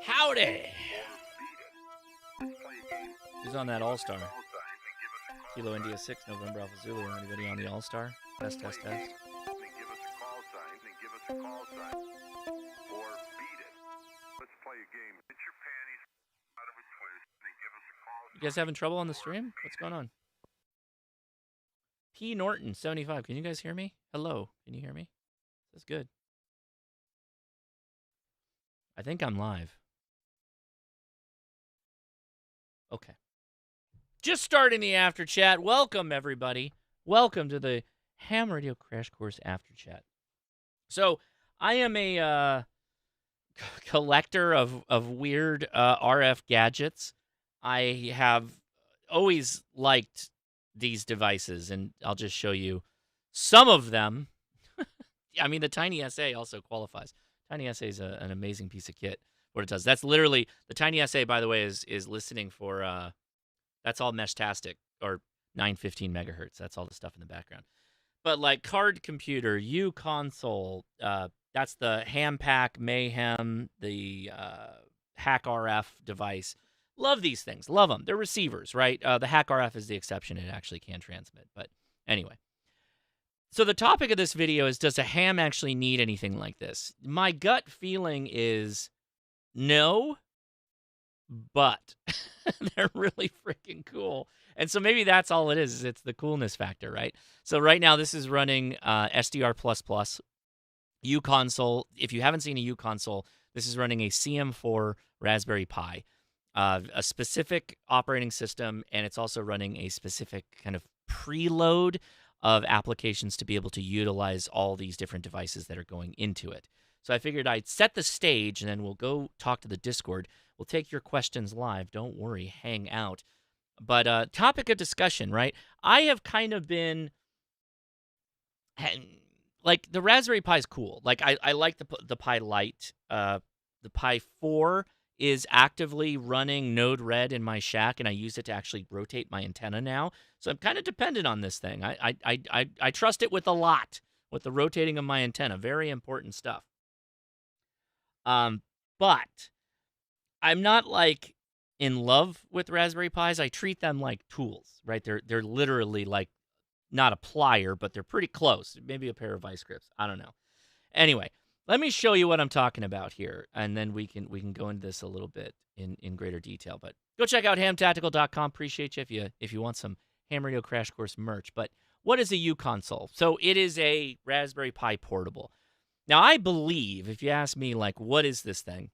Howdy! Who's on that All-Star? Kilo India 6, November Alpha Zulu. Anybody on the All-Star? Test. You guys having trouble on the stream? What's going on? P. Norton, 75. Can you guys hear me? Hello. Can you hear me? That's good. I think I'm live. Okay. Just starting the after chat. Welcome, everybody. Welcome to the Ham Radio Crash Course after chat. So, I am a collector of weird RF gadgets. I have always liked these devices, and I'll just show you some of them. I mean, the Tiny SA also qualifies. Tiny SA is an amazing piece of kit. What it does, that's literally, the Tiny SA, by the way, is listening for, that's all Meshtastic, or 915 megahertz. That's all the stuff in the background. But like card computer, uConsole, that's the Ham Pack Mayhem, the HackRF device. Love these things. Love them. They're receivers, right? The HackRF is the exception. It actually can transmit. But anyway. So the topic of this video is, does a ham actually need anything like this? My gut feeling is no, but they're really freaking cool. And so maybe that's all it is. It's the coolness factor, right? So right now this is running SDR++, uConsole. If you haven't seen a uConsole, this is running a CM4 Raspberry Pi. A specific operating system, and it's also running a specific kind of preload of applications to be able to utilize all these different devices that are going into it. So I figured I'd set the stage, and then we'll go talk to the Discord. We'll take your questions live. Don't worry, hang out. But topic of discussion, right? I have kind of been, like, the Raspberry Pi is cool. Like, I like the Pi Lite. The Pi 4 is actively running Node Red in my shack, and I use it to actually rotate my antenna now. So I'm kind of dependent on this thing. I trust it with a lot, with the rotating of my antenna. Very important stuff. But I'm not like in love with Raspberry Pis. I treat them like tools, right? They're literally like not a plier, but they're pretty close. Maybe a pair of vice grips. I don't know. Anyway. Let me show you what I'm talking about here, and then we can go into this a little bit in greater detail. But go check out hamtactical.com. Appreciate you if you want some Ham Radio Crash Course merch. But what is a uConsole? So it is a Raspberry Pi portable. Now, I believe, if you ask me, like, what is this thing?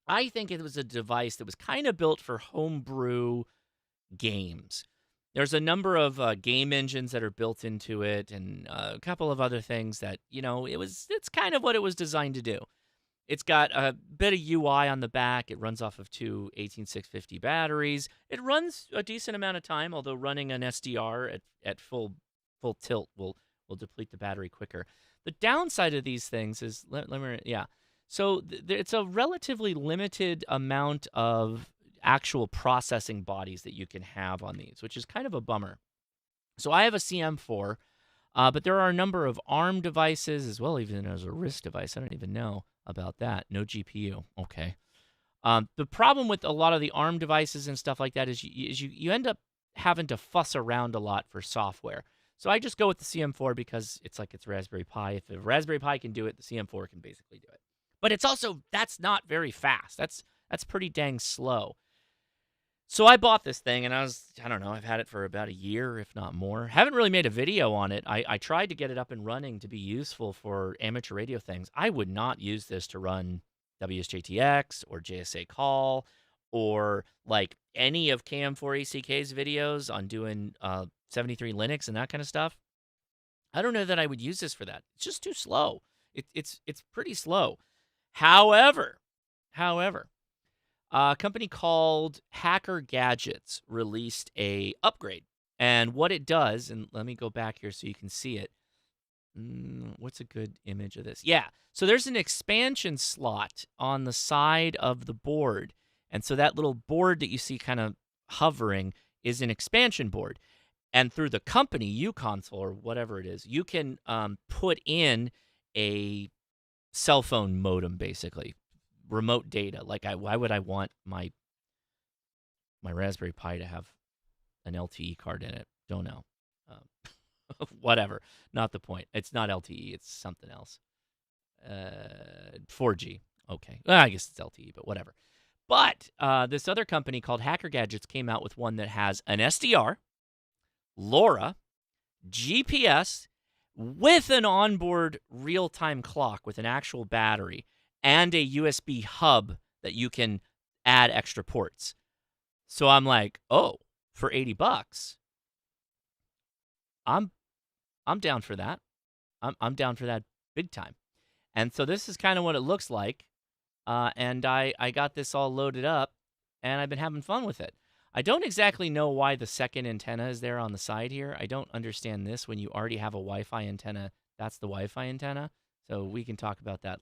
I think it was a device that was kind of built for homebrew games. There's a number of game engines that are built into it, and a couple of other things that, it's kind of what it was designed to do. It's got a bit of UI on the back. It runs off of two 18650 batteries. It runs a decent amount of time, although running an SDR at full tilt will deplete the battery quicker. The downside of these things is, so it's a relatively limited amount of actual processing bodies that you can have on these, which is kind of a bummer. So I have a CM4, but there are a number of ARM devices as well, even as a RISC device. I don't even know about that. No GPU. Okay. The problem with a lot of the ARM devices and stuff like that is you end up having to fuss around a lot for software. So I just go with the CM4 because it's Raspberry Pi. If a Raspberry Pi can do it, the CM4 can basically do it. But it's also, that's not very fast. That's pretty dang slow. So I bought this thing, and I don't know, I've had it for about a year, if not more. Haven't really made a video on it. I tried to get it up and running to be useful for amateur radio things. I would not use this to run WSJTX or JSA Call or like any of KM4ACK's videos on doing 73 Linux and that kind of stuff. I don't know that I would use this for that. It's just too slow. It's pretty slow. However, a company called HackerGadgets released a upgrade. And what it does, and let me go back here so you can see it. What's a good image of this? Yeah, so there's an expansion slot on the side of the board. And so that little board that you see kind of hovering is an expansion board. And through the company, uConsole or whatever it is, you can put in a cell phone modem, basically. remote data. Like, why would I want my Raspberry Pi to have an LTE card in it? Don't know. Whatever. Not the point. It's not LTE. It's something else. 4G. Okay. Well, I guess it's LTE, but whatever. But this other company called HackerGadgets came out with one that has an SDR, LoRa, GPS, with an onboard real-time clock with an actual battery, and a USB hub that you can add extra ports. So I'm like, oh, for $80, I'm down for that. I'm down for that big time. And so this is kind of what it looks like. And I got this all loaded up, and I've been having fun with it. I don't exactly know why the second antenna is there on the side here. I don't understand this. When you already have a Wi-Fi antenna, that's the Wi-Fi antenna. So we can talk about that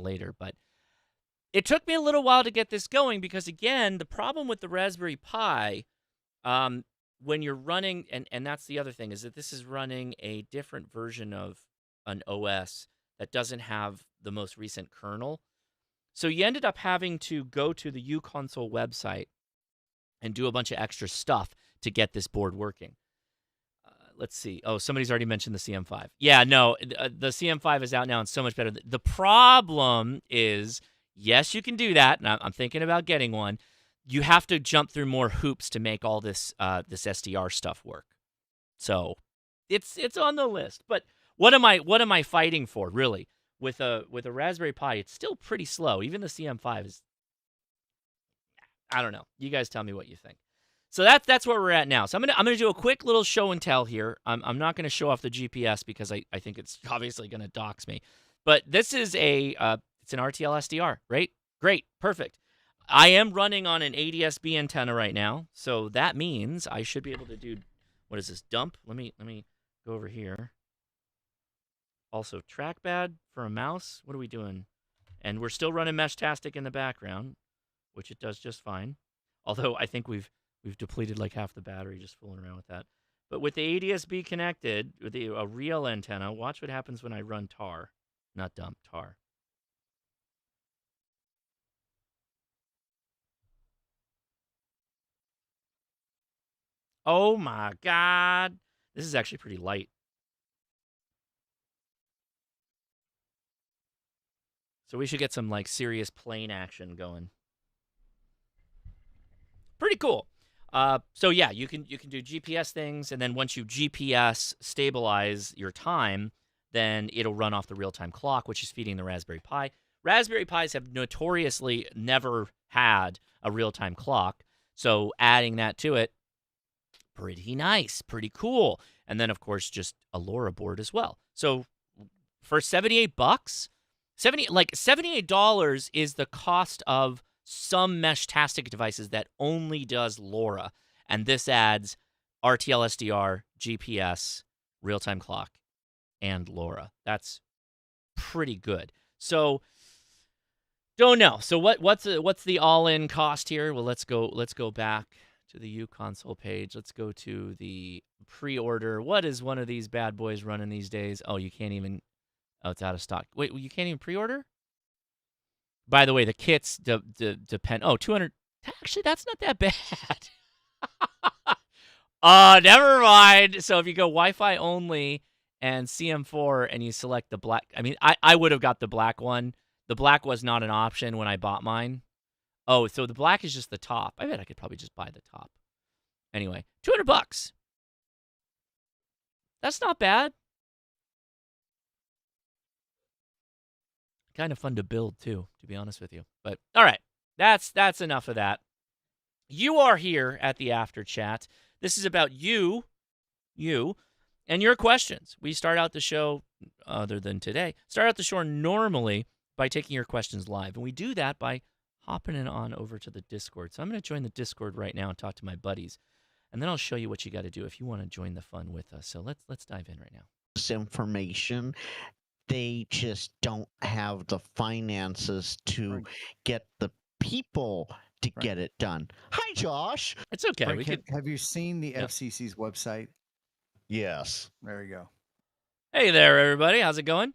later. But it took me a little while to get this going because, again, the problem with the Raspberry Pi, when you're running, and that's the other thing, is that this is running a different version of an OS that doesn't have the most recent kernel. So you ended up having to go to the uConsole website and do a bunch of extra stuff to get this board working. Let's see. Oh, somebody's already mentioned the CM5. Yeah, no, the CM5 is out now and so much better. The problem is, yes, you can do that, and I'm thinking about getting one. You have to jump through more hoops to make all this this SDR stuff work. So it's on the list. But what am I fighting for, really? With a Raspberry Pi, it's still pretty slow. Even the CM5 is, I don't know. You guys tell me what you think. So that's where we're at now. So I'm gonna do a quick little show and tell here. I'm not gonna show off the GPS because I think it's obviously gonna dox me. But this is it's an RTL SDR, right? Great, perfect. I am running on an ADS-B antenna right now, so that means I should be able to do, what is this, dump? Let me go over here. Also, trackpad for a mouse. What are we doing? And we're still running Meshtastic in the background, which it does just fine. Although I think we've depleted like half the battery just fooling around with that. But with the ADS-B connected, with a real antenna, watch what happens when I run tar. Not dump, tar. Oh my God. This is actually pretty light. So we should get some like serious plane action going. Pretty cool. So yeah, you can do GPS things, and then once you GPS stabilize your time, then it'll run off the real-time clock, which is feeding the Raspberry Pi. Raspberry Pis have notoriously never had a real-time clock, so adding that to it, pretty nice, pretty cool. And then of course just a LoRa board as well. So for $78, $78 is the cost of some Meshtastic devices that only does LoRa, and this adds RTL SDR, GPS, real-time clock, and LoRa. That's pretty good. So don't know. So what's the all-in cost here? Well, let's go back to the uConsole page. Let's go to the pre-order. What is one of these bad boys running these days? Oh, you can't even. Oh, it's out of stock. Wait, you can't even pre-order? By the way, the kits depend. Oh, 200. Actually, that's not that bad. Never mind. So if you go Wi-Fi only and CM4 and you select the black, I mean, I would have got the black one. The black was not an option when I bought mine. Oh, so the black is just the top. I bet I could probably just buy the top. Anyway, $200. That's not bad. Kind of fun to build too, to be honest with you. But all right, that's enough of that. You are here at the After Chat. This is about you, and your questions. We start out the show, other than today, start out the show normally by taking your questions live, and we do that by hopping it on over to the Discord. So I'm going to join the Discord right now and talk to my buddies, and then I'll show you what you got to do if you want to join the fun with us. So let's dive in right now. This information. They just don't have the finances to get the people to get it done. Hi, Josh. It's okay. Frank, have you seen the FCC's website? Yes. There you go. Hey there, everybody. How's it going?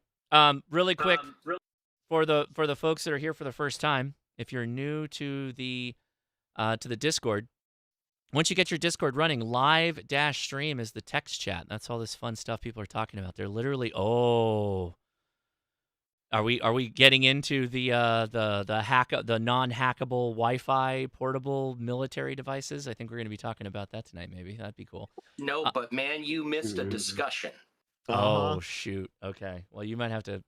Really quick, for the folks that are here for the first time, if you're new to the Discord, once you get your Discord running, live-stream is the text chat. That's all this fun stuff people are talking about. They're literally, are we getting into the non-hackable Wi-Fi portable military devices? I think we're going to be talking about that tonight. Maybe that'd be cool. No, but man, you missed a discussion. Oh shoot. Okay. Well, you might have to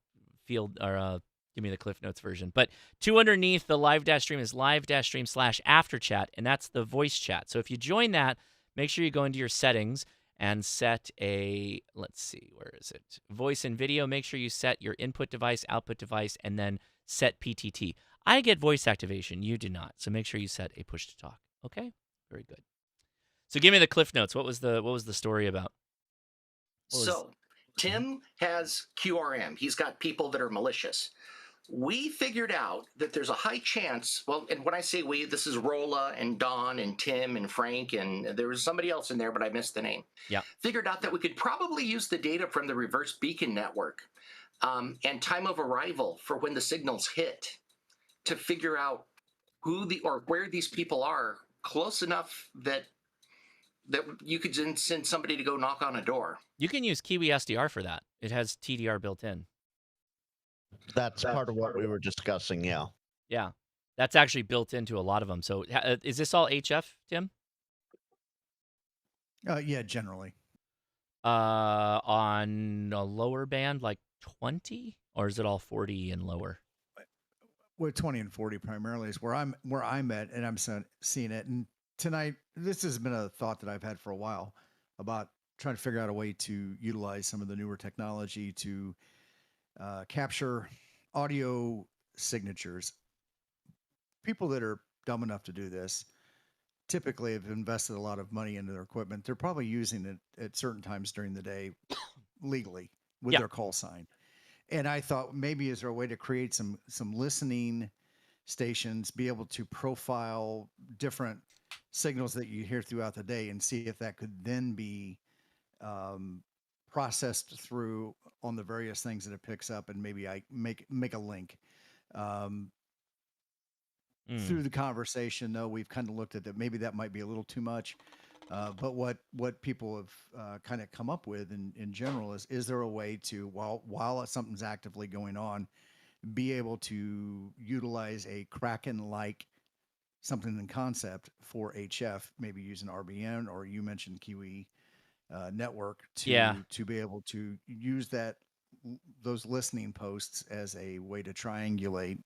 field or give me the Cliff Notes version. But underneath the live-stream is live-stream/AFTERCHAT, and that's the voice chat. So if you join that, make sure you go into your settings and set a, let's see, where is it? Voice and video. Make sure you set your input device, output device, and then set PTT. I get voice activation. You do not. So make sure you set a push to talk. Okay? Very good. So give me the Cliff Notes. What was the story about? So Tim has QRM. He's got people that are malicious. We figured out that there's a high chance, well, and when I say we, this is Rolla and Don and Tim and Frank, and there was somebody else in there, but I missed the name. Yeah. Figured out that we could probably use the data from the reverse beacon network and time of arrival for when the signals hit to figure out where these people are close enough that you could send somebody to go knock on a door. You can use Kiwi SDR for that. It has TDR built in. That's part of what we were discussing, yeah. Yeah, that's actually built into a lot of them. So is this all HF, Tim? Yeah, generally. On a lower band, like 20, or is it all 40 and lower? Well, 20 and 40 primarily is where I'm at, and I'm seeing it. And tonight, this has been a thought that I've had for a while about trying to figure out a way to utilize some of the newer technology to capture audio signatures. People that are dumb enough to do this typically have invested a lot of money into their equipment. They're probably using it at certain times during the day legally with their call sign. And I thought, maybe is there a way to create some listening stations, be able to profile different signals that you hear throughout the day and see if that could then be processed through on the various things that it picks up, and maybe I make a link. Through the conversation, though, we've kind of looked at that. Maybe that might be a little too much. But what people have kind of come up with in general is there a way to, while something's actively going on, be able to utilize a Kraken-like something in concept for HF, maybe using RBN, or you mentioned Kiwi network to be able to use those listening posts as a way to triangulate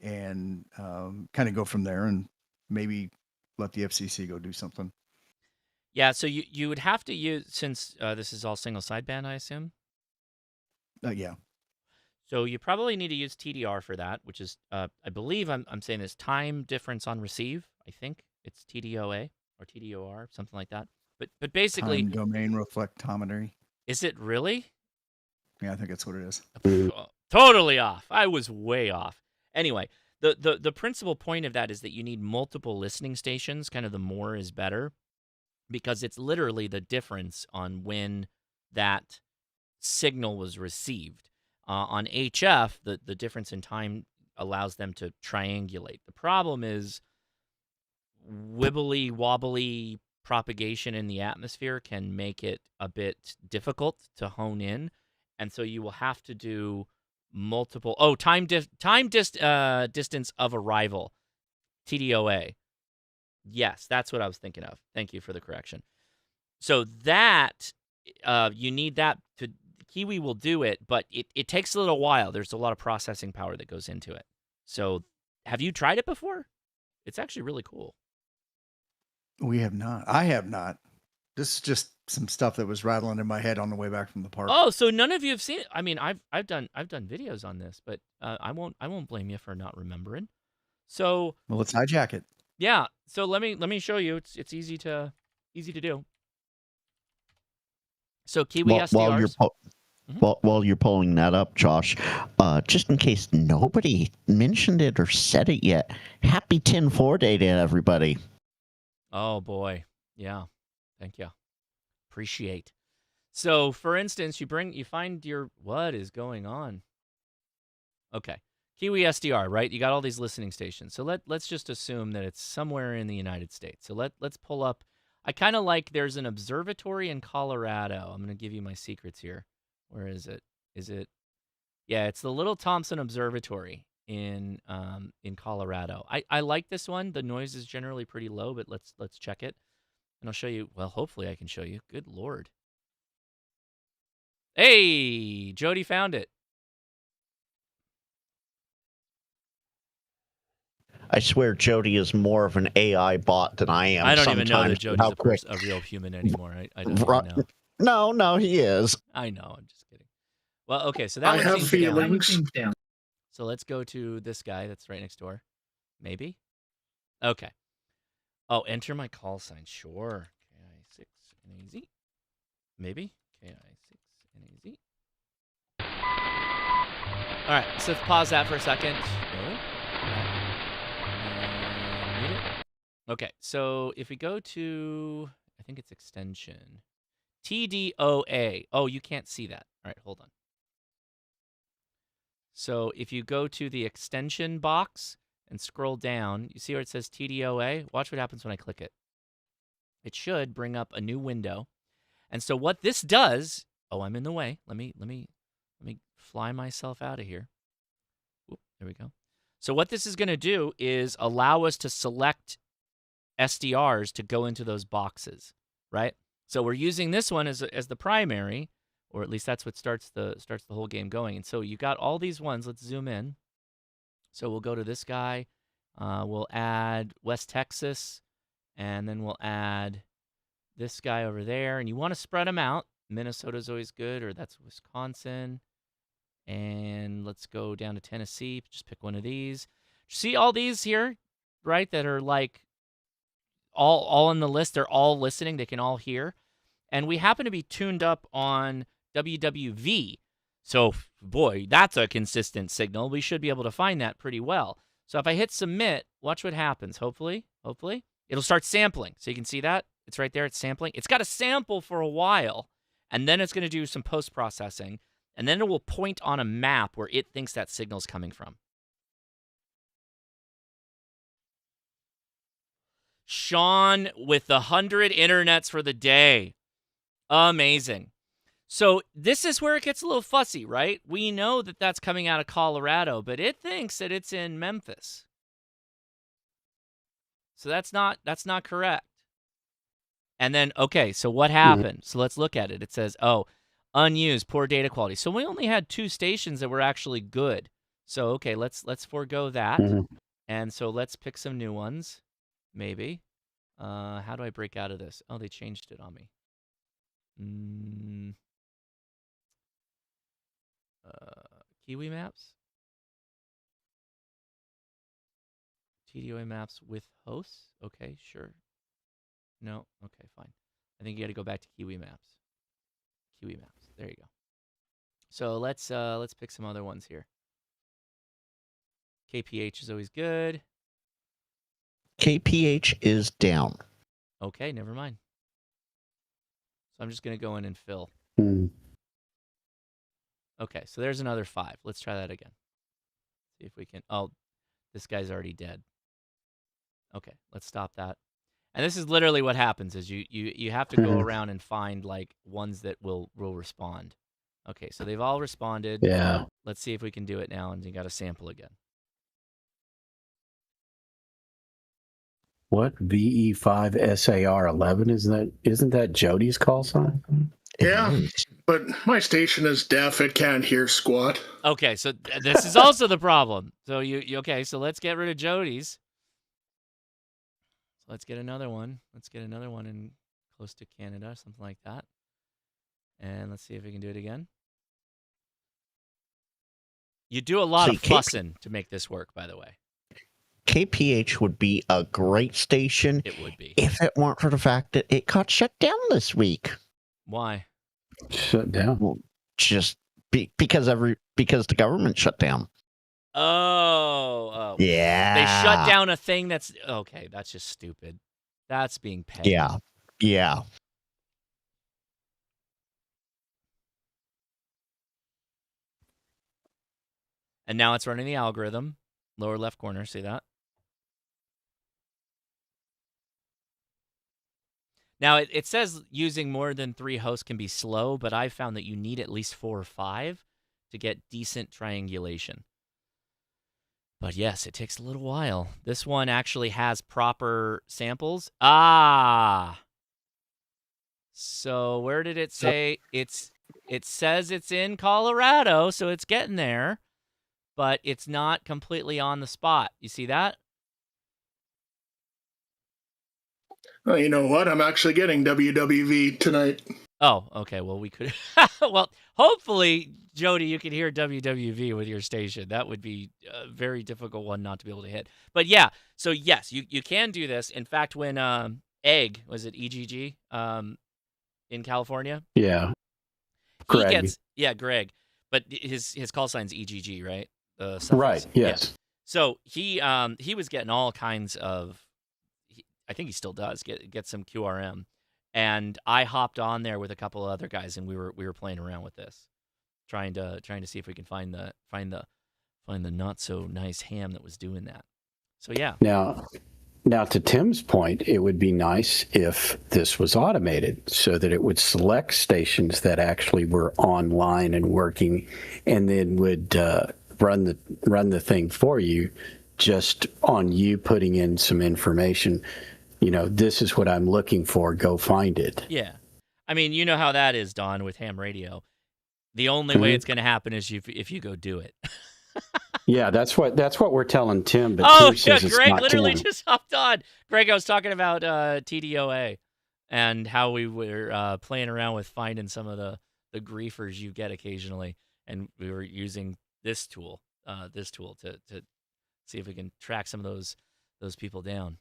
and kind of go from there, and maybe let the FCC go do something. Yeah, so you would have to use, since this is all single sideband, I assume? Yeah. So you probably need to use TDR for that, which is, I believe I'm saying this, time difference on receive. I think it's TDOA or TDOR, something like that. But basically... Time domain reflectometry. Is it really? Yeah, I think that's what it is. Totally off. I was way off. Anyway, the principal point of that is that you need multiple listening stations. Kind of the more is better, because it's literally the difference on when that signal was received. On HF, the difference in time allows them to triangulate. The problem is wibbly wobbly propagation in the atmosphere can make it a bit difficult to hone in, and so you will have to do multiple distance of arrival, TDOA. Yes, that's what I was thinking of. Thank you for the correction. So that you need that to... Kiwi will do it, but it takes a little while. There's a lot of processing power that goes into it. So have you tried it before? It's actually really cool. We have not. I have not. This is just some stuff that was rattling in my head on the way back from the park. Oh, so none of you have seen it? I mean, I've done videos on this, but I won't blame you for not remembering. So well, let's hijack it. Yeah. So let me show you. It's easy to do. So Kiwi SDRs. While you're pulling that up, Josh, just in case nobody mentioned it or said it yet, happy 10-4 day to everybody. Oh boy, yeah, thank you, appreciate. So, for instance, you find your, what is going on? Okay, Kiwi SDR, right? You got all these listening stations. So let's just assume that it's somewhere in the United States. So let's pull up. I kind of like there's an observatory in Colorado. I'm going to give you my secrets here. Where is it? Is it? Yeah, it's the Little Thompson Observatory in Colorado. I like this one. The noise is generally pretty low, but let's check it. And I'll show you. Well, hopefully I can show you. Good Lord. Hey, Jody found it. I swear Jody is more of an AI bot than I am. I don't even know that sometimes. Jody's a real human anymore. I don't even know. No, he is. I know. I'm just kidding. Well, okay, so that I one have seems feelings. So let's go to this guy that's right next door. Maybe? Okay. Oh, enter my call sign. Sure. KI6NAZ. Maybe? KI6NAZ. All right, so let's pause that for a second. Mute it. Okay, so if we go to, I think it's extension, TDOA. Oh, you can't see that. All right, hold on. So if you go to the extension box and scroll down, you see where it says TDOA? Watch what happens when I click it. It should bring up a new window. And so what this does, oh, I'm in the way. Let me fly myself out of here. Oop, there we go. So what this is going to do is allow us to select SDRs to go into those boxes, right? So we're using this one as the primary, or at least that's what starts the whole game going. And so you got all these ones. Let's zoom in. So we'll go to this guy. We'll add West Texas, and then we'll add this guy over there. And you want to spread them out. Minnesota's always good, or that's Wisconsin. And let's go down to Tennessee. Just pick one of these. See all these here, right, that are like all in the list. They're all listening. They can all hear. And we happen to be tuned up on WWV. So, boy, that's a consistent signal. We should be able to find that pretty well. So if I hit submit, watch what happens. Hopefully, it'll start sampling. So you can see that. It's right there. It's sampling. It's got to sample for a while, and then it's going to do some post-processing, and then it will point on a map where it thinks that signal's coming from. Sean with the 100 internets for the day. Amazing. So this is where it gets a little fussy, right? We know that that's coming out of Colorado, but it thinks that it's in Memphis. So that's not correct. And then, okay, so what happened? So let's look at it. It says, oh, unused, poor data quality. So we only had 2 stations that were actually good. So, okay, let's forego that. And so let's pick some new ones, maybe. How do I break out of this? Oh, they changed it on me. Kiwi maps? TDOA maps with hosts? Okay, sure. No? Okay, fine. I think you got to go back to Kiwi maps. Kiwi maps. There you go. So let's pick some other ones here. KPH is always good. KPH is down. Okay, never mind. So I'm just going to go in and fill. Okay, so there's another 5. Let's try that again. See if we can. Oh, this guy's already dead. Okay, let's stop that. And this is literally what happens is you have to go around and find like ones that will respond. Okay, so they've all responded. Yeah. Let's see if we can do it now, and you got to sample again. What VE5SAR11 isn't that Jody's call sign? Yeah, but my station is deaf. It can't hear squat. Okay, so this is also the problem. So you okay, so let's get rid of Jody's. So let's get another one. Let's get another one in close to Canada, something like that. And let's see if we can do it again. You do a lot of fussing to make this work, by the way. KPH would be a great station. It would be. If it weren't for the fact that it got shut down this week. Why? Shut down. Well, just because the government shut down. Oh. Yeah. They shut down a thing that's okay. That's just stupid. That's being paid. Yeah. And now it's running the algorithm. Lower left corner, see that? Now, it says using more than 3 hosts can be slow, but I've found that you need at least 4 or 5 to get decent triangulation. But yes, it takes a little while. This one actually has proper samples. Ah! So where did it say? It says it's in Colorado, so it's getting there, but it's not completely on the spot. You see that? Well, you know what? I'm actually getting WWV tonight. Oh, okay. Well, we could. Well, hopefully, Jody, you can hear WWV with your station. That would be a very difficult one not to be able to hit. But yeah, so yes, you can do this. In fact, when Egg, was it EGG in California? Yeah. He Greg. gets, yeah, Greg, but his call sign's EGG, right? Right. Yes. Yeah. So he was getting all kinds of, I think he still does get some QRM, and I hopped on there with a couple of other guys, and we were playing around with this, trying to see if we can find the not so nice ham that was doing that. So yeah. Now, to Tim's point, it would be nice if this was automated so that it would select stations that actually were online and working, and then would run the thing for you, just on you putting in some information. You know, this is what I'm looking for. Go find it. Yeah, I mean, you know how that is, Don, with ham radio. The only way it's going to happen is if you go do it. Yeah, that's what we're telling Tim. But oh, Tim says yeah, it's Greg not literally Tim. just hopped on. Greg, I was talking about TDOA and how we were playing around with finding some of the griefers you get occasionally, and we were using this tool to see if we can track some of those people down.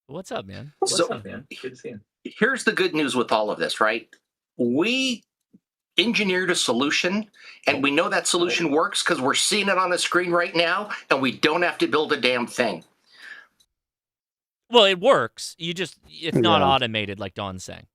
What's up, man? Good to see you. Here's the good news with all of this, right? We engineered a solution, and we know that solution works because we're seeing it on the screen right now, and we don't have to build a damn thing. Well, it works. It's not automated like Don's saying.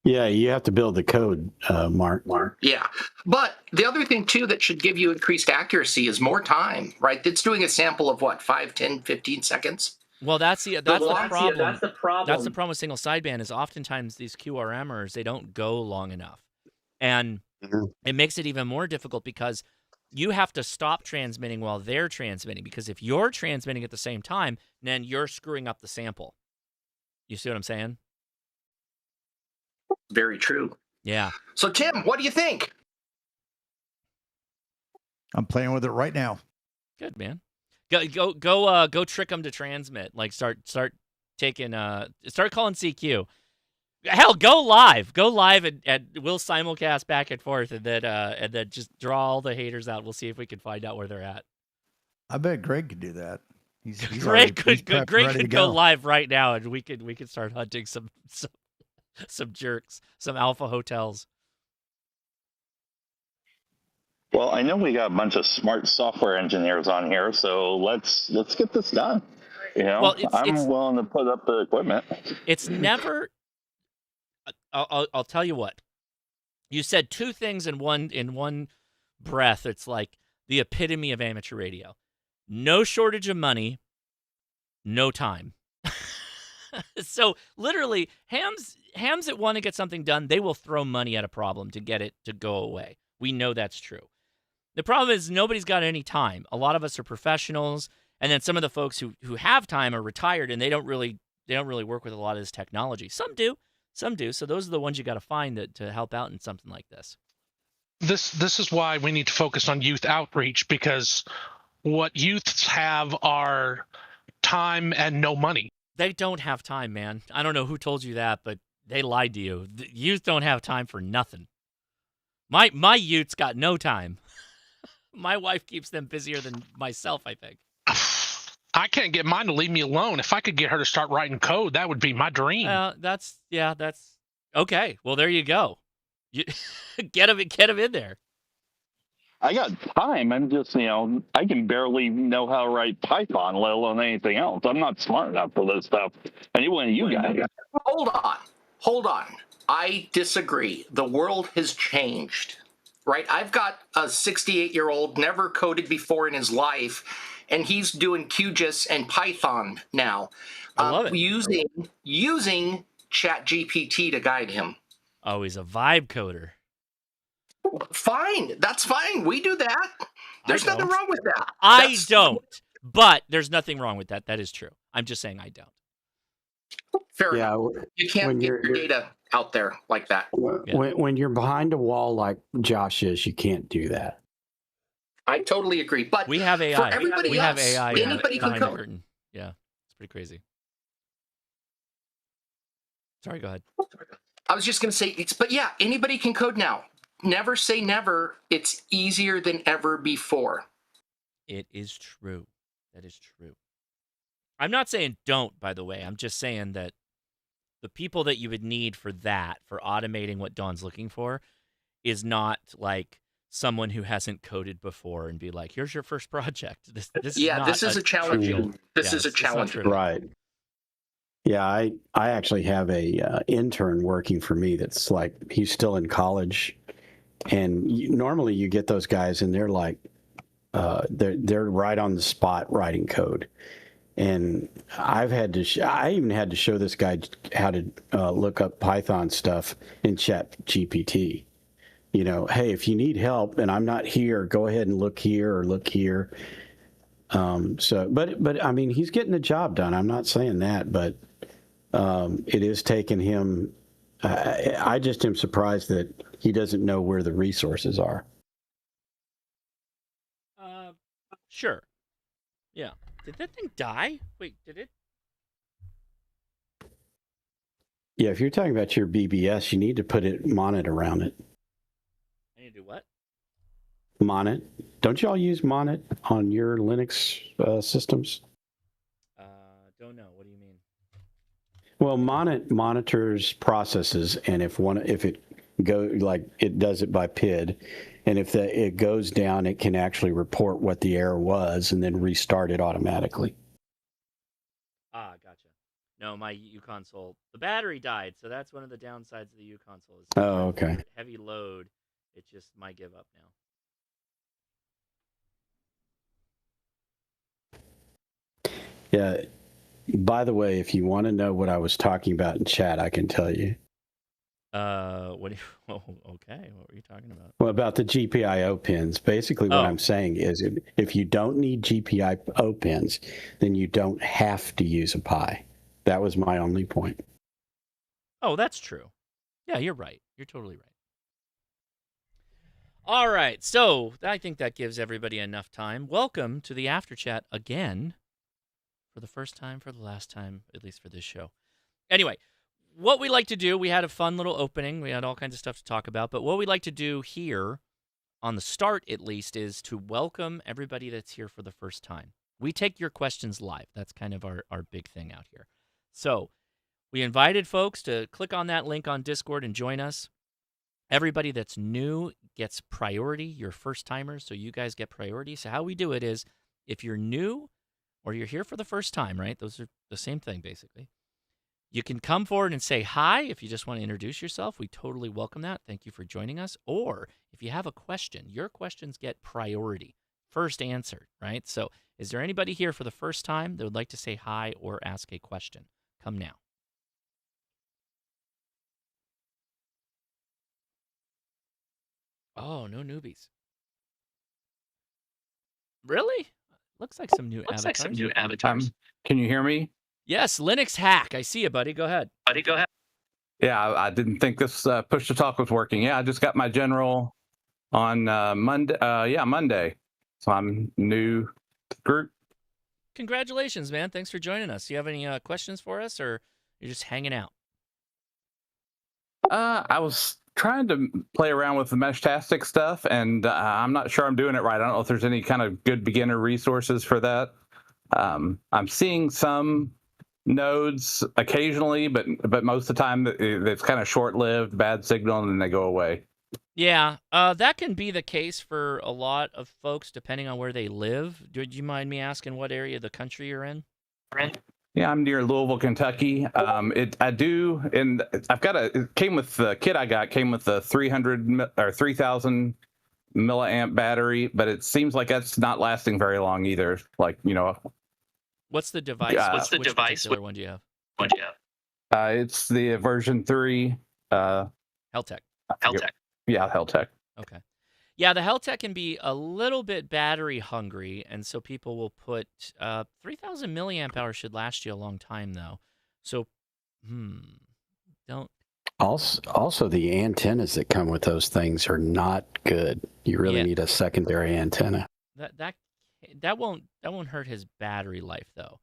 Yeah, you have to build the code, Mark. Yeah. But the other thing, too, that should give you increased accuracy is more time, right? It's doing a sample of what, 5, 10, 15 seconds? Well, that's the problem. That's the problem. That's the problem with single sideband is oftentimes these QRMers, they don't go long enough. And it makes it even more difficult because you have to stop transmitting while they're transmitting, because if you're transmitting at the same time, then you're screwing up the sample. You see what I'm saying? Very true. Yeah. So, Tim, what do you think? I'm playing with it right now. Good, man. Go trick them to transmit. Like start taking start calling CQ. Hell, go live and we'll simulcast back and forth, and then just draw all the haters out. We'll see if we can find out where they're at. I bet Greg could do that. Greg could go live right now, and we could start hunting some jerks, some alpha hotels. Well, I know we got a bunch of smart software engineers on here, so let's get this done. You know, well, I'm willing to put up the equipment. It's never. I'll tell you what. You said two things in one breath. It's like the epitome of amateur radio. No shortage of money, no time. So literally, hams that want to get something done, they will throw money at a problem to get it to go away. We know that's true. The problem is nobody's got any time. A lot of us are professionals, and then some of the folks who have time are retired, and they don't really work with a lot of this technology. Some do. So those are the ones you got to find to help out in something like this. This is why we need to focus on youth outreach, because what youths have are time and no money. They don't have time, man. I don't know who told you that, but they lied to you. The youth don't have time for nothing. My youth's got no time. My wife keeps them busier than myself, I think. I can't get mine to leave me alone. If I could get her to start writing code, that would be my dream. That's okay. Well, there you go. You get him in there. I got time. I'm just, I can barely know how to write Python, let alone anything else. I'm not smart enough for this stuff. Any one of you guys. Hold on. I disagree. The world has changed. right? I've got a 68-year-old, never coded before in his life, and he's doing QGIS and Python now, I love it. using ChatGPT to guide him. Oh, he's a vibe coder. Fine, that's fine. We do that. There's nothing wrong with that. I don't, but there's nothing wrong with that. That is true. I'm just saying I don't. Fair enough. You can't get your data out there like that. When you're behind a wall like Josh is, you can't do that. I totally agree. But we have AI. For everybody we else, have AI anybody can behind the code. curtain. Yeah, it's pretty crazy. Sorry, go ahead. I was just going to say, but yeah, anybody can code now. Never say never. It's easier than ever before. It is true. That is true. I'm not saying don't, by the way. I'm just saying that the people that you would need for that, for automating what Dawn's looking for, is not like someone who hasn't coded before and be like, here's your first project. This is a challenge. This is a challenge. Right. Yeah, I actually have a intern working for me that's like, he's still in college. And normally you get those guys and they're like, they're right on the spot writing code. And I even had to show this guy how to look up Python stuff in ChatGPT. You know, hey, if you need help and I'm not here, go ahead and look here or look here. But I mean, he's getting the job done. I'm not saying that, but it is taking him. I just am surprised that he doesn't know where the resources are. Sure. Yeah. Did that thing die? Wait, did it? Yeah, if you're talking about your BBS, you need to put it Monet around it. I need to do what? Monet. Don't you all use Monet on your Linux systems? Don't know. What do you mean? Well, Monet monitors processes, and if it does it by PID, and if it goes down, it can actually report what the error was and then restart it automatically. Ah, gotcha. No, my uConsole, the battery died, so that's one of the downsides of the uConsole. Is oh, okay. Heavy load, it just might give up now. Yeah. By the way, if you want to know what I was talking about in chat, I can tell you. What? Oh, okay. What were you talking about? Well, about the GPIO pins. Basically, what I'm saying is, if you don't need GPIO pins, then you don't have to use a Pi. That was my only point. Oh, that's true. Yeah, you're right. You're totally right. All right. So I think that gives everybody enough time. Welcome to the AfterChat again. For the first time, for the last time, at least for this show. Anyway, what we like to do, we had a fun little opening. We had all kinds of stuff to talk about. But what we like to do here, on the start at least, is to welcome everybody that's here for the first time. We take your questions live. That's kind of our big thing out here. So we invited folks to click on that link on Discord and join us. Everybody that's new gets priority, your first timers, so you guys get priority. So how we do it is, if you're new, or you're here for the first time, right? Those are the same thing, basically. You can come forward and say hi if you just want to introduce yourself. We totally welcome that. Thank you for joining us. Or if you have a question, your questions get priority, first answered, right? So is there anybody here for the first time that would like to say hi or ask a question? Come now. Oh, no newbies. Really? Looks like some new avatars. Can you hear me? Yes, Linux Hack. I see you, buddy. Go ahead. Yeah, I didn't think this push to talk was working. Yeah, I just got my general on Monday. Monday. So I'm new to the group. Congratulations, man. Thanks for joining us. Do you have any questions for us, or you're just hanging out? I was trying to play around with the Meshtastic stuff, and I'm not sure I'm doing it right. I don't know if there's any kind of good beginner resources for that. I'm seeing some nodes occasionally, but most of the time it's kind of short-lived, bad signal, and then they go away. Yeah, that can be the case for a lot of folks, depending on where they live. Would you mind me asking what area of the country you're in? Yeah, I'm near Louisville, Kentucky. I came with the kit I got came with the 300 or 3,000 milliamp battery, but it seems like that's not lasting very long either. Like, What's the device? Which particular one do you have? It's the version 3. Heltec. Yeah, Heltec. Okay. Yeah, the Heltec can be a little bit battery hungry, and so people will put 3,000 milliamp hours should last you a long time, though. So, don't. Also, the antennas that come with those things are not good. You really need a secondary antenna. That won't hurt his battery life, though.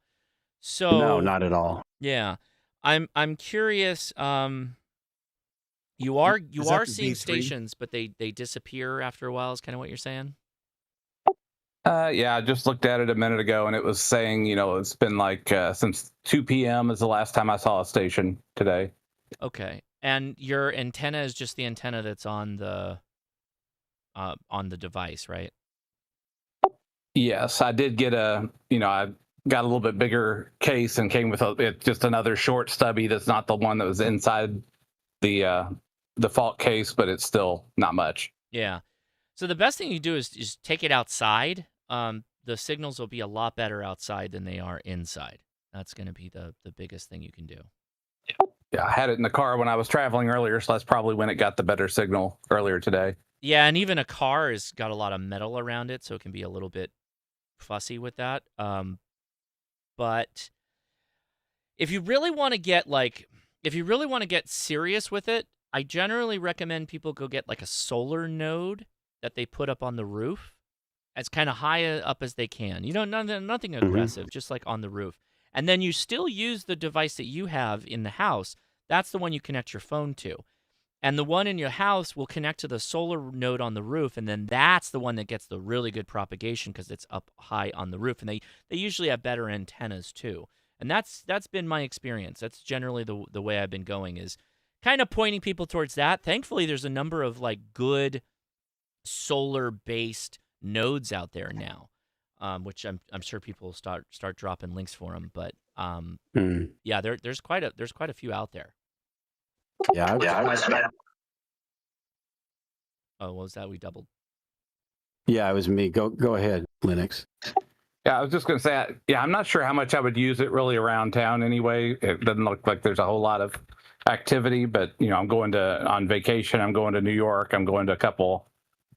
So no, not at all. Yeah, I'm curious. You are seeing stations, but they disappear after a while. Is kind of what you're saying? Yeah, I just looked at it a minute ago, and it was saying, it's been like since 2 p.m. is the last time I saw a station today. Okay, and your antenna is just the antenna that's on the device, right? Yes, I did get I got a little bit bigger case and came with just another short stubby that's not the one that was inside the default case, but it's still not much. Yeah. So the best thing you do is take it outside. The signals will be a lot better outside than they are inside. That's going to be the biggest thing you can do. Yeah, I had it in the car when I was traveling earlier, so that's probably when it got the better signal earlier today. Yeah, and even a car has got a lot of metal around it, so it can be a little bit fussy with that. But if you really want to get serious with it, I generally recommend people go get like a solar node that they put up on the roof as kind of high up as they can. Nothing aggressive, just like on the roof. And then you still use the device that you have in the house. That's the one you connect your phone to. And the one in your house will connect to the solar node on the roof, and then that's the one that gets the really good propagation because it's up high on the roof. And they usually have better antennas too. And that's been my experience. That's generally the way I've been going, is kind of pointing people towards that. Thankfully, there's a number of like good solar-based nodes out there now, which I'm sure people will start dropping links for them. But yeah, there's quite a few out there. Yeah. Oh, what was that? We doubled. Yeah, it was me. Go ahead, Linux. Yeah, I was just going to say, I'm not sure how much I would use it really around town anyway. It doesn't look like there's a whole lot of activity, but, I'm going on vacation. I'm going to New York. I'm going to a couple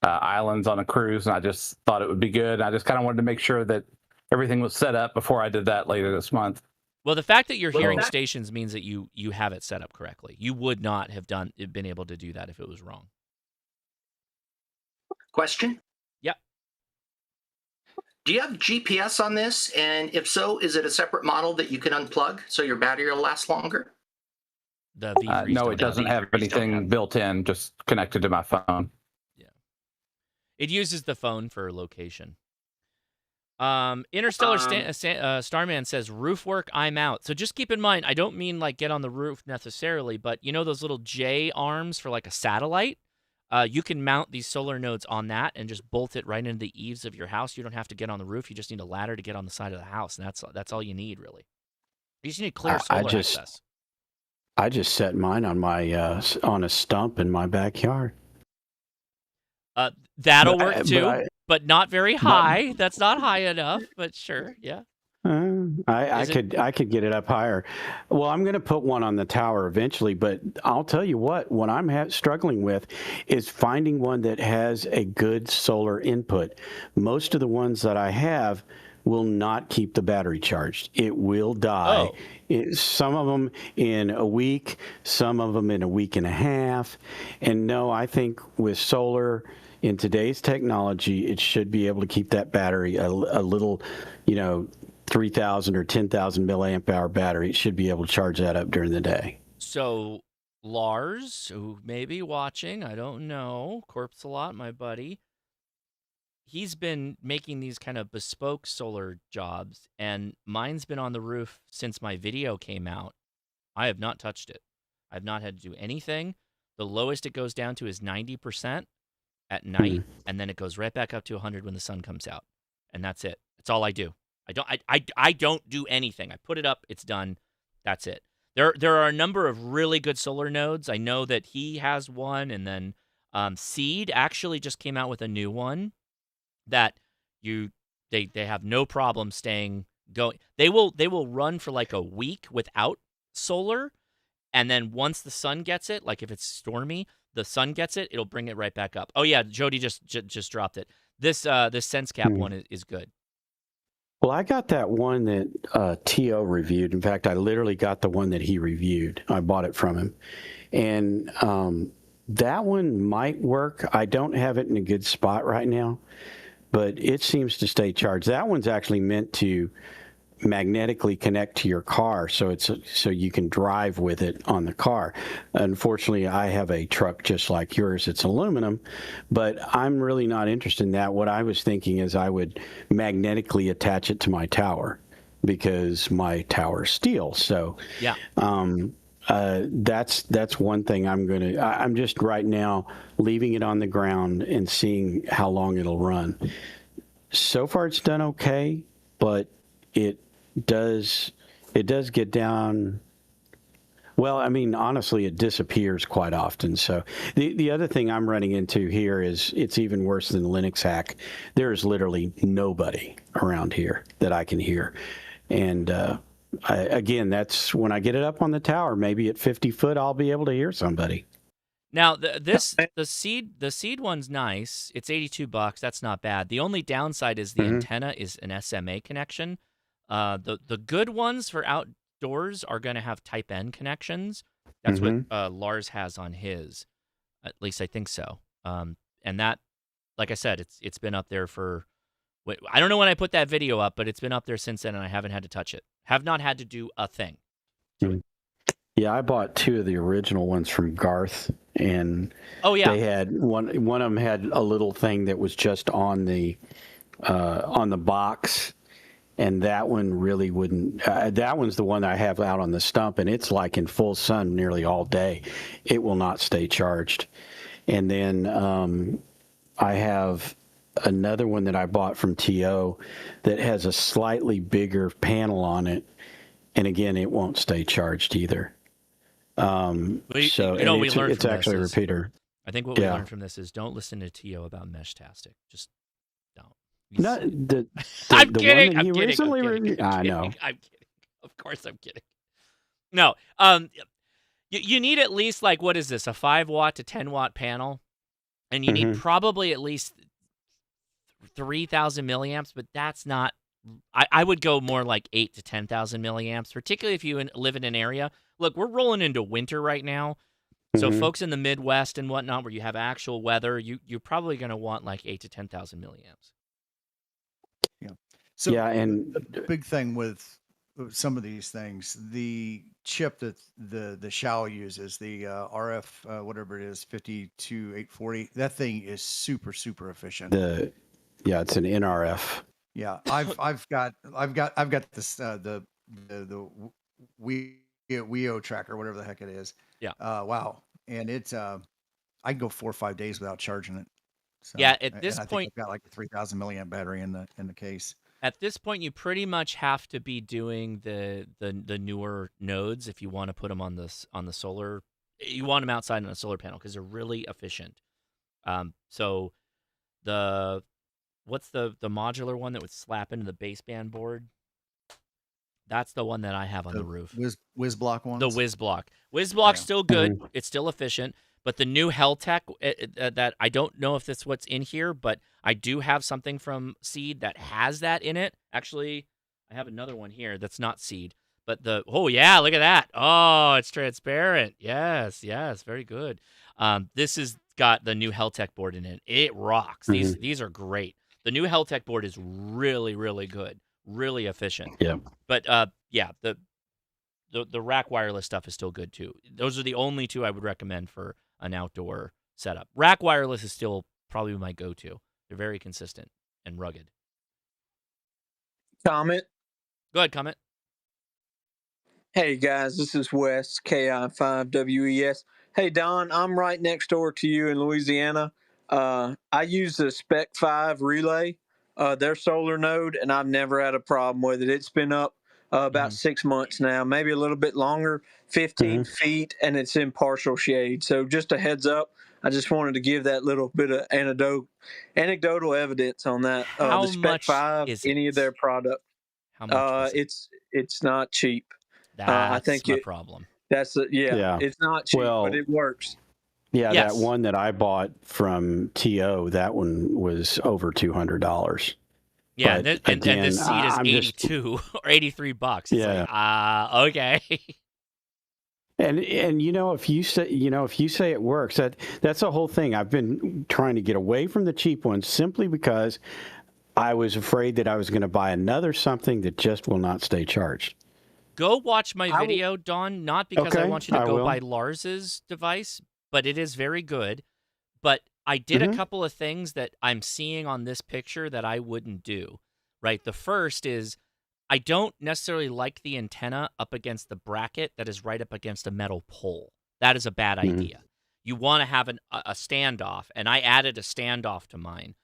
islands on a cruise, and I just thought it would be good. I just kind of wanted to make sure that everything was set up before I did that later this month. Well, the fact that you're hearing stations means that you have it set up correctly. You would not have been able to do that if it was wrong. Question? Yep. Do you have GPS on this? And if so, is it a separate model that you can unplug so your battery will last longer? The V3s no, it doesn't have anything built in, just connected to my phone. Yeah. It uses the phone for location. Interstellar Starman says, roof work, I'm out. So just keep in mind, I don't mean like get on the roof necessarily, but those little J arms for like a satellite? You can mount these solar nodes on that and just bolt it right into the eaves of your house. You don't have to get on the roof. You just need a ladder to get on the side of the house, and that's all you need, really. You just need clear solar access. I just set mine on my on a stump in my backyard. That'll work too, but not very high. That's not high enough, but sure, yeah. I could get it up higher. Well, I'm going to put one on the tower eventually, but I'll tell you what I'm struggling with is finding one that has a good solar input. Most of the ones that I have will not keep the battery charged. It will die. Some of them in a week, some of them in a week and a half. And no, I think with solar in today's technology, it should be able to keep that battery a little, 3,000 or 10,000 milliamp hour battery. It should be able to charge that up during the day. So Lars, who may be watching, I don't know, Corpse a lot, my buddy, he's been making these kind of bespoke solar jobs, and mine's been on the roof since my video came out. I have not touched it. I've not had to do anything. The lowest it goes down to is 90% at night, and then it goes right back up to 100 when the sun comes out, and that's it. That's all I do. I don't do anything. I put it up, it's done. That's it. There are a number of really good solar nodes. I know that he has one, and then Seed actually just came out with a new one that they have no problem staying going. They will run for like a week without solar, and then once the sun gets it, like if it's stormy, the sun gets it, it'll bring it right back up. Oh yeah, Jody just dropped it. This SenseCap one is good. Well, I got that one that T.O. reviewed. In fact, I literally got the one that he reviewed. I bought it from him. And that one might work. I don't have it in a good spot right now, but it seems to stay charged. That one's actually meant to magnetically connect to your car, so you can drive with it on the car. Unfortunately, I have a truck just like yours. It's aluminum, but I'm really not interested in that. What I was thinking is I would magnetically attach it to my tower because my tower's steel. So yeah, that's one thing I'm just right now leaving it on the ground and seeing how long it'll run. So far, it's done okay, but it does get down. Well, I mean, honestly, it disappears quite often. So the other thing I'm running into here is it's even worse than Linux hack. There is literally nobody around here that I can hear. And again, that's when I get it up on the tower, maybe at 50 foot, I'll be able to hear somebody. Now the seed one's nice. It's $82. That's not bad. The only downside is the antenna is an SMA connection. The good ones for outdoors are going to have Type N connections. That's what Lars has on his. At least I think so. And that, like I said, it's been up there for. I don't know when I put that video up, but it's been up there since then, and I haven't had to touch it. Have not had to do a thing. Yeah, I bought two of the original ones from Garth, and they had one of them had a little thing that was just on the box. And that one really wouldn't. That one's the one I have out on the stump, and it's like in full sun nearly all day. It will not stay charged. And then I have another one that I bought from TO that has a slightly bigger panel on it, and again, it won't stay charged either. It's actually a repeater. I think what we learned from this is don't listen to TO about Meshtastic. Just don't. I'm kidding. I know. I'm kidding. Of course, I'm kidding. No. You need at least like, what is this? A 5 watt to 10 watt panel, and you need probably at least 3,000 milliamps. But that's not. I would go more like 8 to 10,000 milliamps, particularly if you live in an area. Look, we're rolling into winter right now. So folks in the Midwest and whatnot, where you have actual weather, you're probably going to want like 8 to 10,000 milliamps. Yeah. So and the big thing with some of these things, the chip that the Shao uses, the RF whatever it is, 52840, that thing is super efficient. It's an NRF. Yeah, I've got this the WIO tracker, whatever the heck it is. Yeah. Wow, and it's I can go 4 or 5 days without charging it. So, yeah, at this point, I think I've got like a 3,000 milliamp battery in the case. At this point, you pretty much have to be doing the newer nodes if you want to put them on the solar. You want them outside on a solar panel because they're really efficient. So what's the modular one that would slap into the baseband board? That's the one that I have on the roof. WizBlock ones? The WizBlock's still good. It's still efficient. But the new Heltec, that I don't know if that's what's in here, but I do have something from Seed that has that in it. Actually, I have another one here that's not Seed. But look at that. Oh, it's transparent. Yes, very good. This has got the new Heltec board in it. It rocks. These are great. The new Heltec board is really, really good. Really efficient. Yeah. But the rack wireless stuff is still good too. Those are the only two I would recommend for an outdoor setup. Rack wireless is still probably my go-to. They're very consistent and rugged. Comment. Go ahead, comment. Hey guys, this is Wes, KI5WES. Hey Don, I'm right next door to you in Louisiana. I use the Spec 5 relay, their solar node, and I've never had a problem with it. It's been up about 6 months now, maybe a little bit longer, 15 feet, and it's in partial shade. So just a heads up, I just wanted to give that little bit of anecdotal evidence on that. How The Spec much 5, is any of it? their product, How much was it? it's not cheap. I That's think my problem. Yeah. it's not cheap, but Well, it works. yeah, Yes. that one that I bought from TO, that one was over $200. Yeah, But and this seat is I'm just- 82 or $83. It's Yeah. like, okay. And if you say it works, that's the whole thing. I've been trying to get away from the cheap ones simply because I was afraid that I was going to buy another something that just will not stay charged. Go watch my video, Don, not because I Okay, want you to I go will. buy Lars's device, but it is very good. But I did a couple of things that I'm seeing on this picture that I wouldn't do, right? The first is I don't necessarily like the antenna up against the bracket that is right up against a metal pole. That is a bad idea. You want to have a standoff, and I added a standoff to mine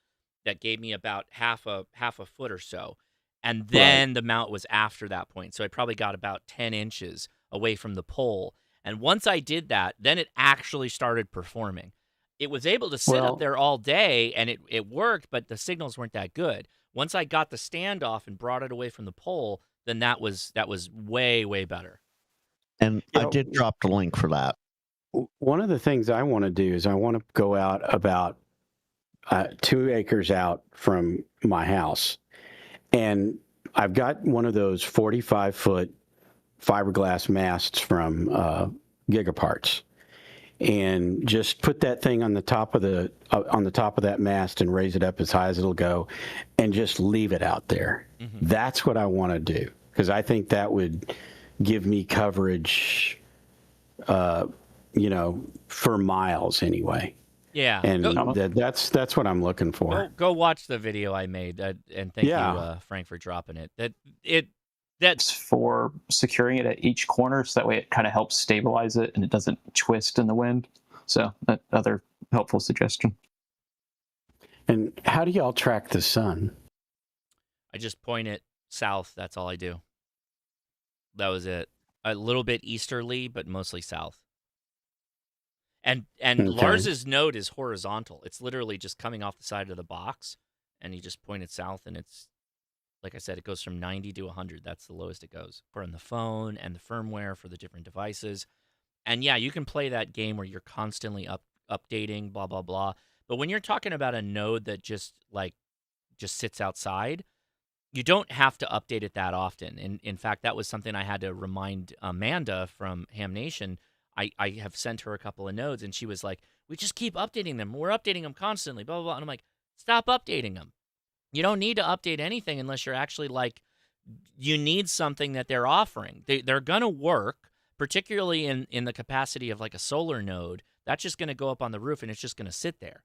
that gave me about half a foot or so. And then the mount was after that point. So I probably got about 10 inches away from the pole. And once I did that, then it actually started performing. It was able to sit up there all day, and it worked, but the signals weren't that good. Once I got the standoff and brought it away from the pole, then that was way, way better. And I did drop the link for that. One of the things I want to do is I want to go out about 2 acres out from my house. And I've got one of those 45-foot fiberglass masts from Gigaparts, and just put that thing on the top of that mast and raise it up as high as it'll go, and just leave it out there. That's what I want to do, because I think that would give me coverage, for miles anyway. Yeah, and that's what I'm looking for. Go watch the video I made, and thank you, Frank, for dropping it. That's for securing it at each corner, so that way it kind of helps stabilize it and it doesn't twist in the wind. So that other helpful suggestion. And how do y'all track the sun? I just point it south. That's all I do. That was it. A little bit easterly, but mostly south. And Lars's node is horizontal. It's literally just coming off the side of the box, and you just point it south, and it's, like I said, it goes from 90 to 100. That's the lowest it goes for on the phone and the firmware for the different devices. And yeah, you can play that game where you're constantly updating, blah, blah, blah. But when you're talking about a node that just sits outside, you don't have to update it that often. And in fact, that was something I had to remind Amanda from Ham Nation. I have sent her a couple of nodes, and she was like, we just keep updating them. We're updating them constantly, blah, blah, blah. And I'm like, stop updating them. You don't need to update anything unless you're actually you need something that they're offering. They're going to work, particularly in the capacity of like a solar node. That's just going to go up on the roof, and it's just going to sit there.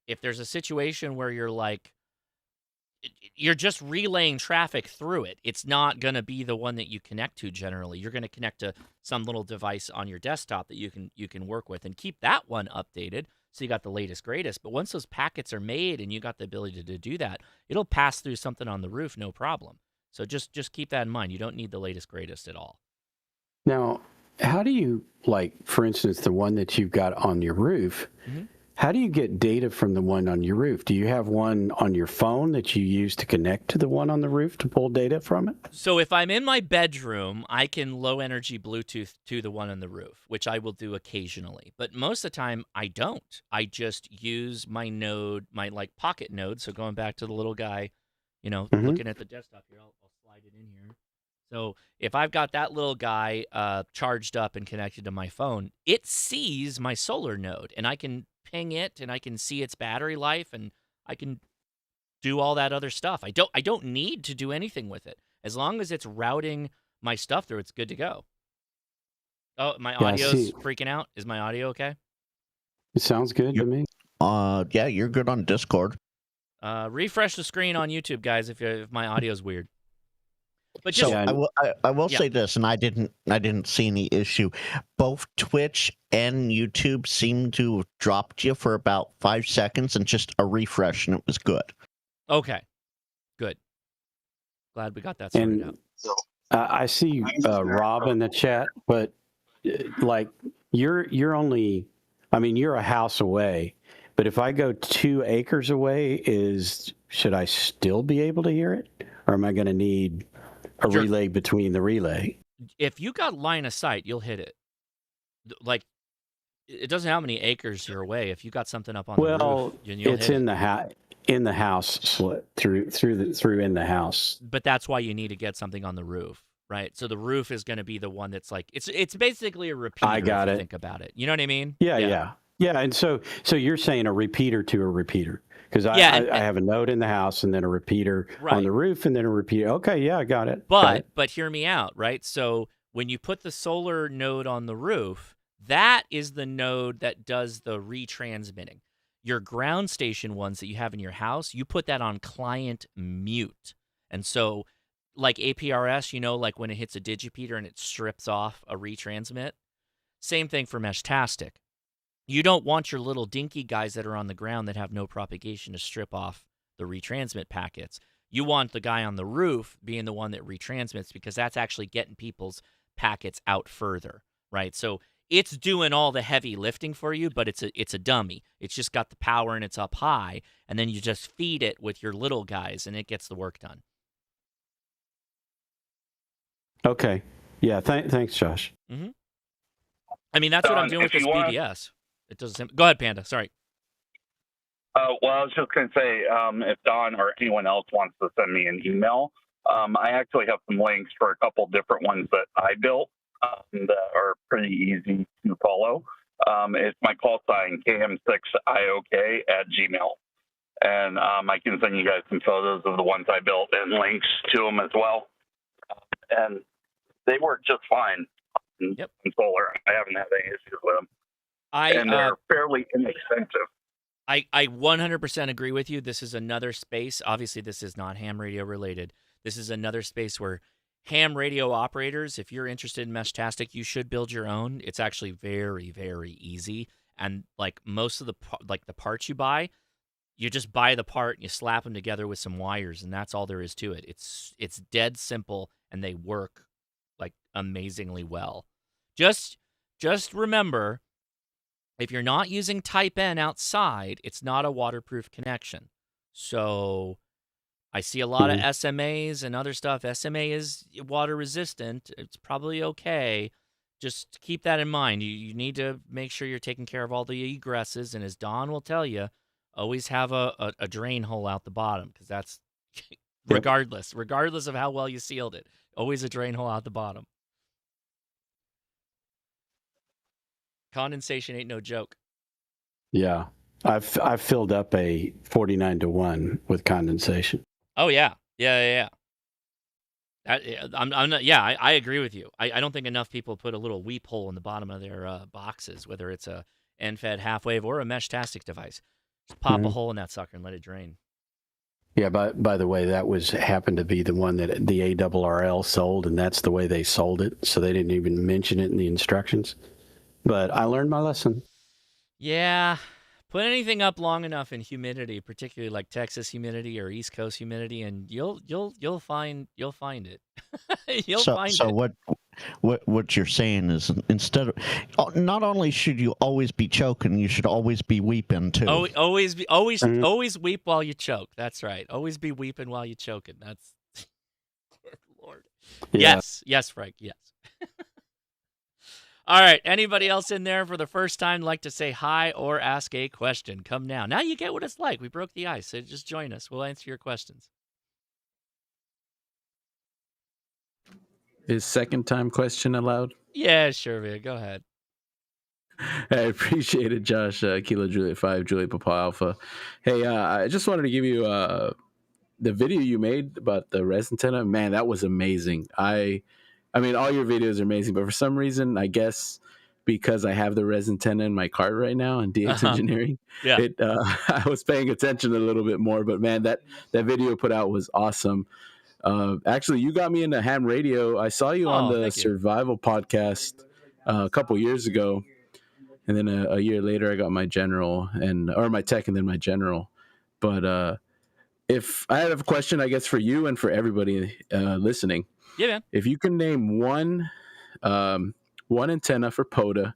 If there's a situation where you're just relaying traffic through it, it's not going to be the one that you connect to generally. You're going to connect to some little device on your desktop that you can work with and keep that one updated so you got the latest, greatest. But once those packets are made and you got the ability to do that, it'll pass through something on the roof, no problem. So just keep that in mind. You don't need the latest, greatest at all. Now, how do you, for instance, the one that you've got on your roof, how do you get data from the one on your roof? Do you have one on your phone that you use to connect to the one on the roof to pull data from it? So if I'm in my bedroom, I can low energy Bluetooth to the one on the roof, which I will do occasionally. But most of the time, I don't. I just use my node, my pocket node. So going back to the little guy, looking at the desktop here, I'll slide it in here. So if I've got that little guy charged up and connected to my phone, it sees my solar node, and I can ping it, and I can see its battery life, and I can do all that other stuff. I don't need to do anything with it. As long as it's routing my stuff through, it's good to go. Oh, my audio's freaking out. Is my audio okay? It sounds good to me. Yeah, you're good on Discord. Refresh the screen on YouTube, guys, if my audio's weird. But just, so I will say this, and I didn't see any issue. Both Twitch and YouTube seem to have dropped you for about 5 seconds, and just a refresh, and it was good. Okay, good. Glad we got that sorted out. I see Rob in the chat, but you're only I mean, you're a house away, but if I go 2 acres away, should I still be able to hear it? Or am I going to need a relay between the relay? If you got line of sight, you'll hit it. Like, it doesn't know how many acres you're away. If you got something up on the roof, you'll it's hit in it. In the house slit through in the house. But that's why you need to get something on the roof, right? So the roof is going to be the one that's like it's basically a repeater. I got if it. you think about it. You know what I mean? Yeah. And so you're saying a repeater to a repeater, because I have a node in the house and then a repeater on the roof and then a repeater. Okay, yeah, I got it. But hear me out, right? So when you put the solar node on the roof, that is the node that does the retransmitting. Your ground station ones that you have in your house, you put that on client mute. And so like APRS, like when it hits a digipeater and it strips off a retransmit, same thing for Meshtastic. You don't want your little dinky guys that are on the ground that have no propagation to strip off the retransmit packets. You want the guy on the roof being the one that retransmits, because that's actually getting people's packets out further, right? So it's doing all the heavy lifting for you, but it's a dummy. It's just got the power and it's up high, and then you just feed it with your little guys, and it gets the work done. Okay. Yeah, thanks, Josh. Mm-hmm. I mean, that's what I'm doing with this BBS. It doesn't. Go ahead, Panda. Sorry. Well, I was just going to say, if Don or anyone else wants to send me an email, I actually have some links for a couple different ones that I built that are pretty easy to follow. It's my call sign, KM6IOK@gmail. And I can send you guys some photos of the ones I built and links to them as well. And they work just fine on solar. I haven't had any issues with them. And they're fairly inexpensive. I 100% agree with you. This is another space. Obviously, this is not ham radio related. This is another space where ham radio operators, if you're interested in Meshtastic, you should build your own. It's actually very, very easy. And like most of the parts you buy, you just buy the part and you slap them together with some wires, and that's all there is to it. It's dead simple, and they work like amazingly well. Just remember, if you're not using Type N outside, it's not a waterproof connection. So I see a lot of SMAs and other stuff. SMA is water resistant. It's probably okay. Just keep that in mind. You need to make sure you're taking care of all the egresses. And as Don will tell you, always have a drain hole out the bottom, because that's regardless of how well you sealed it. Always a drain hole out the bottom. Condensation ain't no joke. Yeah, I've filled up a 49-to-1 with condensation. Oh yeah. I'm not. Yeah, I agree with you. I don't think enough people put a little weep hole in the bottom of their boxes, whether it's a end-fed half-wave or a Meshtastic device. Just pop a hole in that sucker and let it drain. Yeah, by the way, that happened to be the one that the ARRL sold, and that's the way they sold it. So they didn't even mention it in the instructions. But I learned my lesson. Yeah, put anything up long enough in humidity, particularly like Texas humidity or East Coast humidity, and you'll find it. You'll find it. So what you're saying is, instead of, not only should you always be choking, you should always be weeping too. Always weep while you choke. That's right. Always be weeping while you choking. That's Lord. Yeah. Yes, Frank. Yes. All right. Anybody else in there for the first time like to say hi or ask a question? Come now. Now you get what it's like. We broke the ice, so just join us. We'll answer your questions. Is second time question allowed? Yeah, sure, man. Go ahead. I appreciate it, Josh. Kilo Juliet 5, Juliet Papa Alpha. Hey, I just wanted to give you the video you made about the res antenna. Man, that was amazing. I mean, all your videos are amazing, but for some reason, I guess because I have the res antenna in my cart right now in DX Engineering, I was paying attention a little bit more. But man, that video put out was awesome. Actually, you got me into ham radio. I saw you on the Survival podcast a couple years ago, and then a year later, I got my general or my tech, and then my general. But if I have a question, I guess for you and for everybody listening. Yeah, man. If you can name one antenna for POTA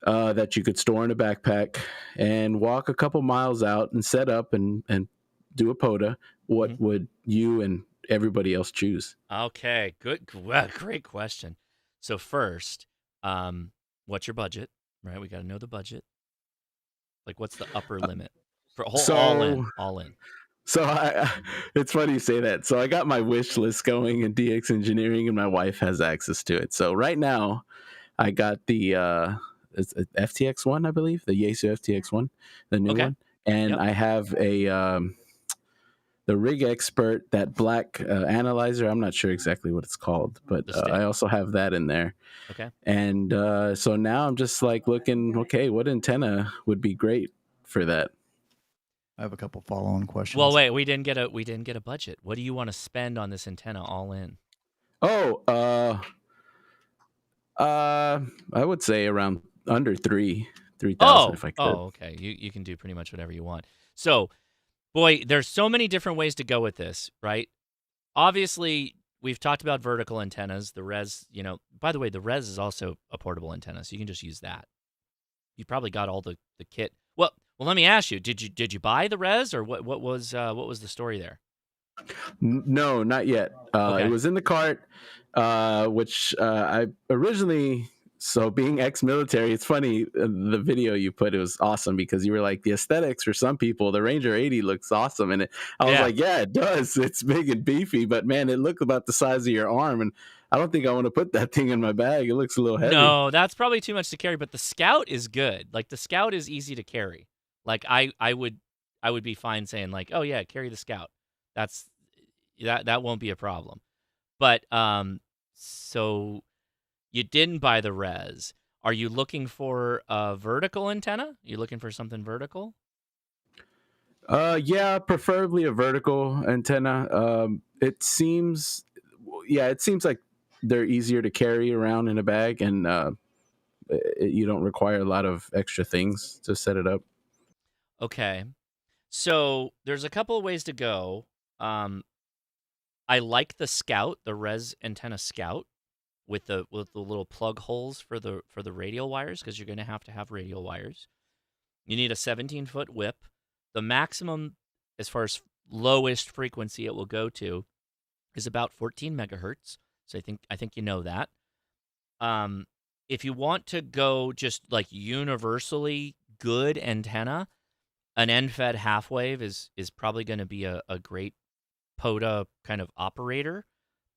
that you could store in a backpack and walk a couple miles out and set up and do a POTA. What would you and everybody else choose? Okay, good, well, great question. So first, what's your budget? Right, we got to know the budget. Like, what's the upper limit for all in? All in. So it's funny you say that. So I got my wish list going in DX Engineering, and my wife has access to it. So right now, I got the it's a FTX one, I believe, the Yaesu FTX one, the new one, and I have a the Rig Expert, that black analyzer. I'm not sure exactly what it's called, but I also have that in there. Okay. And so now I'm just like looking, okay, what antenna would be great for that? I have a couple follow-on questions. Well, wait, we didn't get a budget. What do you want to spend on this antenna all in? Oh, I would say around under 3,000 if I could. Oh, okay. You can do pretty much whatever you want. So, boy, there's so many different ways to go with this, right? Obviously, we've talked about vertical antennas. The Res, by the way, the Res is also a portable antenna, so you can just use that. You probably got all the kit. Well, let me ask you: Did you buy the Res, or what was the story there? No, not yet. It was in the cart, which I originally. So being ex-military, it's funny, the video you put, it was awesome because you were like, the aesthetics for some people, the Ranger 80 looks awesome. And I was like, yeah, it does. It's big and beefy, but man, it looked about the size of your arm. And I don't think I want to put that thing in my bag. It looks a little heavy. No, that's probably too much to carry, but the Scout is good. Like, the Scout is easy to carry. Like, I would be fine saying, like, oh yeah, carry the Scout. That won't be a problem. But so you didn't buy the Res. Are you looking for a vertical antenna? You looking for something vertical? Yeah, preferably a vertical antenna. It seems like they're easier to carry around in a bag, and you don't require a lot of extra things to set it up. Okay. So there's a couple of ways to go. I like the Scout, the Res antenna Scout, with the little plug holes for the radial wires, because you're going to have radial wires. You need a 17-foot whip. The maximum, as far as lowest frequency it will go to, is about 14 megahertz. So I think you know that. If you want to go just like universally good antenna, an end-fed half wave is probably going to be a great POTA kind of operator,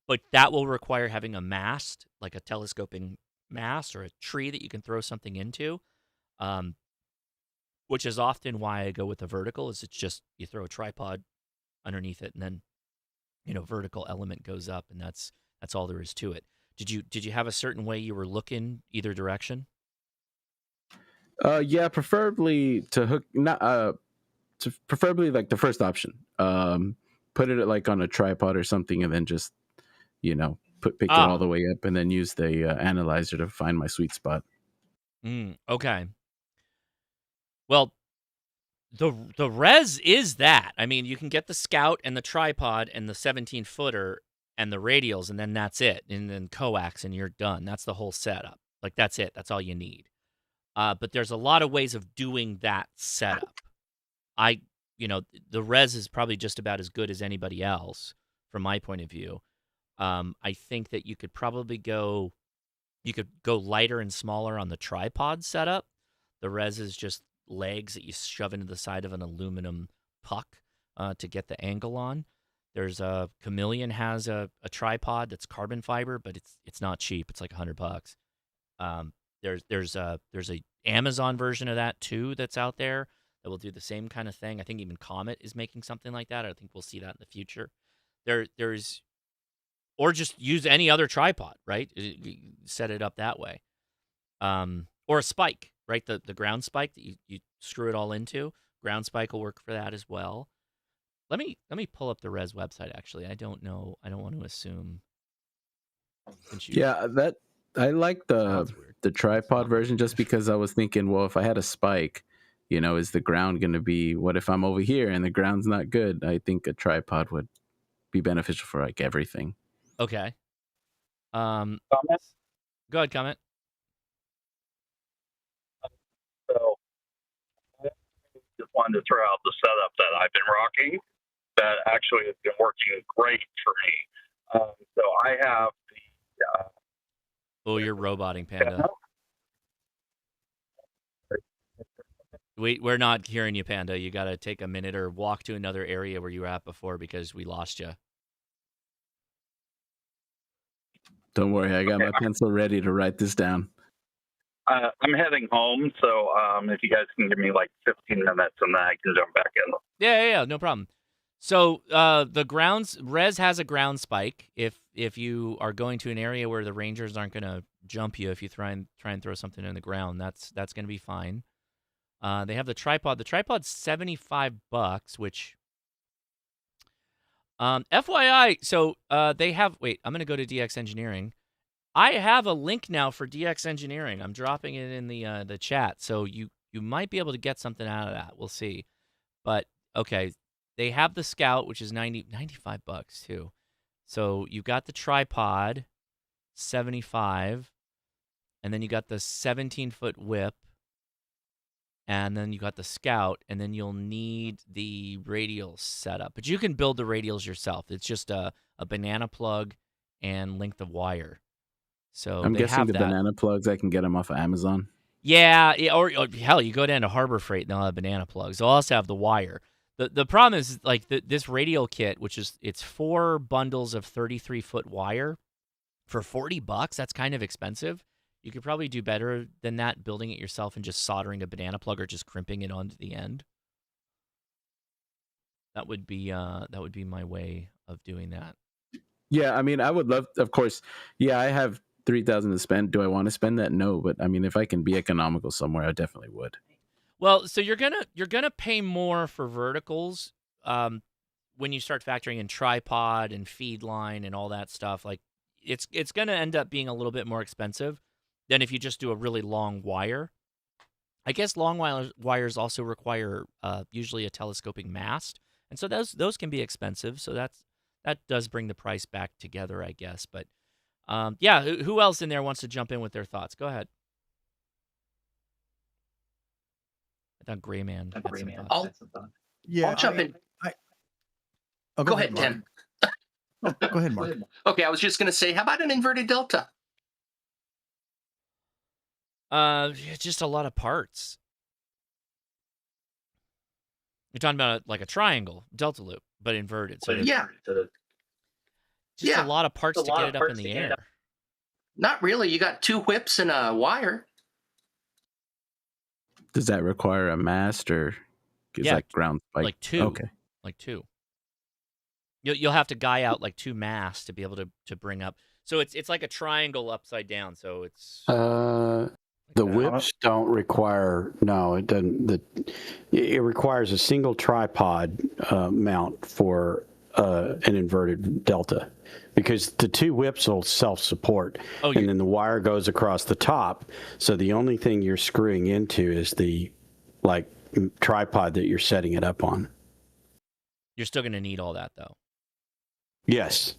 but that will require having a mast, like a telescoping mast or a tree that you can throw something into, which is often why I go with the vertical. Is it's just you throw a tripod underneath it, and then vertical element goes up, and that's all there is to it. Did you have a certain way you were looking either direction? Yeah, preferably to hook, not preferably like the first option. Put it like on a tripod or something, and then just pick it all the way up, and then use the analyzer to find my sweet spot. Okay. Well, the Res is that. I mean, you can get the Scout and the tripod and the 17-footer and the radials, and then that's it. And then coax, and you're done. That's the whole setup. Like, that's it. That's all you need. But there's a lot of ways of doing that setup. The Res is probably just about as good as anybody else from my point of view. I think that you could probably go lighter and smaller on the tripod setup. The Res is just legs that you shove into the side of an aluminum puck to get the angle on. There's a Chameleon has a tripod that's carbon fiber, but it's not cheap. It's like $100. There's a Amazon version of that too that's out there that will do the same kind of thing. I think even Comet is making something like that. I think we'll see that in the future. Or just use any other tripod, right? Set it up that way. Or a spike, right? The ground spike that you screw it all into. Ground spike will work for that as well. Let me pull up the Res website, actually. I don't know. I don't want to assume. I like the tripod version just because I was thinking, well, if I had a spike, is the ground going to be, what if I'm over here and the ground's not good? I think a tripod would be beneficial for like everything. Okay. Go ahead, comment. wanted to throw out the setup that I've been rocking that actually has been working great for me. So I have the. Oh, you're roboting, Panda. We're not hearing you, Panda. You got to take a minute or walk to another area where you were at before because we lost you. Don't worry, I got my pencil ready to write this down. I'm heading home, so if you guys can give me like 15 minutes and then I can jump back in. Yeah, no problem. So the grounds, Res has a ground spike. If you are going to an area where the Rangers aren't going to jump you if you try and throw something in the ground, that's going to be fine. They have the tripod. The tripod's $75, which FYI, so they have, wait, I'm going to go to DX Engineering. I have a link now for DX Engineering. I'm dropping it in the chat, so you might be able to get something out of that. We'll see. But okay, they have the Scout, which is $95 too. So you got the tripod, $75, and then you got the 17-foot whip, and then you got the Scout, and then you'll need the radial setup. But you can build the radials yourself. It's just a banana plug and length of wire. So I'm they guessing have the that. banana plugs, I can get them off of Amazon. Yeah, or hell, you go down to Harbor Freight and they'll have banana plugs. They'll also have the wire. The problem is like this radial kit, which is it's 4 bundles of 33-foot wire for $40. That's kind of expensive. You could probably do better than that, building it yourself and just soldering a banana plug or just crimping it onto the end. That would be my way of doing that. Yeah, I mean, I would love, of course. Yeah, I have $3,000 to spend. Do I want to spend that? No, but I mean, if I can be economical somewhere, I definitely would. Well, so you're gonna pay more for verticals when you start factoring in tripod and feed line and all that stuff. Like it's gonna end up being a little bit more expensive than if you just do a really long wire. I guess long wires also require usually a telescoping mast, and so those can be expensive. So that does bring the price back together, I guess. But yeah, who else in there wants to jump in with their thoughts? Go ahead. I thought Gray Man had some thoughts. I'll jump in. Go ahead, Tim. Go ahead, Mark. Okay, I was just going to say, how about an inverted delta? Just a lot of parts. You're talking about like a triangle delta loop, but inverted. So yeah, just a lot of parts to get it up in the air. Not really. You got 2 whips and a wire. Does that require a mast or is that ground spike? Like 2. Okay. Like 2. You'll have to guy out like 2 masts to be able to bring up. So it's like a triangle upside down. So it's the whips don't require. No, it doesn't. It requires a single tripod mount for an inverted delta, because the 2 whips will self-support, and then the wire goes across the top. So the only thing you're screwing into is the tripod that you're setting it up on. You're still going to need all that, though. Yes,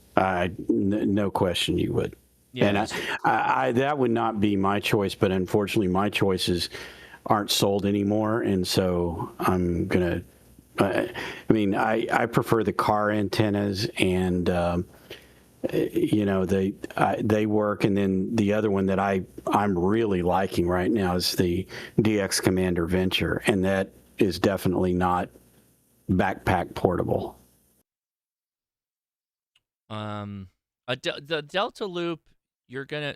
no question you would. Yeah, and I that would not be my choice, but unfortunately my choices aren't sold anymore, and so I'm gonna. I mean, I prefer the car antennas, and they work. And then the other one that I'm really liking right now is the DX Commander Venture, and that is definitely not backpack portable. The Delta Loop, you're gonna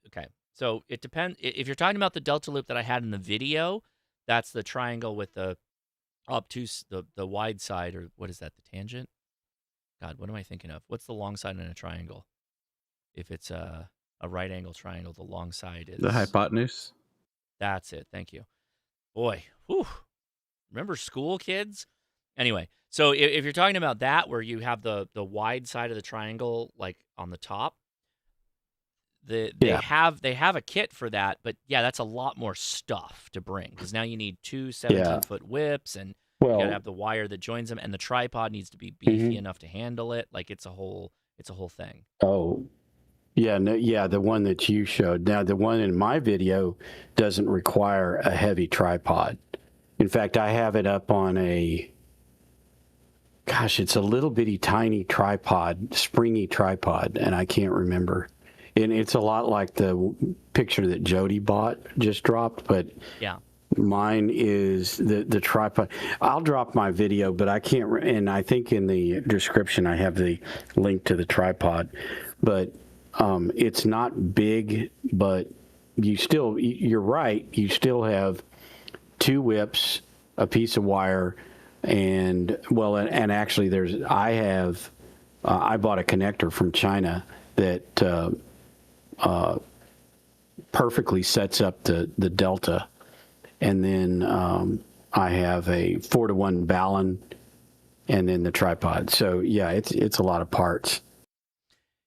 okay. So it depends. If you're talking about the Delta Loop that I had in the video, that's the triangle with the obtuse, the wide side, or what is that? The tangent? God, what am I thinking of? What's the long side in a triangle? If it's a right angle triangle, the long side is the hypotenuse. That's it. Thank you. Boy, whew. Remember school, kids? Anyway, so if you're talking about that, where you have the wide side of the triangle, like on the top, they have a kit for that, but yeah, that's a lot more stuff to bring, because now you need 2 17-foot whips, and you gotta have the wire that joins them, and the tripod needs to be beefy enough to handle it. Like it's a whole thing. Oh, yeah, no, yeah, the one that you showed. Now, the one in my video doesn't require a heavy tripod. In fact, I have it up on it's a little bitty tiny tripod, springy tripod, and I can't remember. And it's a lot like the picture that Jody just dropped, but yeah, mine is the tripod. I'll drop my video, but I can't, and I think in the description I have the link to the tripod, but it's not big, but you're right, you still have 2 whips, a piece of wire, and actually I bought a connector from China that perfectly sets up the delta, and then I have a 4-to-1 ballon, and then the tripod. So yeah, it's a lot of parts.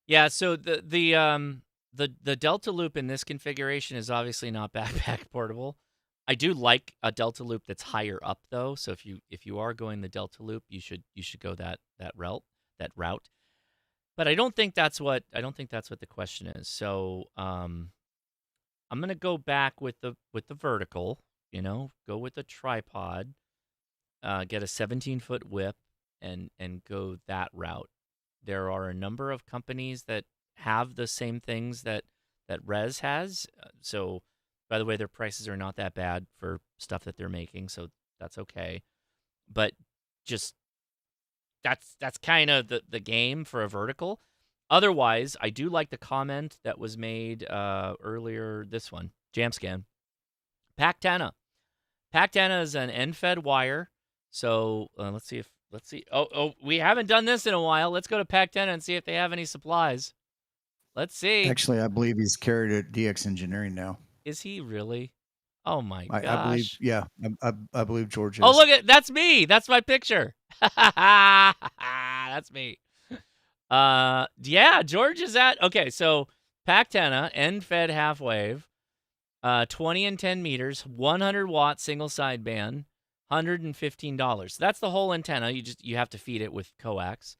Yeah, so the Delta loop in this configuration is obviously not backpack portable. I do like a Delta loop that's higher up though. So if you are going the Delta loop, you should go that route. But I don't think that's what the question is. So I'm gonna go back with the vertical. Go with the tripod. Get a 17-foot whip and go that route. There are a number of companies that have the same things that Res has. So, by the way, their prices are not that bad for stuff that they're making, so that's okay. But just that's kind of the game for a vertical. Otherwise, I do like the comment that was made earlier. This one, Jamscan. Pactana. Pactana is an end-fed wire. So let's see. Oh, we haven't done this in a while. Let's go to Pactana and see if they have any supplies. Let's see. Actually, I believe he's carried at DX Engineering now. Is he really? Oh my gosh. I believe, yeah. I believe George is. Oh, look that's me. That's my picture. That's me. Yeah, George is at. Okay, so Pactana, end-fed half wave, 20 and 10 meters, 100 watt single sideband. $115. That's the whole antenna. You have to feed it with coax.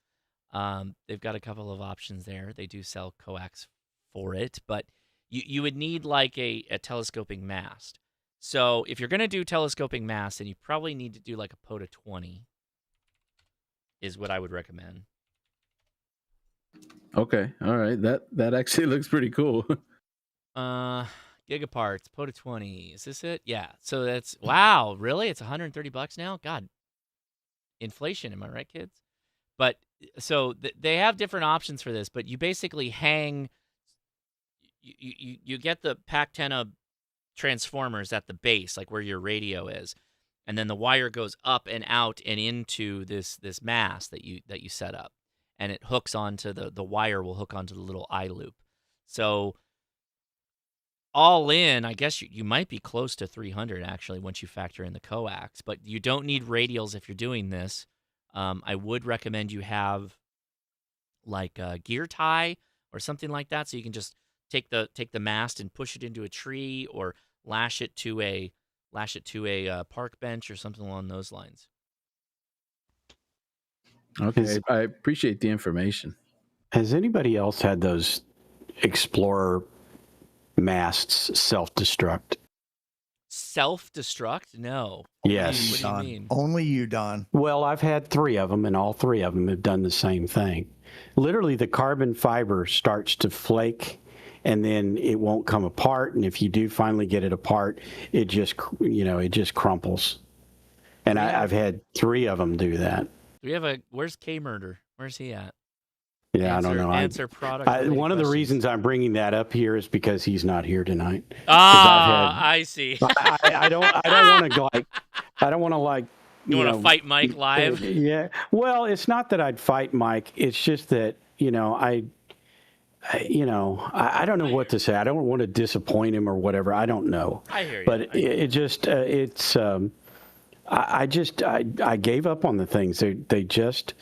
They've got a couple of options there. They do sell coax for it, but you would need like a telescoping mast. So if you're going to do telescoping mast, then you probably need to do like a POTA 20 is what I would recommend. Okay. All right. That actually looks pretty cool. Gigaparts, POTA 20. Is this it? Yeah. So that's, wow, really? It's $130 now? God. Inflation, am I right, kids? But so they have different options for this, but you basically hang, you get the Pactana transformers at the base, like where your radio is, and then the wire goes up and out and into this mast that you set up, and it hooks onto the wire will hook onto the little eye loop. So all in, I guess you might be close to 300 actually once you factor in the coax, but you don't need radials if you're doing this. I would recommend you have like a gear tie or something like that, so you can just take the mast and push it into a tree, or lash it to a park bench or something along those lines. Okay, I appreciate the information. Has anybody else had those Explorer masts self-destruct? Self-destruct? No. Yes. What do you mean? Only you, Don. Well, I've had 3 of them, and all 3 of them have done the same thing. Literally, the carbon fiber starts to flake, and then it won't come apart. And if you do finally get it apart, it just crumples. And I've had 3 of them do that. Do we have where's K-Murder? Where's he at? Yeah, I don't know. Answer product. One of the reasons I'm bringing that up here is because he's not here tonight. I see. I don't want to like. I don't want to like. You want to fight Mike live? Yeah. Well, it's not that I'd fight Mike. It's just that I don't know what to say. I don't want to disappoint him or whatever. I don't know. I hear you. But I gave up on the things. They just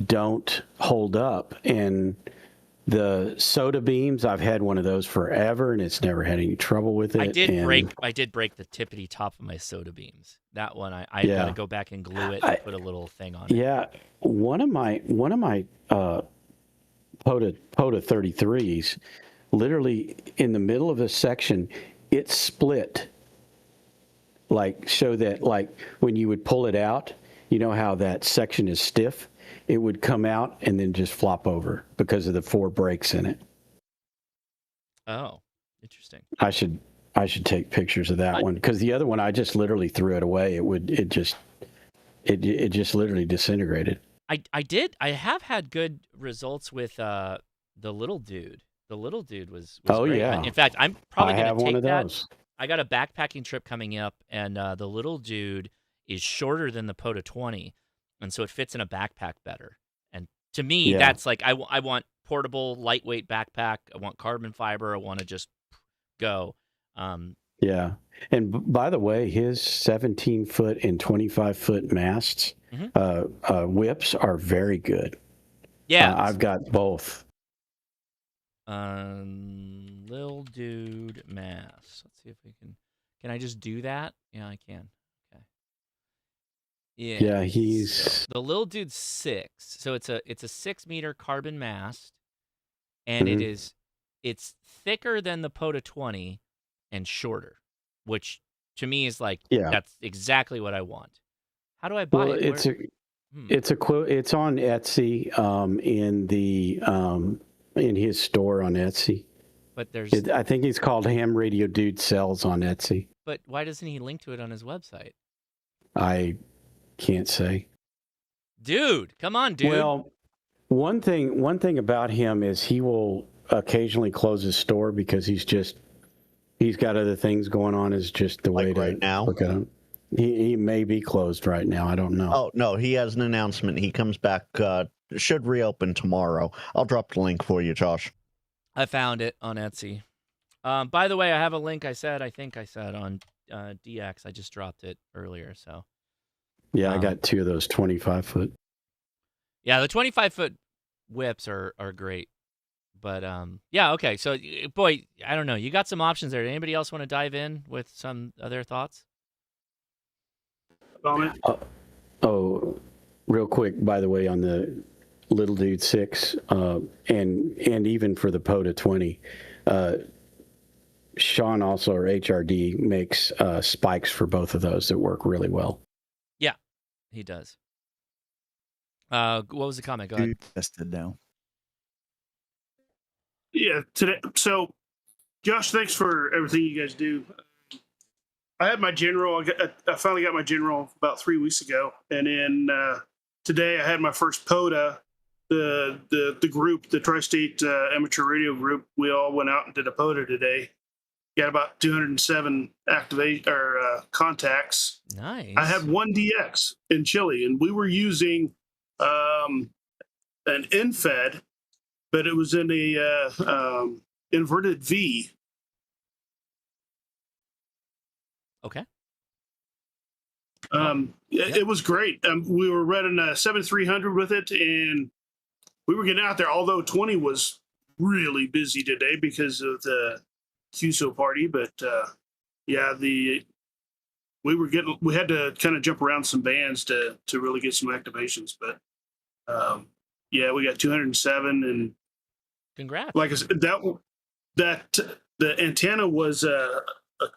don't hold up. And the soda beams, I've had one of those forever, and it's never had any trouble with it. I did break the tippity top of my soda beams. That one, I got to go back and glue it and put a little thing on it. Yeah, one of my POTA 33s, literally in the middle of a section, it split. like so that like when you would pull it out, you know how that section is stiff? It would come out and then just flop over because of the 4 breaks in it. Oh, interesting. I should take pictures of that one because the other one I just literally threw it away. It just literally disintegrated. I have had good results with the little dude. The little dude was oh great. yeah. In fact, I'm probably I going have to one take of that. those. I got a backpacking trip coming up, and the little dude is shorter than the POTA 20, and so it fits in a backpack better. And to me, Yeah. that's like I want portable, lightweight backpack. I want carbon fiber. I want to just go. Yeah. And by the way, his 17-foot and 25-foot masts, whips are very good. Yeah. I've got both. Lil dude mass. Let's see if we can. Can I just do that? Yeah, I can. Okay. Yeah. Yeah, he's so the little dude's 6. So it's a 6-meter carbon mast, and it's thicker than the POTA 20 and shorter, which to me is like that's exactly what I want. How do I buy it? It's it's on Etsy in his store on Etsy. But there's I think he's called Ham Radio Dude Sells on Etsy. But why doesn't he link to it on his website? I can't say. Dude, come on, dude. Well, one thing about him is he will occasionally close his store because he's got other things going on. Is just the way to right now look at him. He may be closed right now. I don't know. Oh no, he has an announcement. He comes back. Should reopen tomorrow. I'll drop the link for you, Josh. I found it on Etsy. By the way, I have a link. I think I said on DX. I just dropped it earlier. So yeah, I got 2 of those 25-foot. Yeah, the 25-foot whips are great. But yeah, okay. So boy, I don't know. You got some options there. Anybody else want to dive in with some other thoughts? Oh, real quick, by the way, on the little dude 6, and even for the POTA 20, Sean also, or HRD, makes spikes for both of those that work really well. Yeah, he does. What was the comment? Go ahead. Tested now. Yeah, today. So, Josh, thanks for everything you guys do. I had my general. I finally got my general about 3 weeks ago, and then today I had my first POTA. The group, the Tri-State Amateur Radio Group, we all went out and did a POTA today. Got about 207 contacts. Nice. I had one DX in Chile, and we were using an InFed, but it was in a inverted V. Okay. It was great. We were running a 7300 with it, and we were getting out there. Although 20 was really busy today because of the QSO party, but yeah, we had to kind of jump around some bands to really get some activations. But yeah, we got 207, and congrats. Like I said, that the antenna was a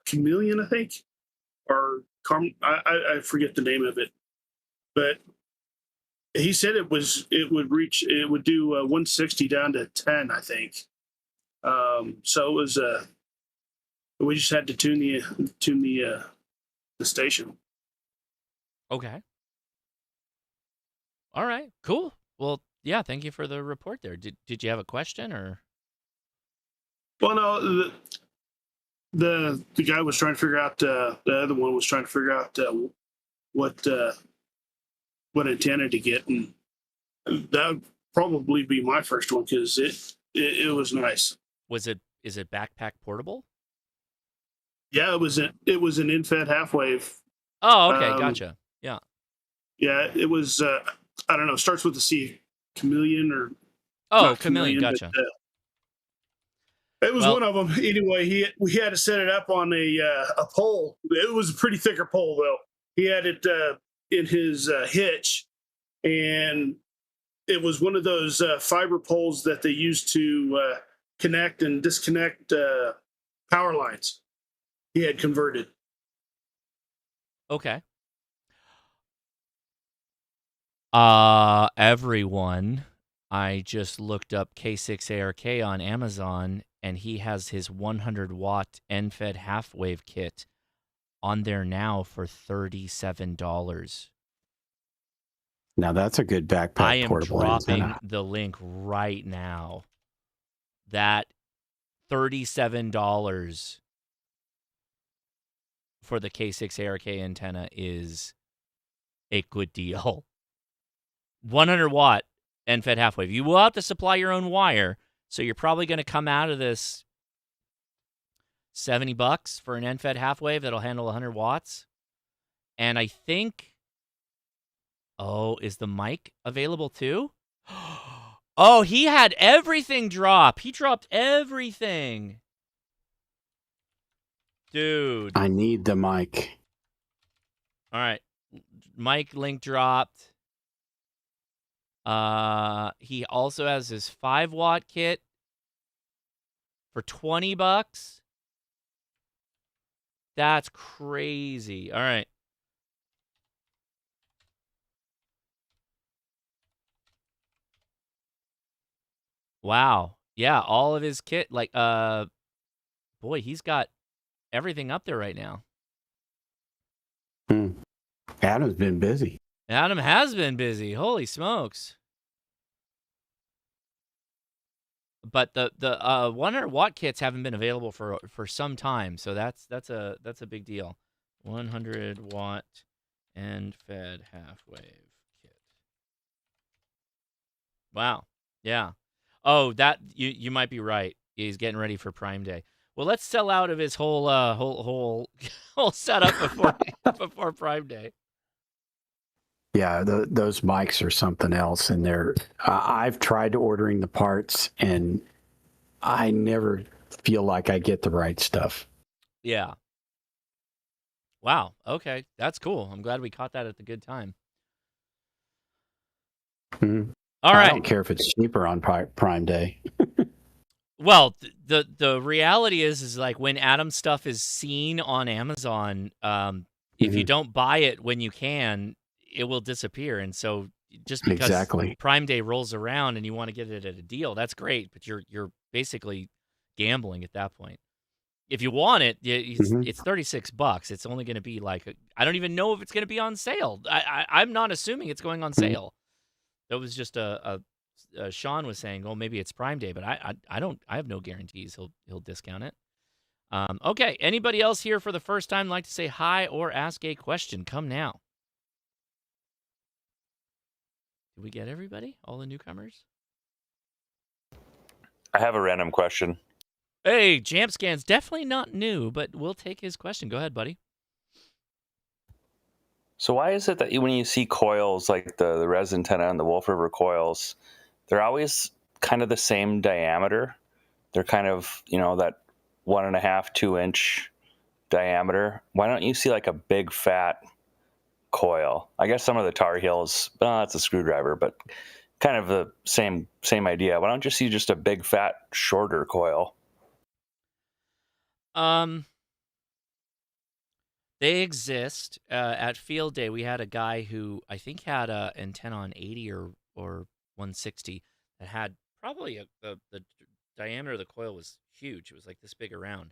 chameleon, I think, or I forget the name of it, but he said it would do 160 down to 10, I think. So it was we just had to tune the station. Okay. All right. Cool. Well, yeah. Thank you for the report there. Did you have a question or? Well, no. The guy was trying to figure out. The other one was trying to figure out what antenna to get, and that would probably be my first one because it was nice. Is it backpack portable? Yeah, it was an InFed half wave. Oh, okay, gotcha. Yeah. Yeah, it was. I don't know. Starts with the C, chameleon or. Oh, chameleon. Gotcha. It was one of them. Anyway, we had to set it up on a pole. It was a pretty thicker pole though. He had it in his hitch, and it was one of those fiber poles that they use to connect and disconnect power lines. He had converted. Okay. Everyone, I just looked up K6ARK on Amazon, and he has his 100-watt end-fed half-wave kit on there now for $37. Now that's a good I backpack am portable dropping antenna. the link right now. That $37 for the K6ARK antenna is a good deal. 100-watt end-fed half-wave. You will have to supply your own wire, so you're probably going to come out of this $70 for an end-fed half-wave that'll handle 100 watts. And I think, is the mic available too? Oh, he had everything drop. He dropped everything. Dude. I need the mic. All right. Mic link dropped. He also has his 5-watt kit for $20. That's crazy. All right. Wow. Yeah, all of his kit, like, boy, he's got everything up there right now. Adam's been busy. Adam has been busy. Holy smokes. But the 100-watt kits haven't been available for some time, so that's a big deal. 100-watt end-fed half-wave kit. Wow. Yeah. Oh, that you might be right. He's getting ready for Prime Day. Well, let's sell out of his whole setup before Prime Day. Yeah, those mics are something else, and I've tried ordering the parts, and I never feel like I get the right stuff. Yeah. Wow. Okay, that's cool. I'm glad we caught that at the good time. All right. I don't care if it's cheaper on Prime Day. Well, the reality is like when Adam's stuff is seen on Amazon, if you don't buy it when you can, it will disappear. And so just because Prime Day rolls around and you want to get it at a deal, that's great, but you're basically gambling at that point. If you want it, it's $36. It's only going to be like I don't even know if it's going to be on sale. I'm not assuming it's going on sale. That was just Sean was saying, "Oh, maybe it's Prime Day," but I have no guarantees he'll discount it. Okay, anybody else here for the first time like to say hi or ask a question? Come now. Did we get everybody? All the newcomers? I have a random question. Hey, JampScan's definitely not new, but we'll take his question. Go ahead, buddy. So why is it that when you see coils like the res antenna and the Wolf River coils, they're always kind of the same diameter? They're kind of, that 1.5, 2-inch diameter. Why don't you see like a big fat coil? I guess some of the Tar Heels, it's a screwdriver, but kind of the same idea. Why don't you see just a big fat shorter coil? They exist. At Field Day, we had a guy who I think had an antenna on 80 or 160 that had probably the diameter of the coil was huge. It was like this big around.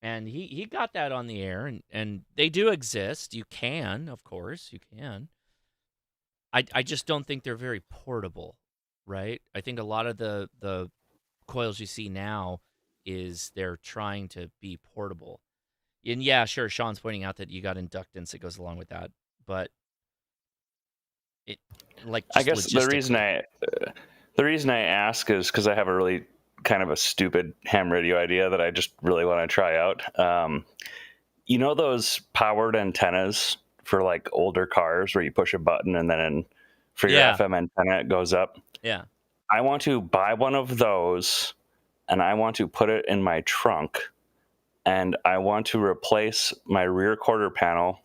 And he got that on the air, and they do exist. You can, of course, you can. I just don't think they're very portable, right? I think a lot of the coils you see now is they're trying to be portable. And yeah, sure, Sean's pointing out that you got inductance that goes along with that, but it I guess the reason I ask is because I have a really kind of a stupid ham radio idea that I just really want to try out. Those powered antennas for like older cars where you push a button and then for your FM antenna it goes up. Yeah. I want to buy one of those and I want to put it in my trunk. And I want to replace my rear quarter panel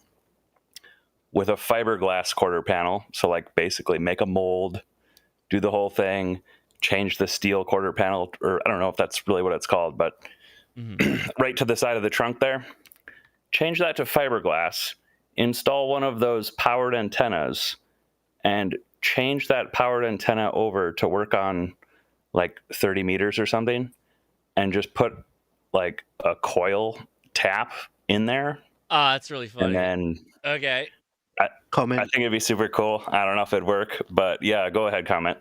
with a fiberglass quarter panel. So like basically make a mold, do the whole thing, change the steel quarter panel, or I don't know if that's really what it's called, but right to the side of the trunk there, change that to fiberglass, install one of those powered antennas and change that powered antenna over to work on like 30 meters or something, and just put like a coil tap in there. That's really funny. And then okay. I Comment. think it'd be super cool. I don't know if it'd work, but yeah, go ahead, comment.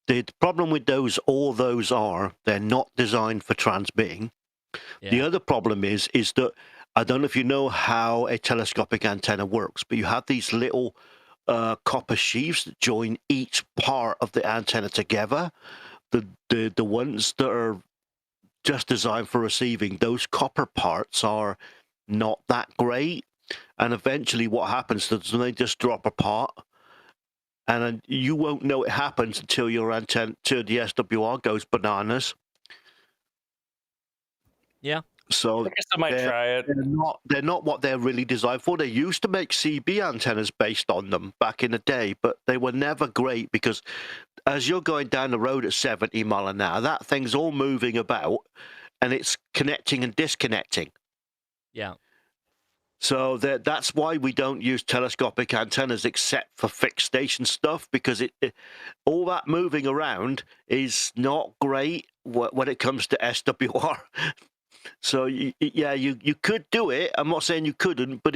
The problem with all those are they're not designed for transmitting. Yeah. The other problem is that I don't know if you know how a telescopic antenna works, but you have these little copper sheaves that join each part of the antenna together. The ones that are just designed for receiving, those copper parts are not that great, and eventually what happens is they just drop apart, and you won't know it happens until your antenna, till the SWR goes bananas. Yeah. So I guess I might try it. They're not what they're really designed for. They used to make CB antennas based on them back in the day, but they were never great because as you're going down the road at 70 mile an hour, that thing's all moving about and it's connecting and disconnecting. Yeah. So that's why we don't use telescopic antennas except for fixed station stuff, because all that moving around is not great when it comes to SWR. So you could do it. I'm not saying you couldn't, but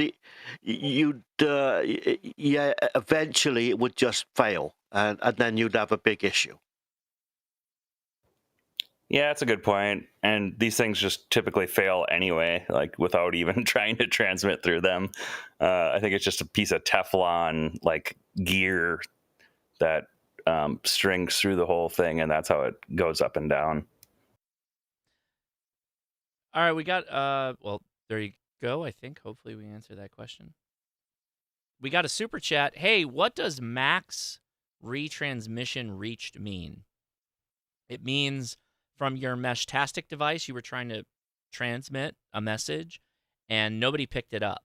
eventually it would just fail, and then you'd have a big issue. Yeah, that's a good point. And these things just typically fail anyway, like without even trying to transmit through them. I think it's just a piece of Teflon like gear that strings through the whole thing, and that's how it goes up and down. All right, we got well, there you go. I think hopefully we answer that question. We got a super chat. Hey, what does max retransmission reached mean? It means from your Meshtastic device, you were trying to transmit a message and nobody picked it up.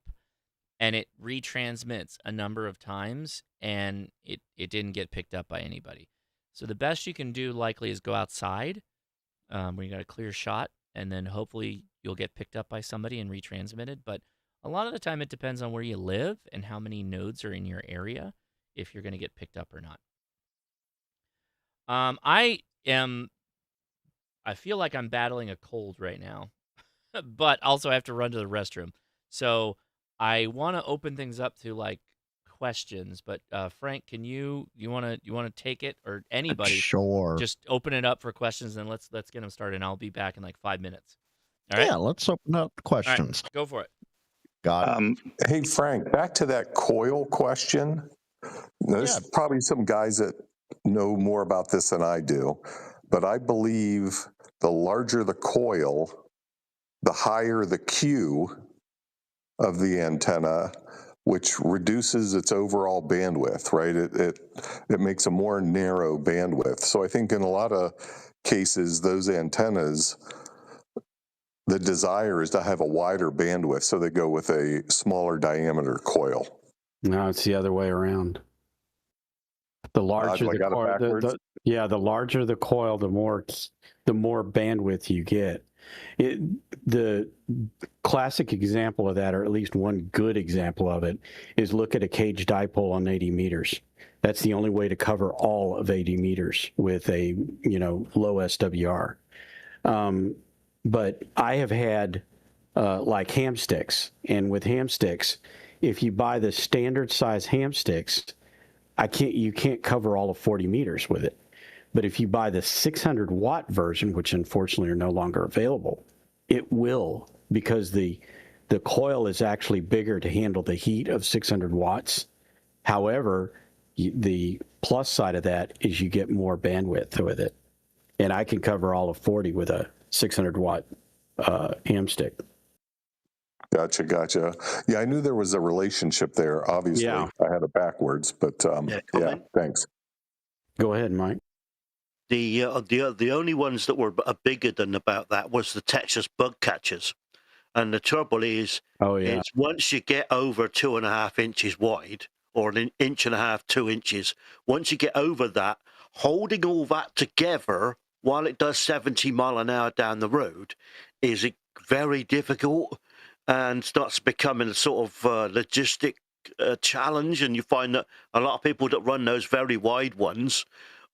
And it retransmits a number of times and it didn't get picked up by anybody. So the best you can do likely is go outside where you got a clear shot, and then hopefully you'll get picked up by somebody and retransmitted. But a lot of the time it depends on where you live and how many nodes are in your area if you're going to get picked up or not. I feel like I'm battling a cold right now, but also I have to run to the restroom. So I want to open things up to like questions, but Frank, can you want to take it, or anybody? Sure. Just open it up for questions, and let's get them started. And I'll be back in like 5 minutes. All right. Yeah, let's open up questions. Right, go for it. Got it. Hey Frank, back to that coil question. There's probably some guys that know more about this than I do, but I believe the larger the coil, the higher the Q of the antenna, which reduces its overall bandwidth, right? It makes a more narrow bandwidth. So I think in a lot of cases, those antennas, the desire is to have a wider bandwidth, so they go with a smaller diameter coil. No, it's the other way around. The larger the coil, the larger the coil, the more bandwidth you get. The classic example of that, or at least one good example of it, is look at a cage dipole on 80 meters. That's the only way to cover all of 80 meters with a low SWR. But I have had like ham sticks, and with ham sticks, if you buy the standard size ham sticks, you can't cover all of 40 meters with it. But if you buy the 600 watt version, which unfortunately are no longer available, it will, because the coil is actually bigger to handle the heat of 600 watts. However, the plus side of that is you get more bandwidth with it. And I can cover all of 40 with a 600 watt ham stick. Gotcha. Yeah, I knew there was a relationship there. Obviously, I had it backwards, but thanks. Go ahead, Mike. The only ones that were bigger than about that was the Texas bug catchers, and the trouble is, it's once you get over 2.5 inches wide, or an inch and a half, 2 inches, once you get over that, holding all that together while it does 70 mile an hour down the road is very difficult. and starts becoming a sort of logistic challenge, and you find that a lot of people that run those very wide ones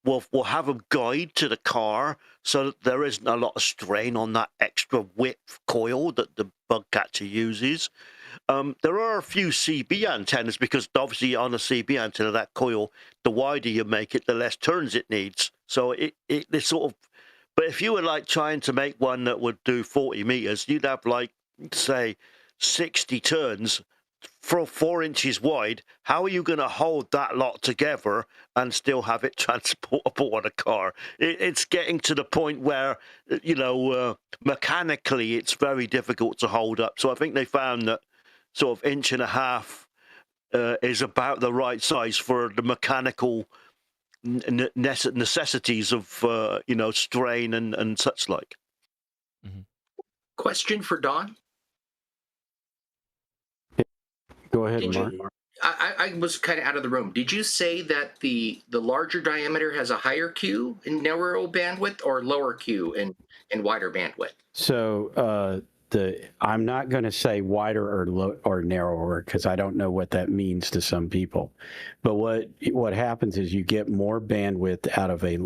will have a guide to the car so that there isn't a lot of strain on that extra width coil that the bug catcher uses. There are a few CB antennas, because obviously on a CB antenna, that coil, the wider you make it, the less turns it needs. So it sort of, but if you were like trying to make one that would do 40 meters, you'd have like, say, 60 turns for 4 inches wide. How are you going to hold that lot together and still have it transportable on a car? It's getting to the point where, mechanically it's very difficult to hold up. So I think they found that sort of 1.5 inches is about the right size for the mechanical necessities of, strain and such like. Mm-hmm. Question for Don. Go ahead, Mark. I was kind of out of the room. Did you say that the larger diameter has a higher Q in narrow bandwidth or lower Q in wider bandwidth? So I'm not going to say wider or narrower, because I don't know what that means to some people. But what happens is you get more bandwidth out of a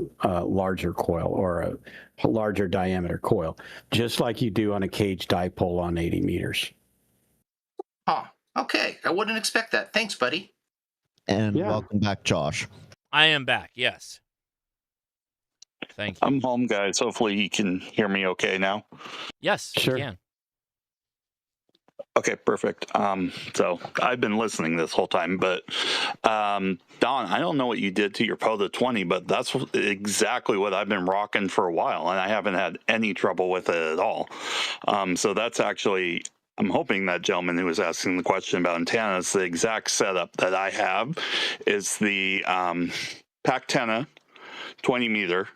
larger coil, or a larger diameter coil, just like you do on a cage dipole on 80 meters. Huh. Okay. I wouldn't expect that. Thanks, buddy. And welcome back, Josh. I am back. Yes. Thank you. I'm home, guys. Hopefully you can hear me okay now. Yes, sure. You can. Okay, perfect. So I've been listening this whole time, but Don, I don't know what you did to your POTA 20, but that's exactly what I've been rocking for a while, and I haven't had any trouble with it at all. So that's actually, I'm hoping that gentleman who was asking the question about antennas, the exact setup that I have is the Pactena 20 meter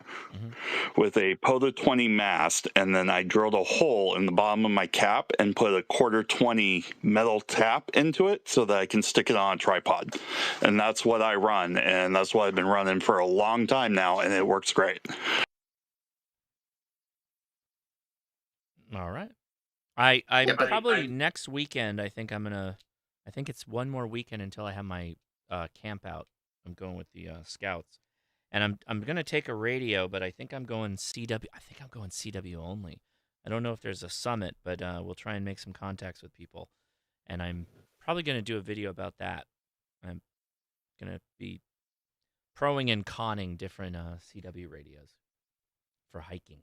with a POTA 20 mast, and then I drilled a hole in the bottom of my cap and put a 1/4-20 metal tap into it so that I can stick it on a tripod. And that's what I run, and that's what I've been running for a long time now, and it works great. All right. I probably next weekend, I think it's one more weekend until I have my camp out. I'm going with the scouts. And I'm going to take a radio, but I think I'm going CW. I think I'm going CW only. I don't know if there's a summit, but we'll try and make some contacts with people. And I'm probably going to do a video about that. I'm going to be proing and conning different CW radios for hiking.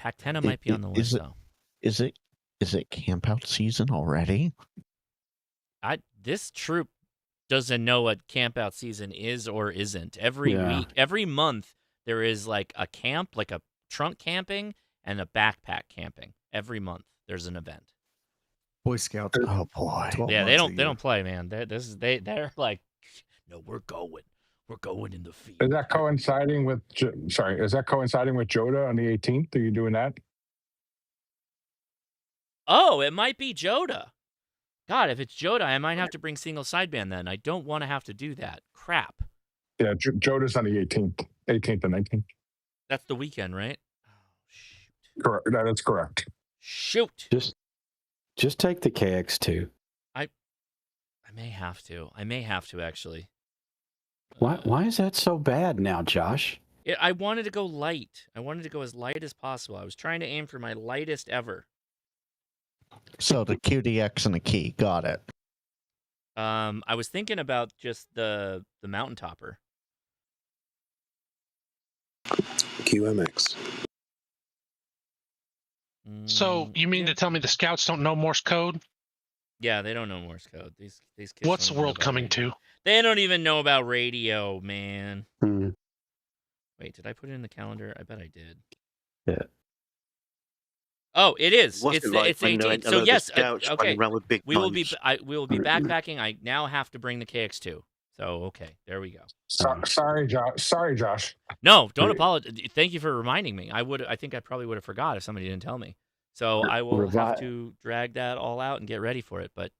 Pactena might be on the list, though. Is it camp out season already? This troop doesn't know what camp out season is or isn't. Every week, every month, there is like a camp, like a trunk camping and a backpack camping. Every month, there's an event. Boy Scouts. Oh boy. Yeah, they don't play, man. They're like, no, we're going in the field. Is that coinciding with Joda on the 18th? Are you doing that? Oh, it might be Joda. God, if it's Joda, I might have to bring single sideband then. I don't want to have to do that. Crap. Yeah, Joda's on the 18th and 19th. That's the weekend, right? Oh, shoot. Correct. That is correct. Shoot. Just take the KX2. I may have to. Actually. Why is that so bad now, Josh? I wanted to go light. I wanted to go as light as possible. I was trying to aim for my lightest ever. So the QDX and the key, got it. I was thinking about just the mountain topper. QMX. So you mean to tell me the scouts don't know Morse code? Yeah, they don't know Morse code. These kids. What's the world coming to? They don't even know about radio, man. Hmm. Wait, did I put it in the calendar? I bet I did. Yeah. Oh, it is. What's It's it like it's when 18. the So yes, scouts okay. running around with big We will be guns? we will be backpacking. I now have to bring the KX2. So okay, there we go. Sorry, Josh. No, don't apologize. Thank you for reminding me. I think I probably would have forgot if somebody didn't tell me. So I will have to drag that all out and get ready for it. But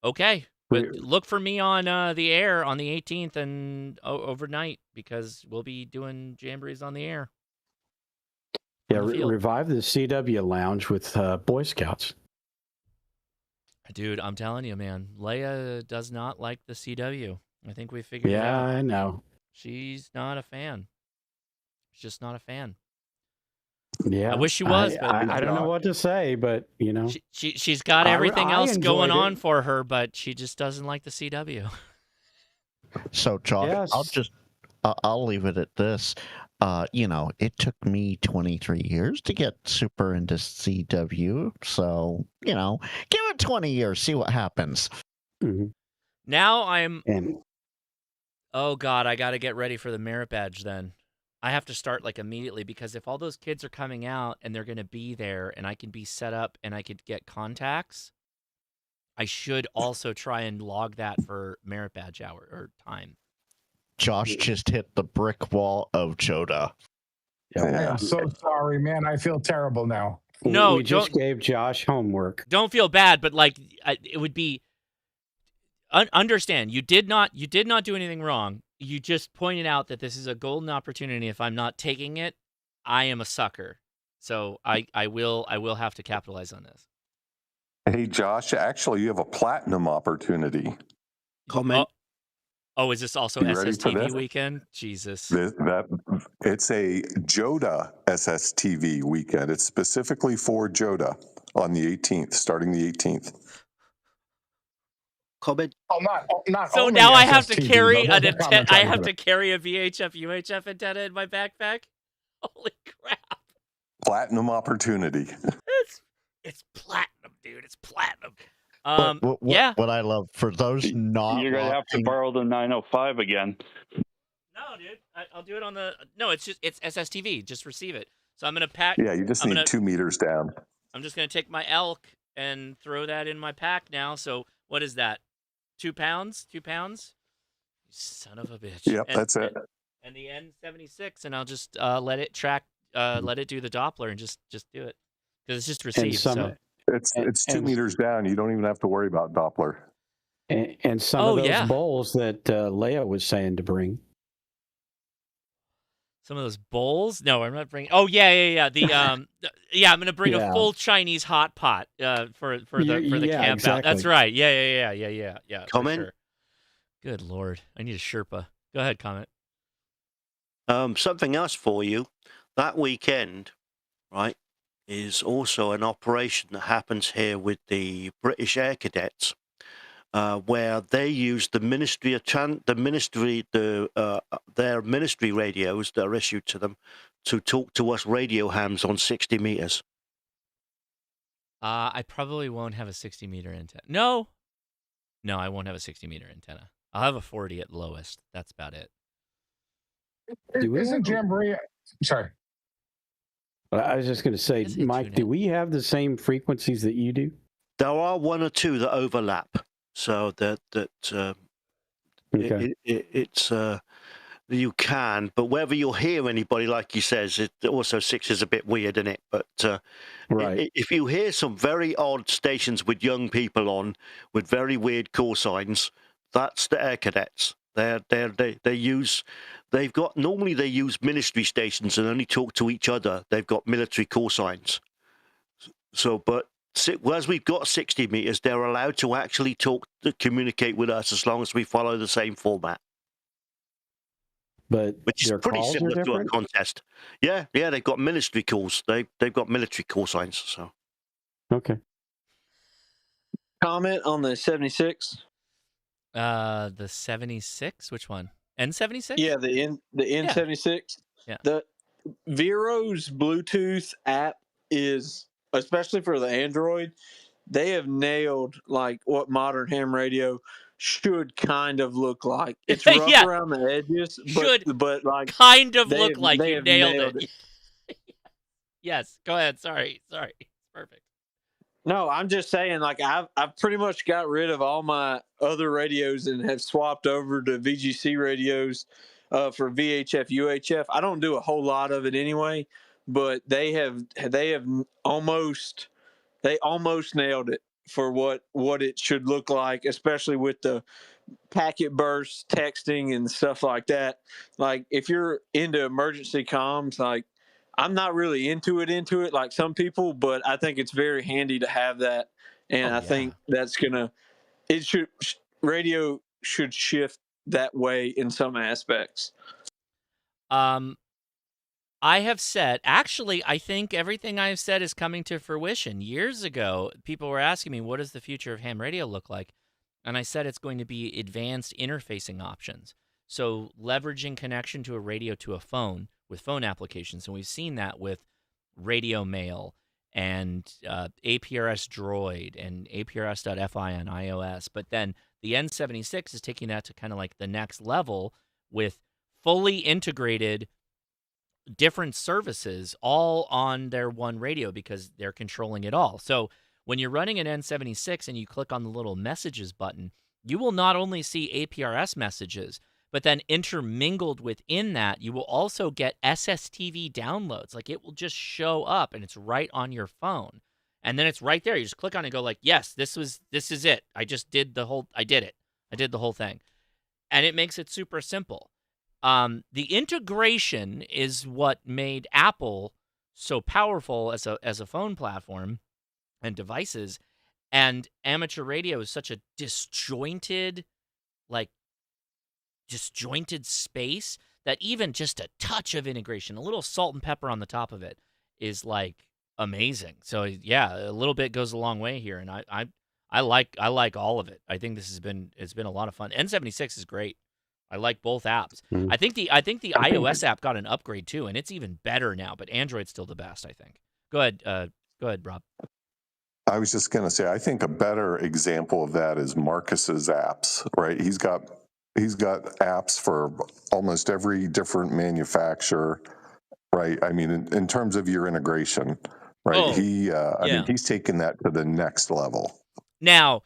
okay, but look for me on the air on the 18th and overnight, because we'll be doing jamborees on the air. Yeah, on the field. revive the CW lounge with Boy Scouts. Dude, I'm telling you, man, Leia does not like the CW. I think we figured it out. Yeah, I know. She's not a fan. She's just not a fan. Yeah, I wish she was, but I don't know what to say, but you know, she's got everything else going on it. for her, but she just doesn't like the CW. So, Josh, Yes. I'll leave it at this. It took me 23 years to get super into CW. So, give it 20 years, see what happens. Mm-hmm. Now I'm. Oh God, I got to get ready for the merit badge. Then I have to start like immediately, because if all those kids are coming out and they're going to be there, and I can be set up and I could get contacts, I should also try and log that for merit badge hour or time. Josh just hit the brick wall of Joda. I'm so sorry, man. I feel terrible now. No, we just gave Josh homework. Don't feel bad, but like it would be. Understand, you did not do anything wrong. You just pointed out that this is a golden opportunity. If I'm not taking it, I am a sucker. So I will have to capitalize on this. Hey, Josh, actually, you have a platinum opportunity. Comment. Oh, is this also You ready for SSTV this? weekend? Jesus. It's a Joda SSTV weekend. It's specifically for Joda on the 18th, starting the 18th. Comment. Oh, not So only now I have to SSTV, carry though. an There's no antenna. comments I on have it. to carry a VHF UHF antenna in my backpack. Holy crap! Platinum opportunity. It's platinum, dude. It's platinum. What I love for those not You're gonna have to borrow the 905 again. No, dude. I'll do it on the. No, it's SSTV. Just receive it. So I'm gonna pack. Yeah, you just need 2 meters down. I'm just gonna take my elk and throw that in my pack now. So what is that? 2 pounds? 2 pounds? You son of a bitch. Yep, that's it. And the N76, and I'll just let it track. Let it do the Doppler and just do it, because it's just received. It's 2 meters down. You don't even have to worry about Doppler. And some of those bowls that Leia was saying to bring. Some of those bowls? No, I'm not bringing. Oh yeah. The I'm gonna bring a full Chinese hot pot for the camp out. That's right. Yeah. Comment. For sure. Good Lord, I need a Sherpa. Go ahead, comment. Something else for you. That weekend, right, is also an operation that happens here with the British Air Cadets, where they use the their ministry radios that are issued to them to talk to us radio hams on 60 meters. I probably won't have a 60-meter antenna. No, I won't have a 60-meter antenna. I'll have a 40 at lowest. That's about it. Isn't Jamboree? Sorry. I was just going to say, Mike, do we have the same frequencies that you do? There are 1 or 2 that overlap, so it's you can, but whether you'll hear anybody, like he says, it also 6 is a bit weird, isn't it? But right. If you hear some very odd stations with young people on with very weird call signs, that's the Air Cadets. Normally they use ministry stations and only talk to each other. They've got military call signs. So, but as we've got 60 meters, they're allowed to actually communicate with us as long as we follow the same format. Which is pretty similar to a contest. Yeah, they've got ministry calls. They've got military call signs. So, okay. Comment on the 76. The 76. Which one? N76? Yeah, the N76. Yeah. The Vero's Bluetooth app is, especially for the Android, they have nailed like what modern ham radio should kind of look like. It's rough around the edges, but like kind of look like you nailed it. Yes. Go ahead. Sorry. Perfect. No, I'm just saying, like I've pretty much got rid of all my other radios and have swapped over to VGC radios for VHF, UHF. I don't do a whole lot of it anyway, but they almost nailed it for what it should look like, especially with the packet bursts, texting, and stuff like that. Like if you're into emergency comms, like I'm not really into it like some people, but I think it's very handy to have that. And I think that's radio should shift that way in some aspects. I have said, actually, I think everything I've said is coming to fruition. Years ago, people were asking me, what does the future of ham radio look like? And I said it's going to be advanced interfacing options. So leveraging connection to a radio to a phone with phone applications. And we've seen that with Radio Mail and APRS Droid and APRS.FI on iOS. But then the N76 is taking that to kind of like the next level with fully integrated different services all on their one radio because they're controlling it all. So when you're running an N76 and you click on the little messages button, you will not only see APRS messages, but then intermingled within that, you will also get SSTV downloads. Like it will just show up and it's right on your phone. And then it's right there. You just click on it and go like, yes, this is it. I did the whole thing. And it makes it super simple. The integration is what made Apple so powerful as a phone platform and devices, and amateur radio is such a disjointed space that even just a touch of integration, a little salt and pepper on the top of it, is like amazing. So yeah, a little bit goes a long way here, and I like all of it. I think it's been a lot of fun. N76 is great. I like both apps. I think the iOS app got an upgrade too, and it's even better now. But Android's still the best, I think. Go ahead, Rob. I was just going to say, I think a better example of that is Marcus's apps. Right, he's got apps for almost every different manufacturer. Right, I mean, in terms of your integration, right? I mean, he's taken that to the next level. Now,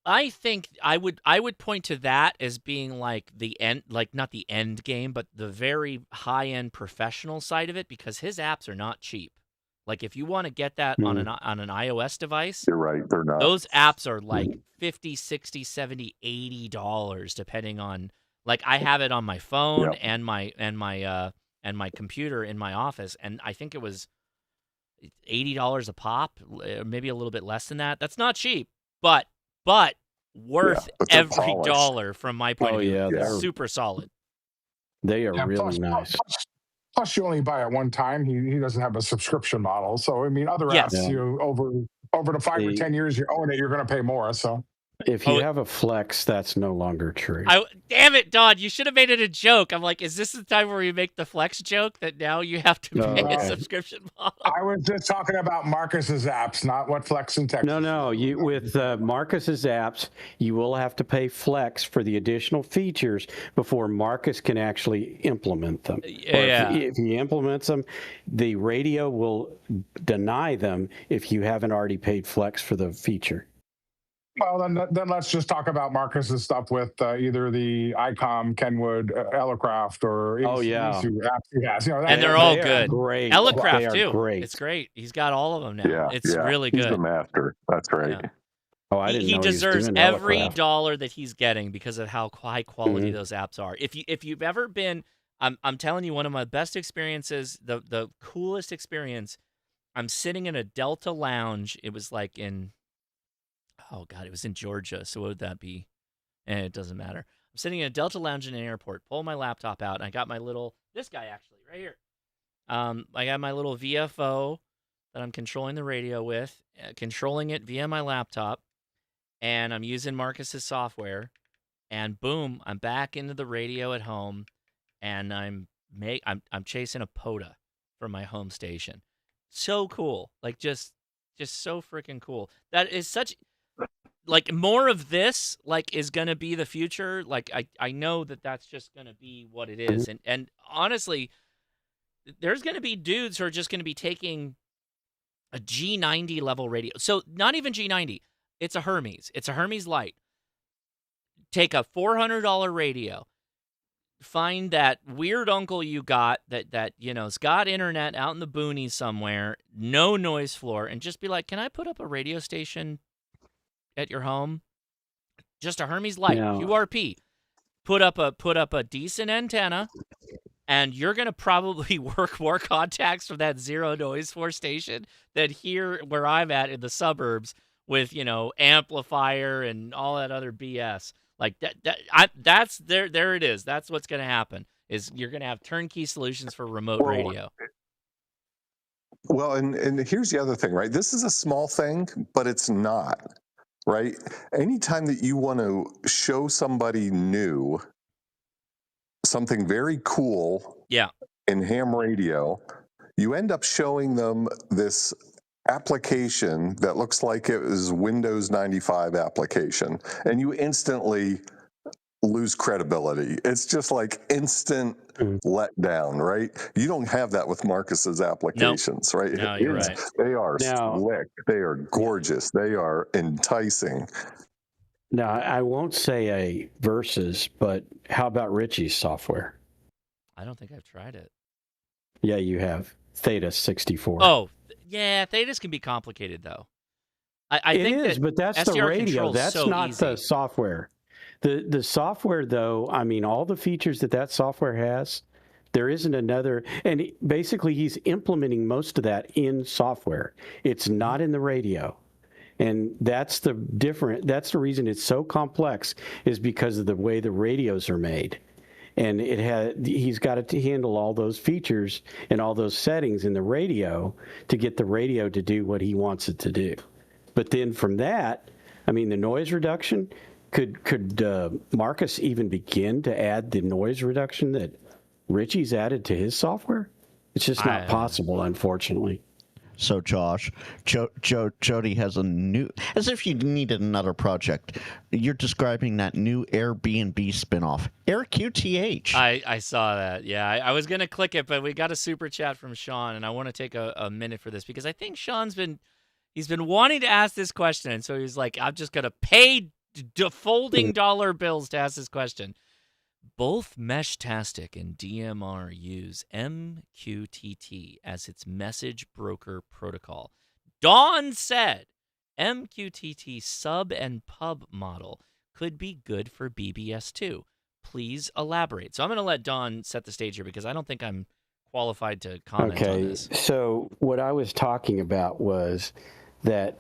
I think I would point to that as being like the end, like not the end game, but the very high end professional side of it, because his apps are not cheap. Like if you want to get that on an iOS device, you're right, they're not. Those apps are like $50, $60, $70, $80 depending on, like I have it on my phone and my computer in my office, and I think it was $80 a pop, maybe a little bit less than that. That's not cheap, but worth every dollar from my point of view. They're super solid. They are really nice. Plus, you only buy it one time. He doesn't have a subscription model. So, I mean, other apps, you over the 5 or 10 years you own it, you're going to pay more. So, if you have a Flex, that's no longer true. Damn it, Don! You should have made it a joke. I'm like, is this the time where you make the Flex joke that now you have to pay a subscription model? I was just talking about Marcus's apps, not what Flex and Texas. No. With Marcus's apps, you will have to pay Flex for the additional features before Marcus can actually implement them. If he implements them, the radio will deny them if you haven't already paid Flex for the feature. Well, then let's just talk about Marcus's stuff with either the ICOM, Kenwood, Elecraft, or apps he has. And they're all good. Great. Elecraft too. Great. It's great. He's got all of them now. It's really good. He's the master. That's right. Yeah. Oh, I didn't know he deserves every Elecraft. dollar that he's getting because of how high quality those apps are. If you've ever been, I'm telling you, one of my best experiences, the coolest experience. I'm sitting in a Delta lounge. It was like in. Oh, God, it was in Georgia, so what would that be? It doesn't matter. I'm sitting in a Delta lounge in an airport, pull my laptop out, and I got my this guy actually, right here. I got my little VFO that I'm controlling the radio with, controlling it via my laptop, and I'm using Marcus's software, and boom, I'm back into the radio at home, and I'm chasing a POTA from my home station. So cool. Like, just so freaking cool. That is such... Like, more of this, like, is going to be the future. Like, I know that's just going to be what it is. And honestly, there's going to be dudes who are just going to be taking a G90 level radio. So, not even G90. It's a Hermes. It's a Hermes Lite. Take a $400 radio. Find that weird uncle you got that has got internet out in the boonies somewhere, no noise floor, and just be like, can I put up a radio station at your home? Just a Hermes Lite, QRP. Put up a decent antenna, And you're going to probably work more contacts from that zero noise for station than here where I'm at in the suburbs with, amplifier and all that other BS. Like that's there it is. That's what's going to happen is you're going to have turnkey solutions for remote radio. Well, and here's the other thing, right? This is a small thing, but it's not, right? Anytime that you want to show somebody new something very cool in ham radio, you end up showing them this application that looks like it was Windows 95 application, and you instantly lose credibility. It's just like instant letdown, right? You don't have that with Marcus's applications, right? No, you're right. They are slick. They are gorgeous. They are enticing. Now, I won't say a versus, but how about Richie's software? I don't think I've tried it. Yeah, you have. Theta 64. Oh, yeah. Thetas can be complicated, though. I think it is, but that's the SDR radio. That's so not easy. the software. The software, though, I mean, all the features that software has, there isn't another. And basically, he's implementing most of that in software. It's not in the radio. And that's the reason it's so complex is because of the way the radios are made. And he's got to handle all those features and all those settings in the radio to get the radio to do what he wants it to do. But then from that, I mean, the noise reduction, could Marcus even begin to add the noise reduction that Richie's added to his software? It's just not possible, unfortunately. So, Josh, Jody has a new, as if you needed another project. You're describing that new Airbnb spinoff, AirQTH. I saw that. Yeah, I was going to click it, but we got a super chat from Sean, and I want to take a minute for this because I think he's been wanting to ask this question, and so he's like, I'm just going to pay folding dollar bills to ask this question. Both Meshtastic and DMR use MQTT as its message broker protocol. Don said MQTT sub and pub model could be good for BBS too. Please elaborate. So I'm going to let Don set the stage here because I don't think I'm qualified to comment on this. So what I was talking about was that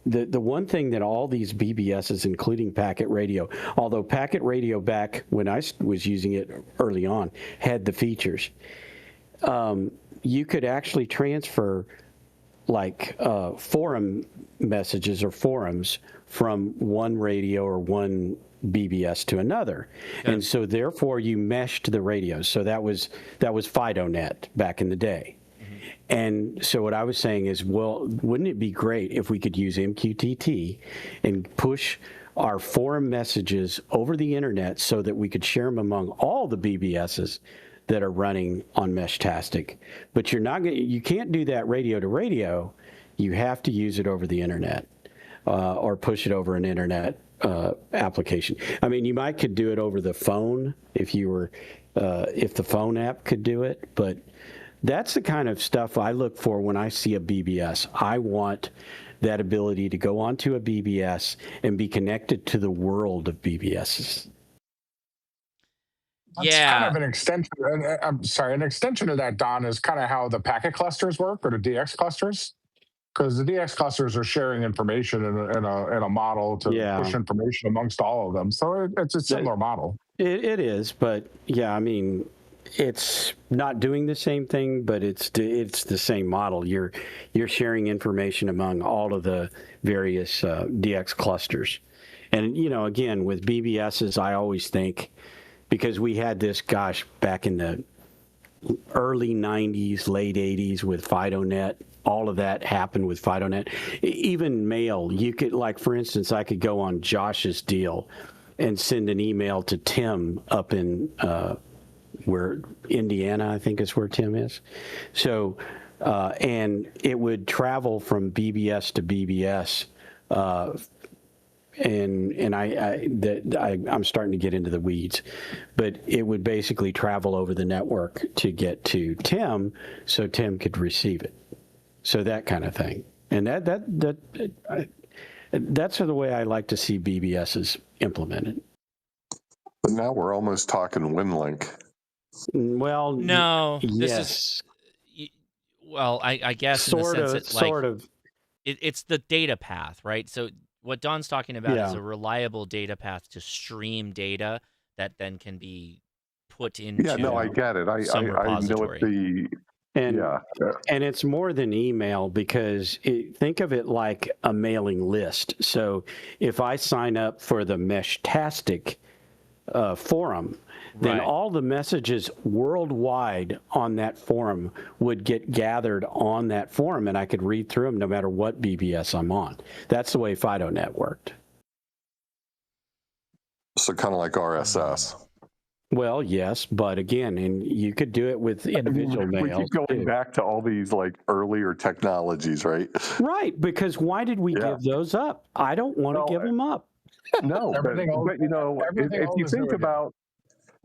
the one thing that all these BBSs, including packet radio, although packet radio back when I was using it early on, had the features, you could actually transfer like forum messages or forums from one radio or one BBS to another. Okay. And so therefore you meshed the radios. So that was FidoNet back in the day. And so what I was saying is, well, wouldn't it be great if we could use MQTT and push our forum messages over the internet so that we could share them among all the BBSs that are running on Meshtastic? But you can't do that radio to radio. You have to use it over the internet or push it over an internet application. I mean, you could do it over the phone if the phone app could do it, but that's the kind of stuff I look for when I see a BBS. I want that ability to go onto a BBS and be connected to the world of BBSs. That's kind of an extension. I'm sorry, an extension of that, Don, is kind of how the packet clusters work, or the DX clusters, because the DX clusters are sharing information in a model to push information amongst all of them. So it's a similar model. It is, but yeah, I mean, it's not doing the same thing, but it's the same model. You're sharing information among all of the various DX clusters. And, again, with BBSs, I always think, because we had this, back in the early 90s, late 80s with FidoNet, all of that happened with FidoNet. Even mail, you could, like, for instance, I could go on Josh's deal and send an email to Tim up in where Indiana, I think is where Tim is. So, and it would travel from BBS to BBS. And I'm starting to get into the weeds, but it would basically travel over the network to get to Tim, so Tim could receive it. So that kind of thing. And that's the way I like to see BBSs implemented. But now we're almost talking WinLink. Well, No, this yes, is well, I guess in the sort sense of, that like sort of. it's the data path, right? So what Don's talking about is Yeah. a reliable data path to stream data that then can be put into Yeah, no, I get it. some I know repository. what the And yeah. and it's more than email because think of it like a mailing list. So if I sign up for the Meshtastic forum, then Right. all the messages worldwide on that forum would get gathered on that forum, and I could read through them no matter what BBS I'm on. That's the way FidoNet worked. So kind of like RSS. Well, yes, but again, and you could do it with individual We mails keep going too. back to all these like earlier technologies, right? Right, because why did we give those up? I don't want to give them up. No, but you know, if you think about,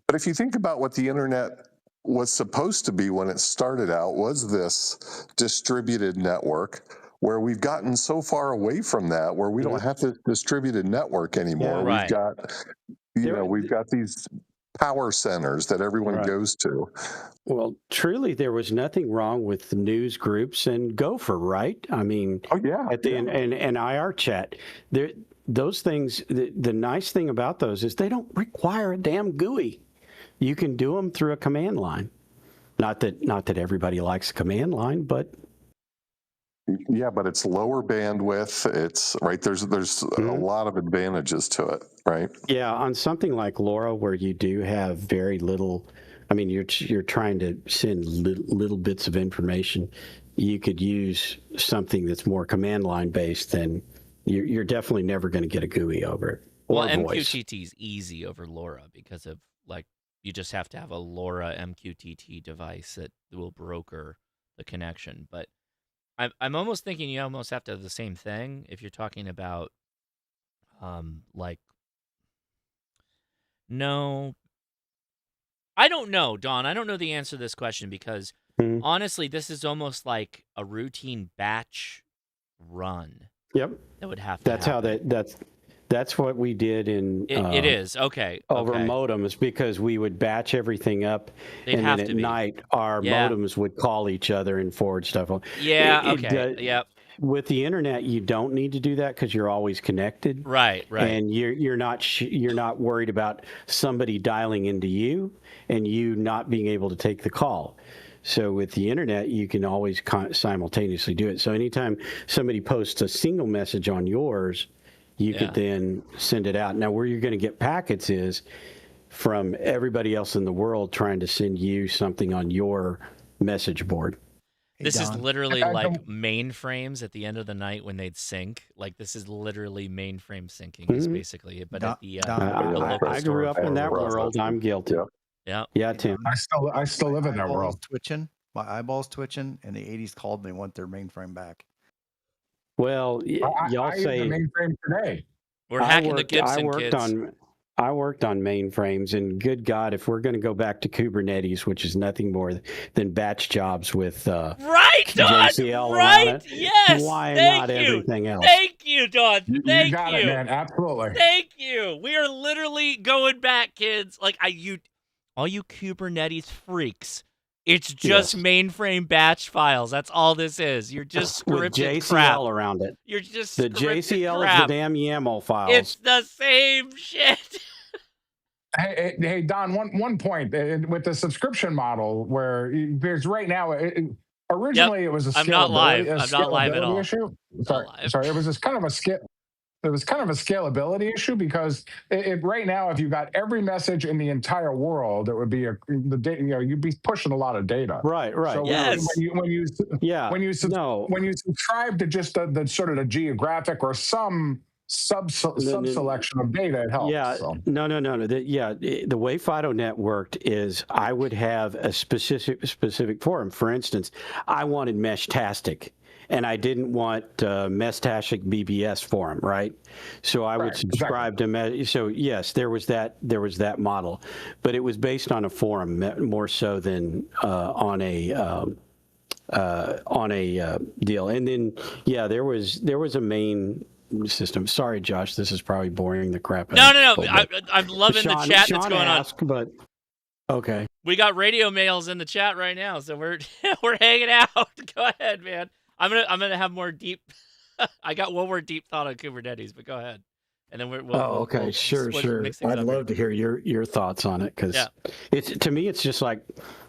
but if you think about what the internet was supposed to be when it started out, was this distributed network where we've gotten so far away from that, where we don't have this distributed network anymore. Yeah. We've Right. got, we've got these power centers that everyone goes to. Well, truly, there was nothing wrong with the news groups and Gopher, right? I mean, at the end, and AFTERCHAT, those things. The nice thing about those is they don't require a damn GUI. You can do them through a command line. Not that everybody likes a command line, but yeah, but it's lower bandwidth. It's right. There's a lot of advantages to it, right? Yeah, on something like LoRa, where you do have very little, I mean, you're trying to send little bits of information. You could use something that's more command line based. Then you're definitely never going to get a GUI over it. Well, voice. MQTT is easy over LoRa because of like you just have to have a LoRa MQTT device that will broker the connection. But I'm almost thinking you almost have to have the same thing if you're talking about like no. I don't know, Don. I don't know the answer to this question because honestly, this is almost like a routine batch run. Yep. That would have to That's happen. how that's what we did in It is. Okay. over okay. modems, because we would batch everything up, They'd and have then to at be. night our Yeah. modems would call each other and forward stuff on. Yeah. Okay. Yep. With the internet, you don't need to do that because you're always connected. Right. And you're not worried about somebody dialing into you and you not being able to take the call. So with the internet, you can always simultaneously do it. So anytime somebody posts a single message on yours, you could then send it out. Now, where you're going to get packets is from everybody else in the world trying to send you something on your message board. This is literally like mainframes at the end of the night when they'd sync. Like this is literally mainframe syncing is basically it. But at the local I grew up in that world. I'm guilty. Yeah. Yeah, Tim. I still live in that world. My eyeballs twitching, and the 80s called me and want their mainframe back. Well, y'all say mainframe today. We're hacking the Gibson, kids. I worked on mainframes, and good God, if we're going to go back to Kubernetes, which is nothing more than batch jobs with JCL right? on it, yes. why Thank not you. everything else? Thank you, Don. Thank you got it, man. Absolutely. Thank you. We are literally going back, kids. Like all you Kubernetes freaks. It's just mainframe batch files. That's all this is. You're just scripted with JCL crap around it. You're just the scripted JCL crap. is the damn YAML files. It's the same shit. Hey, Don. One point with the subscription model, where there's right now. Originally, it was a scalability, I'm not live. I'm not live at all. Issue. Sorry. It was just kind of a skip. It was kind of a scalability issue because right now, if you got every message in the entire world, it would be you'd be pushing a lot of data. Right. So yes. when you subscribe to just the sort of the geographic or some sub-selection of data, it helps. Yeah. So. No. The way FidoNet worked is I would have a specific forum. For instance, I wanted Meshtastic. And I didn't want Meshtastic BBS forum, right? So I would subscribe to. So yes, there was that model, but it was based on a forum more so than on a deal. And then there was a main system. Sorry, Josh, this is probably boring the crap out No. of people. I'm loving the chat that's going asked, on. But okay. We got radio mails in the chat right now, so we're hanging out. Go ahead, man. I'm gonna have more deep. I got one more deep thought on Kubernetes, but go ahead. And then we'll sure. I'd love to hear your thoughts on it because it's to me it's just like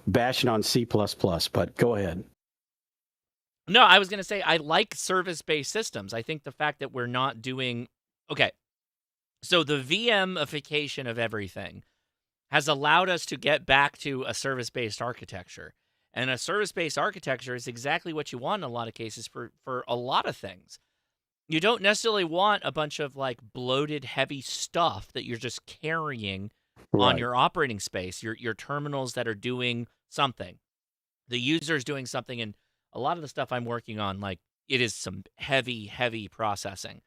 bashing on C++. But go ahead. No, I was gonna say I like service-based systems. I think the fact that we're not doing so the VMification of everything has allowed us to get back to a service-based architecture. And a service-based architecture is exactly what you want in a lot of cases for a lot of things. You don't necessarily want a bunch of like bloated, heavy stuff that you're just carrying on your operating space, your terminals that are doing something. The user's doing something, and a lot of the stuff I'm working on, like it is some heavy, heavy processing.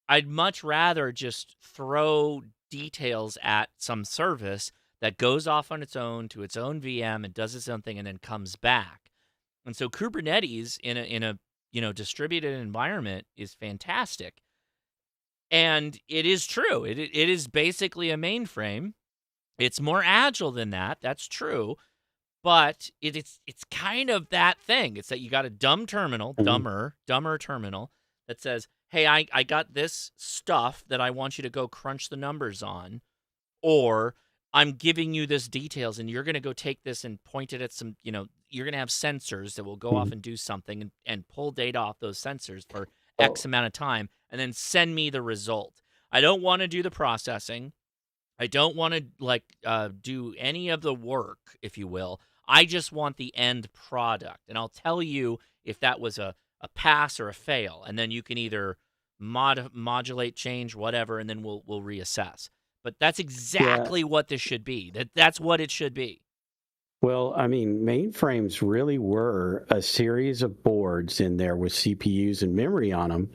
I'd much rather just throw details at some service that goes off on its own to its own VM and does its own thing and then comes back. And so Kubernetes in a distributed environment is fantastic. And it is true. It is basically a mainframe. It's more agile than that. That's true. But it's kind of that thing. It's that you got a dumb terminal, dumber terminal that says, hey, I got this stuff that I want you to go crunch the numbers on, or I'm giving you this details and you're going to go take this and point it at some, you're going to have sensors that will go off and do something and pull data off those sensors for X amount of time and then send me the result. I don't want to do the processing. I don't want to do any of the work, if you will. I just want the end product. And I'll tell you if that was a pass or a fail. And then you can either modulate, change, whatever, and then we'll reassess. But that's exactly what this should be. That's what it should be. Well, I mean, mainframes really were a series of boards in there with CPUs and memory on them.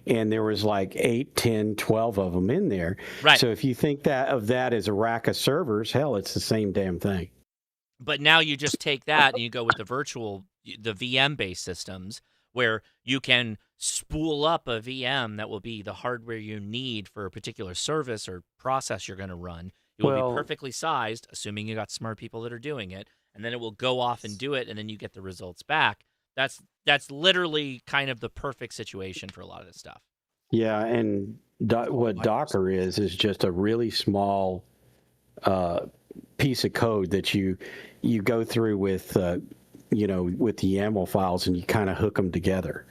And there was like 8, 10, 12 of them in there. Right. So if you think of that as a rack of servers, hell, it's the same damn thing. But now you just take that and you go with the VM-based systems where you can spool up a VM that will be the hardware you need for a particular service or process you're going to run. It will be perfectly sized, assuming you got smart people that are doing it, and then it will go off and do it, and then you get the results back. That's literally kind of the perfect situation for a lot of this stuff. Yeah, and what Docker is just a really small piece of code that you go through with with the YAML files and you kind of hook them together.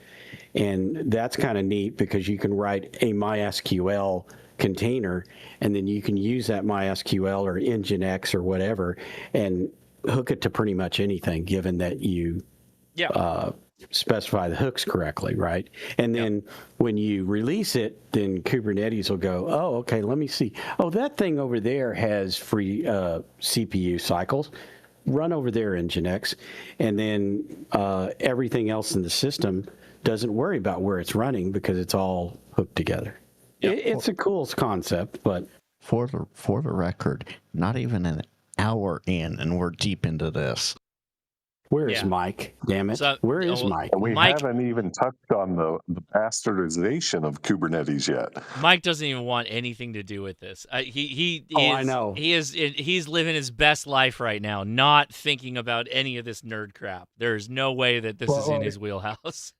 And that's kind of neat because you can write a MySQL container and then you can use that MySQL or Nginx or whatever and hook it to pretty much anything given that you specify the hooks correctly, right? And then when you release it, then Kubernetes will go, oh, okay, let me see. Oh, that thing over there has free CPU cycles. Run over there, Nginx. And then everything else in the system doesn't worry about where it's running because it's all hooked together. It's a cool concept, but... For the record, not even an hour in, and we're deep into this. Where is Mike? Damn it. Where is Mike? And we Mike, haven't even touched on the bastardization of Kubernetes yet. Mike doesn't even want anything to do with this. I know. He's living his best life right now, not thinking about any of this nerd crap. There's no way that this is in his wheelhouse.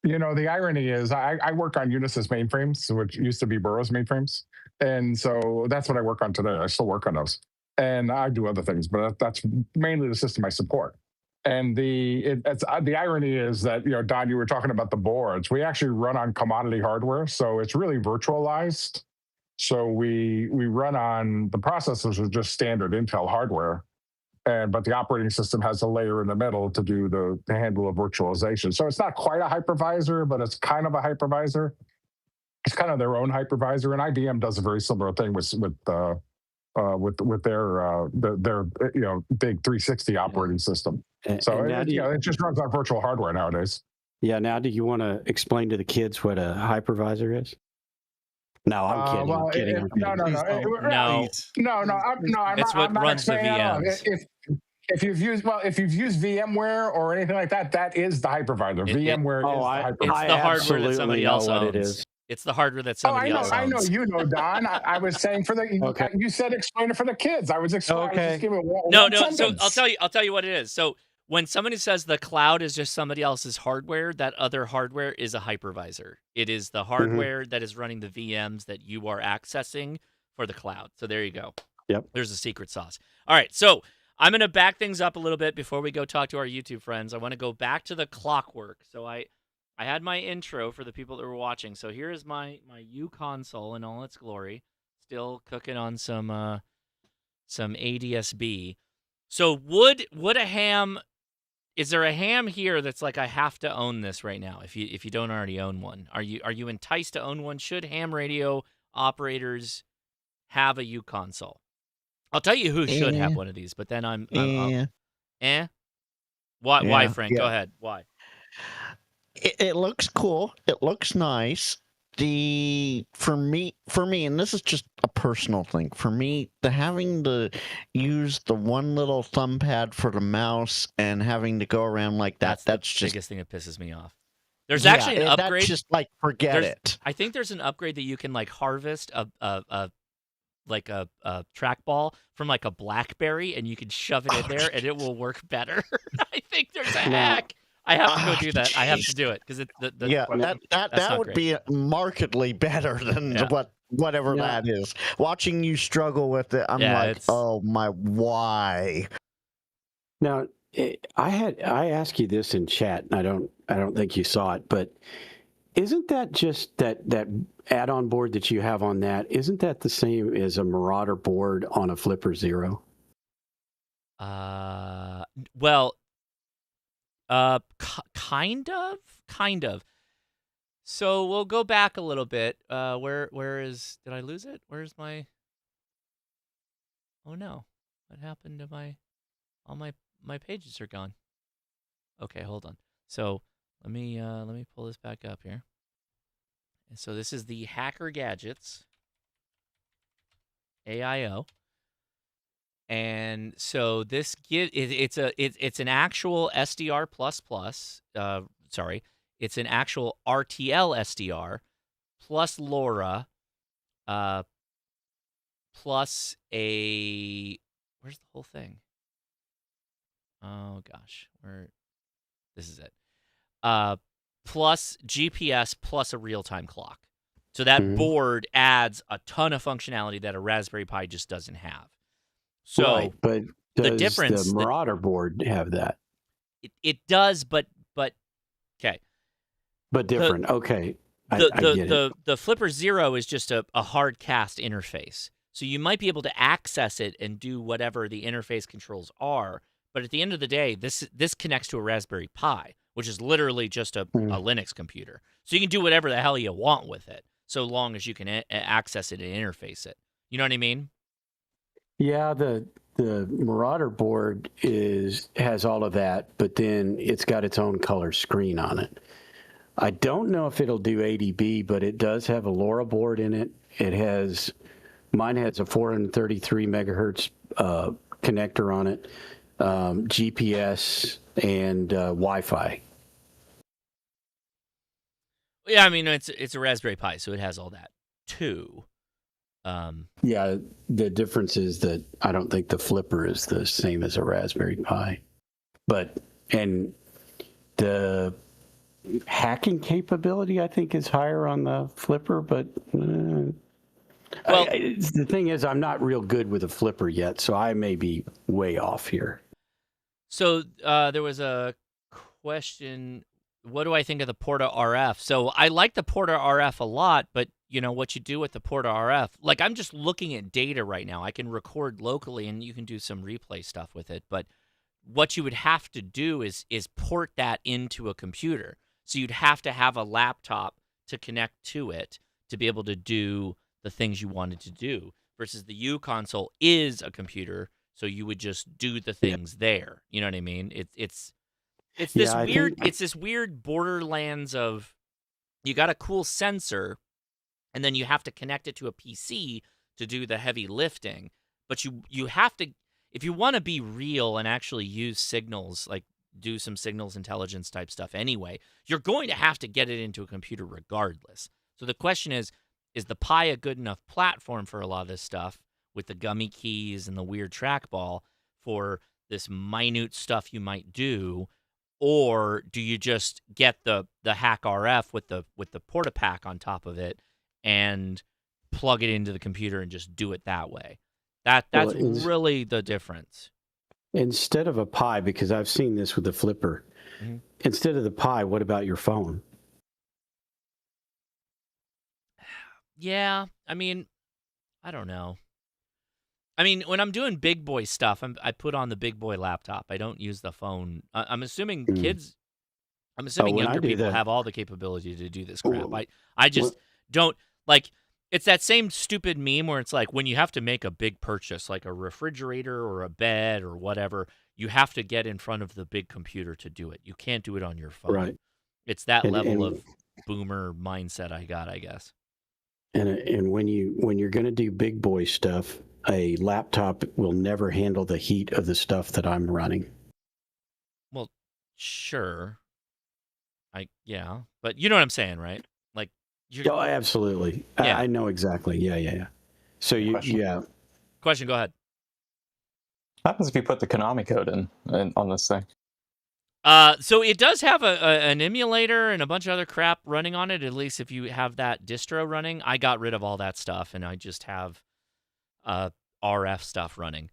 The irony is I work on Unisys mainframes, which used to be Burroughs mainframes. And so that's what I work on today. I still work on those. And I do other things, but that's mainly the system I support. And the irony is that, Don, you were talking about the boards. We actually run on commodity hardware, so it's really virtualized. So we run on the processors are just standard Intel hardware, but the operating system has a layer in the middle to do the handle of virtualization. So it's not quite a hypervisor, but it's kind of a hypervisor. It's kind of their own hypervisor, and IBM does a very similar thing with their big 360 operating system. So it just runs on virtual hardware nowadays. Yeah. Now, do you want to explain to the kids what a hypervisor is? No, I'm kidding. Well, I'm kidding. I'm It's what runs the VMs. If you've used VMware or anything like that, that is the hypervisor. VMware is the hypervisor. It's the hardware that somebody else owns. It is. It's the hardware that Oh, somebody else I know, owns. you know, Don. I was saying for the. Okay. You said explain it for the kids. I was explaining. I was just giving No. one So sentence. I'll tell you what it is. So when somebody says the cloud is just somebody else's hardware, that other hardware is a hypervisor. It is the hardware that is running the VMs that you are accessing for the cloud. So there you go. Yep. There's a secret sauce. All right. So I'm going to back things up a little bit before we go talk to our YouTube friends. I want to go back to the clockwork. So I had my intro for the people that were watching. So here is my uConsole in all its glory. Still cooking on some ADSB. So would a ham? Is there a ham here that's like I have to own this right now? If you don't already own one, are you enticed to own one? Should ham radio operators have a uConsole? I'll tell you who should have one of these, but then I'm Why, Frank? Yeah. Go ahead. Why? It looks cool. It looks nice. For me, and this is just a personal thing. For me, having to use the one little thumb pad for the mouse and having to go around like that's just the biggest thing that pisses me off. There's actually an upgrade. That's just like forget it. I think there's an upgrade that you can like harvest a trackball from like a BlackBerry and you can shove it in there and it will work better. I think there's a hack. I have to go do that. I have to do it because that would be markedly better than whatever that is. Watching you struggle with it, I'm like, oh my, why? Now, I asked you this in chat, and I don't think you saw it, but isn't that just that add-on board that you have on that? Isn't that the same as a Marauder board on a Flipper Zero? Well. Kind of. So we'll go back a little bit. Where is? Did I lose it? Where's my? Oh no! What happened to all my pages are gone. Okay, hold on. So let me pull this back up here. And so this is the HackerGadgets AIO. And so this it's an actual SDR++. It's an actual RTL SDR plus LoRa, plus where's the whole thing? Oh gosh, this is it. Plus GPS plus a real-time clock. So that board adds a ton of functionality that a Raspberry Pi just doesn't have. So, right, but does the difference, the Marauder board have that? It does, but okay. But different. Okay, I get it. The Flipper Zero is just a hard cast interface, so you might be able to access it and do whatever the interface controls are. But at the end of the day, this connects to a Raspberry Pi, which is literally just a Linux computer. So you can do whatever the hell you want with it, so long as you can access it and interface it. You know what I mean? Yeah, the Marauder board has all of that, but then it's got its own color screen on it. I don't know if it'll do ADB, but it does have a LoRa board in it. Mine has a 433 megahertz connector on it, GPS and Wi-Fi. Yeah, I mean it's a Raspberry Pi, so it has all that too. Yeah, the difference is that I don't think the Flipper is the same as a Raspberry Pi, and the hacking capability I think is higher on the Flipper, but the thing is I'm not real good with a Flipper yet, so I may be way off here. So there was a question, what do I think of the Porta RF? So I like the Porta RF a lot, but you know what you do with the Porta RF, like I'm just looking at data right now. I can record locally and you can do some replay stuff with it, but what you would have to do is port that into a computer. So you'd have to have a laptop to connect to it to be able to do the things you wanted to do, versus the uConsole is a computer, so you would just do the things there. You know what I mean? It's this weird borderlands of, you got a cool sensor and then you have to connect it to a PC to do the heavy lifting. But you have to, if you want to be real and actually use signals, like do some signals intelligence type stuff anyway, you're going to have to get it into a computer regardless. So the question is the Pi a good enough platform for a lot of this stuff with the gummy keys and the weird trackball for this minute stuff you might do, or do you just get the Hack RF with the PortaPack on top of it and plug it into the computer and just do it that way? That's really the difference. Instead of a Pi, because I've seen this with the Flipper, instead of the Pi, what about your phone? Yeah, I mean, I don't know. I mean, when I'm doing big boy stuff, I put on the big boy laptop. I don't use the phone. I'm assuming kids. I'm assuming younger people have all the capability to do this crap. I just don't like. It's that same stupid meme where it's like when you have to make a big purchase, like a refrigerator or a bed or whatever, you have to get in front of the big computer to do it. You can't do it on your phone. Right. It's that level of boomer mindset I got, I guess. And when you're going to do big boy stuff, a laptop will never handle the heat of the stuff that I'm running. Well, sure. Yeah, but you know what I'm saying, right? Like, oh, absolutely. Yeah. I know exactly. Yeah. So Question. Go ahead. What happens if you put the Konami code in on this thing? So it does have an emulator and a bunch of other crap running on it, at least if you have that distro running. I got rid of all that stuff, and I just have RF stuff running.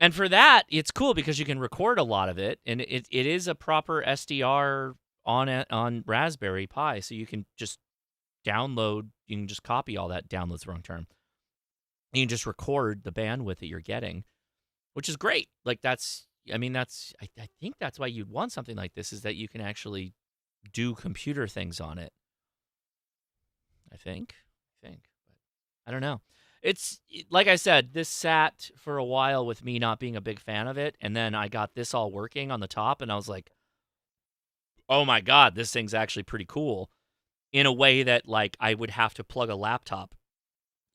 And for that, it's cool because you can record a lot of it, and it is a proper SDR on Raspberry Pi, so you can just download, you can just copy all that, download's the wrong term. You can just record the bandwidth that you're getting, which is great. Like I think that's why you'd want something like this, is that you can actually do computer things on it. I think. But I don't know. It's like I said, this sat for a while with me not being a big fan of it, and then I got this all working on the top, and I was like, oh my God, this thing's actually pretty cool, in a way that like I would have to plug a laptop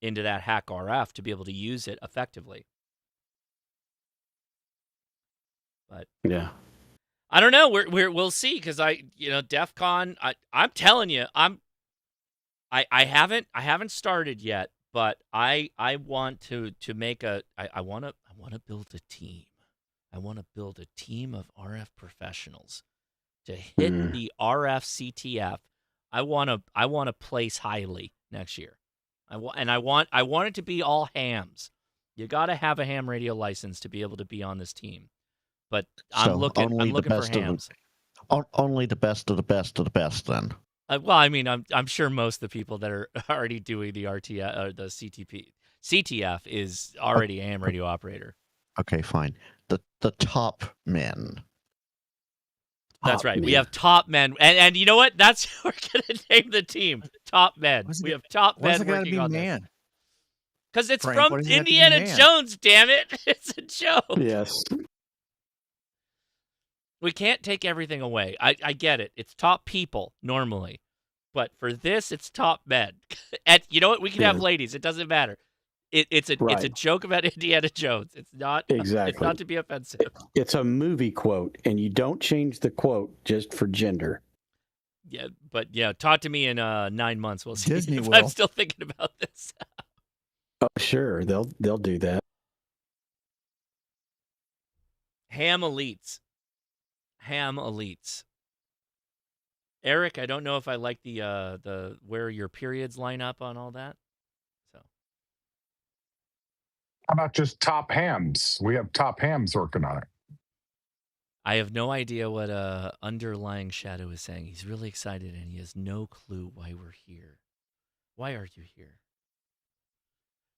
into that Hack RF to be able to use it effectively. But yeah, I don't know. We'll see, because DEF CON. I'm telling you, I haven't started yet, but I want to make I want to build a team. I want to build a team of RF professionals to hit the RF CTF. I want to place highly next year. I want it to be all hams. You got to have a ham radio license to be able to be on this team. But I'm looking for hams. Only the best of the best of the best, then. Well, I mean, I'm sure most of the people that are already doing the RTF or the CTF is already a ham radio operator. Okay, fine. The top men. That's right. We have top men, and you know what? That's we're gonna name the team Top Men. We have top men working on this. Because it's from Indiana Jones. Damn it! It's a joke. Yes. We can't take everything away. I get it. It's top people normally, but for this, it's top men. And you know what? We can have ladies. It doesn't matter. It's a joke about Indiana Jones. It's not exactly. It's not to be offensive. It's a movie quote, and you don't change the quote just for gender. Yeah, but talk to me in 9 months. We'll see Disney if will. I'm still thinking about this. Oh, sure, they'll do that. Ham elites. Eric, I don't know if I like the where your periods line up on all that. So how about just top hams? We have top hams working on it. I have no idea what underlying Shadow is saying. He's really excited and he has no clue why we're here. Why are you here?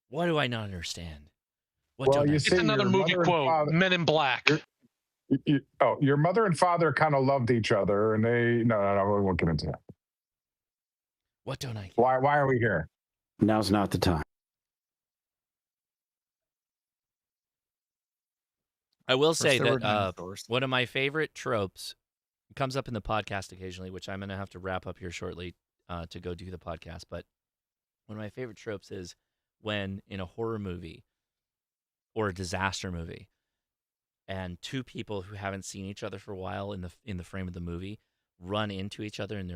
What do I not understand? It's another movie quote. Men in Black. Your mother and father kind of loved each other, and we won't get into that. What don't I get? Why are we here? Now's not the time. I will say that one of my favorite tropes comes up in the podcast occasionally, which I'm going to have to wrap up here shortly to go do the podcast. But one of my favorite tropes is when in a horror movie or a disaster movie, and two people who haven't seen each other for a while in the frame of the movie run into each other, and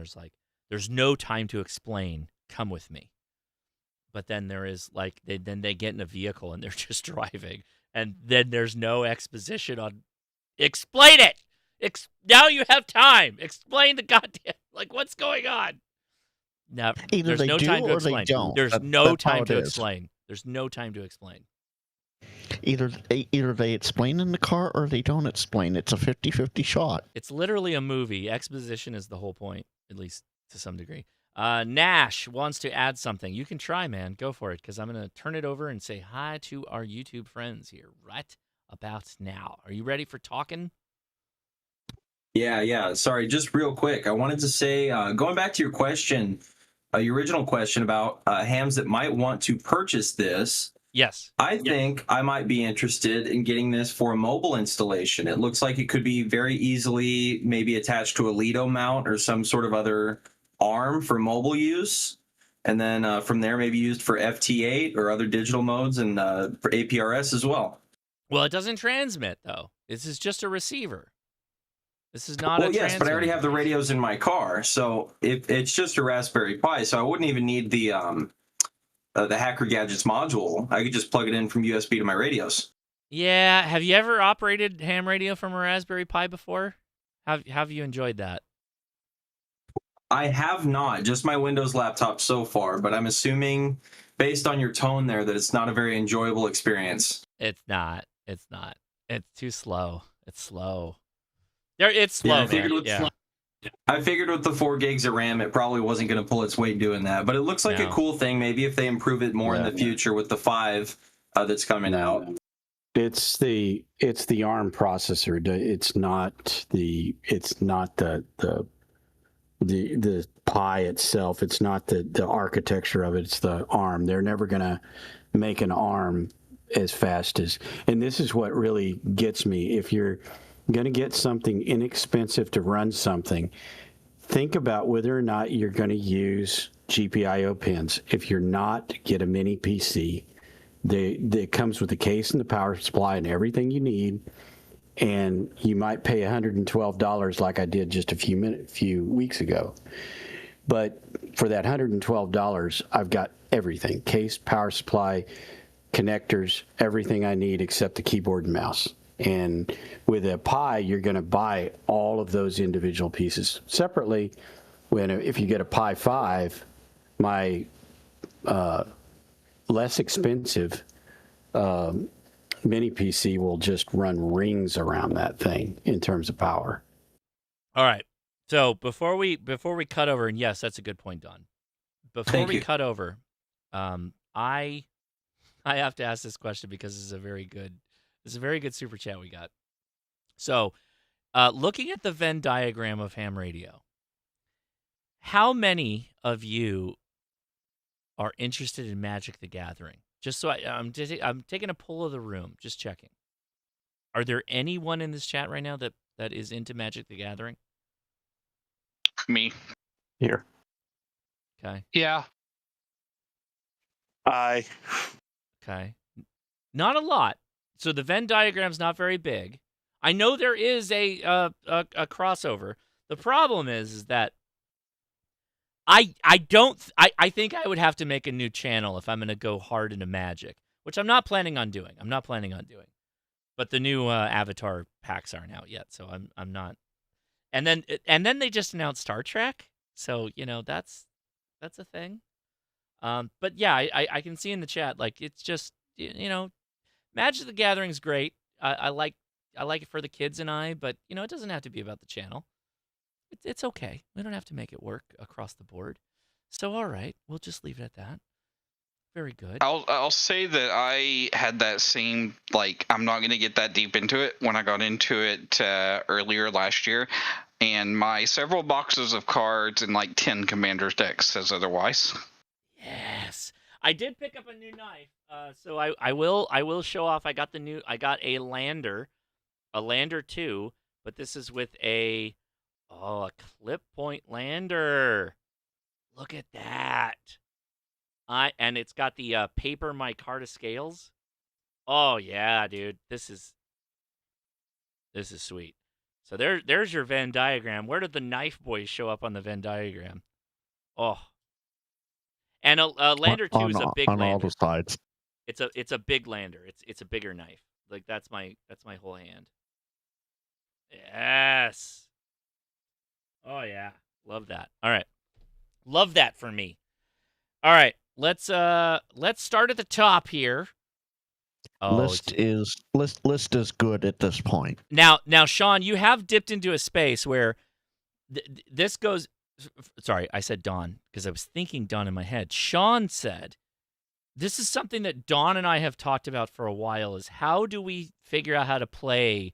there's no time to explain come with me. But then there is like then they get in a vehicle and they're just driving, and then there's no exposition on. Explain it. Now you have time. Explain the goddamn what's going on. No, Either there's they no do time to or they explain. don't. There's no That's how time it to is. explain. There's no time to explain. Either they explain in the car or they don't explain. It's a 50-50 shot. It's literally a movie. Exposition is the whole point, at least to some degree. Nash wants to add something. You can try, man. Go for it, because I'm going to turn it over and say hi to our YouTube friends here right about now. Are you ready for talking? Yeah. Sorry, just real quick. I wanted to say, going back to your question, your original question about hams that might want to purchase this. Yes. I think I might be interested in getting this for a mobile installation. It looks like it could be very easily maybe attached to a Lido mount or some sort of other arm for mobile use. And then from there, maybe used for FT8 or other digital modes and for APRS as well. Well, it doesn't transmit, though. This is just a receiver. This is not well, a yes, but I already have the radios in my car. So if it's just a Raspberry Pi, so I wouldn't even need the HackerGadgets module. I could just plug it in from USB to my radios. Yeah. Have you ever operated ham radio from a Raspberry Pi before? Have you enjoyed that? I have not, just my Windows laptop so far, but I'm assuming, based on your tone there, that it's not a very enjoyable experience. It's not. It's not. It's too slow. It's slow. It's slow, I figured man. I figured with the 4 gigs of RAM, it probably wasn't going to pull its weight doing that. But it looks like a cool thing. Maybe if they improve it more in the future with the 5 that's coming out. It's the ARM processor. It's not the Pi itself. It's not the architecture of it. It's the ARM. They're never going to make an ARM as fast as. And this is what really gets me. If you're going to get something inexpensive to run something, think about whether or not you're going to use GPIO pins. If you're not, get a mini PC. It comes with the case and the power supply and everything you need. And you might pay $112 like I did just a few weeks ago. But for that $112, I've got everything: case, power supply, connectors, everything I need except the keyboard and mouse. And with a Pi, you're going to buy all of those individual pieces separately. If you get a Pi 5, my less expensive mini PC will just run rings around that thing in terms of power. All right. So before we cut over, and yes, that's a good point, Don. Before we cut over, I have to ask this question because this is a very good super chat we got. So, looking at the Venn diagram of ham radio, how many of you are interested in Magic the Gathering? Just so I'm taking a poll of the room, just checking. Are there anyone in this chat right now that is into Magic the Gathering? Me. Here. Okay. Yeah. Okay. Not a lot. So the Venn diagram's not very big. I know there is a crossover. The problem is that I think I would have to make a new channel if I'm going to go hard into Magic, which I'm not planning on doing. But the new Avatar packs aren't out yet, so I'm not. And then they just announced Star Trek, so that's a thing. But yeah, I can see in the chat, like, it's just Magic the Gathering's great. I like it for the kids and I, but it doesn't have to be about the channel. It's okay. We don't have to make it work across the board. So all right, we'll just leave it at that. Very good. I'll say that I had that same, I'm not going to get that deep into it when I got into it earlier last year, and my several boxes of cards and 10 Commander's decks says otherwise. Yes, I did pick up a new knife. So I will show off. I got a Lander 2, but this is with a clip point Lander. Look at that. And it's got the paper micarta scales. Oh yeah, dude. This is sweet. So there's your Venn diagram. Where did the knife boys show up on the Venn diagram? Oh. And a lander 2 is a big on all lander. the sides. It's a big lander. It's a bigger knife. Like that's my whole hand. Yes. Oh yeah. Love that. All right. Love that for me. All right. Let's start at the top here. Oh, list is good at this point. Now, Sean, you have dipped into a space where this goes. Sorry, I said Don because I was thinking Don in my head. Sean said, this is something that Don and I have talked about for a while, is how do we figure out how to play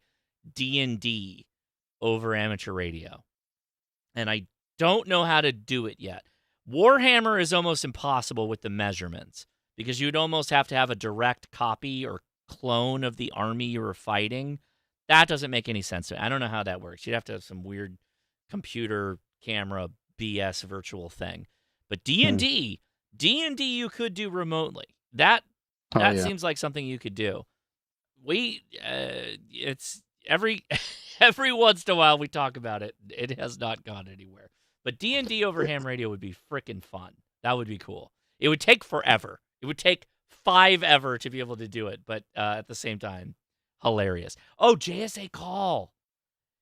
D&D over amateur radio? And I don't know how to do it yet. Warhammer is almost impossible with the measurements because you'd almost have to have a direct copy or clone of the army you were fighting. That doesn't make any sense to me. I don't know how that works. You'd have to have some weird computer camera BS virtual thing. But D&D you could do remotely. That seems like something you could do. It's every once in a while we talk about it. It has not gone anywhere. But D&D over ham radio would be freaking fun. That would be cool. It would take forever. It would take 5 ever to be able to do it, but at the same time, hilarious. Oh, JSA call.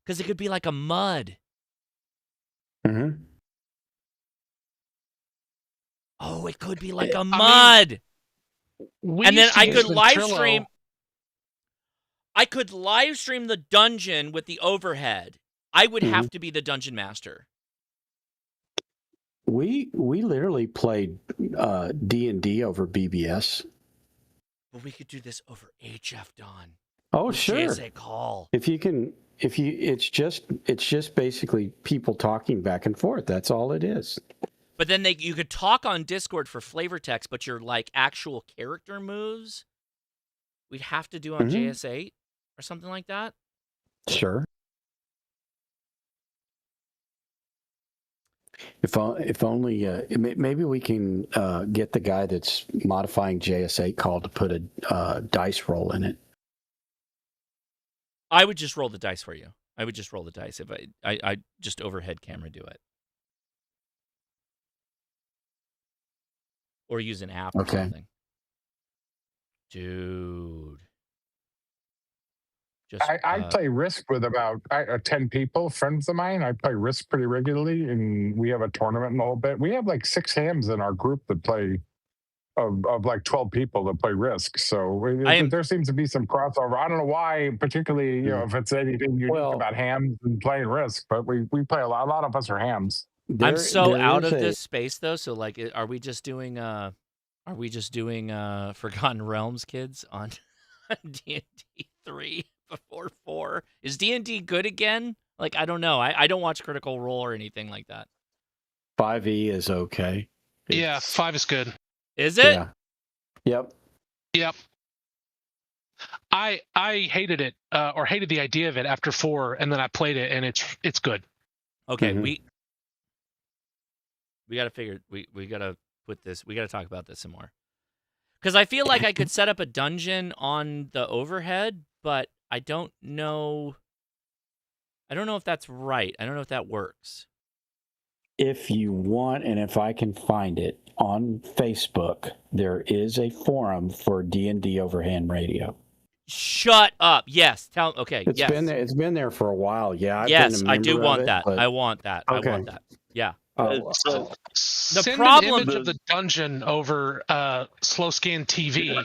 Because it could be like a mud. Mm-hmm. Oh, it could be like a mud. And then I could live stream. I could live stream the dungeon with the overhead. I would have to be the dungeon master. We literally played D&D over BBS. But we could do this over HF, Don. Oh, sure. JSA call. It's just basically people talking back and forth. That's all it is. But then you could talk on Discord for flavor text, but your like actual character moves, we'd have to do on JS8 or something like that. Sure. If only maybe we can get the guy that's modifying JS8 call to put a dice roll in it. I would just roll the dice for you. I would just roll the dice if I just overhead camera do it. Or use an app or something. Dude. I play Risk with about 10 people, friends of mine. I play Risk pretty regularly, and we have a tournament and the whole bit. We have like 6 hams in our group that play, of like 12 people that play Risk. So there seems to be some crossover. I don't know why, particularly, if it's anything unique about hams and playing Risk, but we play a lot. A lot of us are hams. I'm so out of this space though. So like, are we just doing Forgotten Realms, kids, on D&D 3 before 4? Is D&D good again? Like, I don't know. I don't watch Critical Role or anything like that. 5e is okay. Yeah, 5 is good. Is it? Yeah. Yep. I hated it or hated the idea of it after 4, and then I played it, and it's good. Okay, we got to figure. We got to put this. We got to talk about this some more. Because I feel like I could set up a dungeon on the overhead, but I don't know. I don't know if that's right. I don't know if that works. If you want, and if I can find it on Facebook, there is a forum for D&D over ham radio. Shut up! Yes, okay. It's been there. It's been there for a while. Yeah. I do want that. I want that. Okay. I want that. Yeah. Send an image of the dungeon over slow scan TV,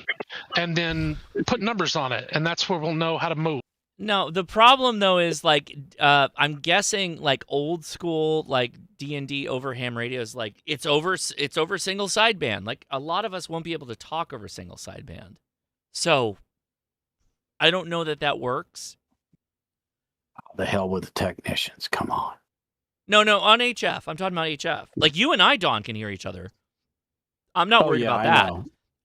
and then put numbers on it, and that's where we'll know how to move. No, the problem though is like I'm guessing like old school like D&D over ham radio is like it's over single sideband. Like a lot of us won't be able to talk over single sideband, so I don't know that works. The hell with the technicians! Come on. No, on HF. I'm talking about HF. Like you and I, Don, can hear each other. I'm not worried about that.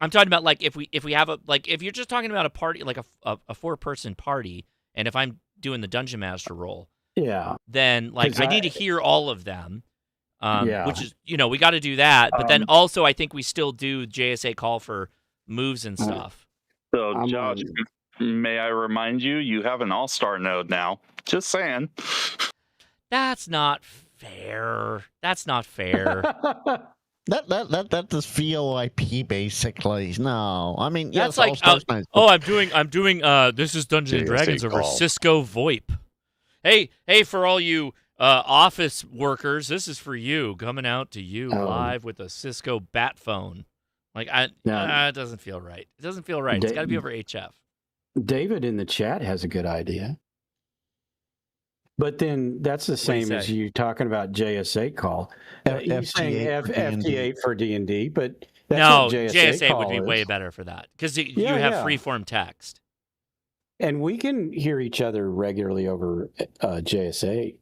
I'm talking about like if we have if you're just talking about a party, like a 4-person party, and if I'm doing the dungeon master role, then like I need to hear all of them. Which is we got to do that. But then also I think we still do JSA call for moves and stuff. So Josh, may I remind you, you have an all-star node now. Just saying. That's not fair. That's VoIP basically. No, I mean That's yes, like nice, I'm doing this is Dungeons and Dragons over Cisco VoIP. Hey, for all you office workers, this is for you, coming out to you live with a Cisco bat phone. Like it doesn't feel right. It doesn't feel right. It's got to be over HF. David in the chat has a good idea. But then that's the same as you talking about JS8 call. You're saying FT8 for D&D, but that's no, what JS8 would be is. way better for that because you have freeform text. And we can hear each other regularly over JS8.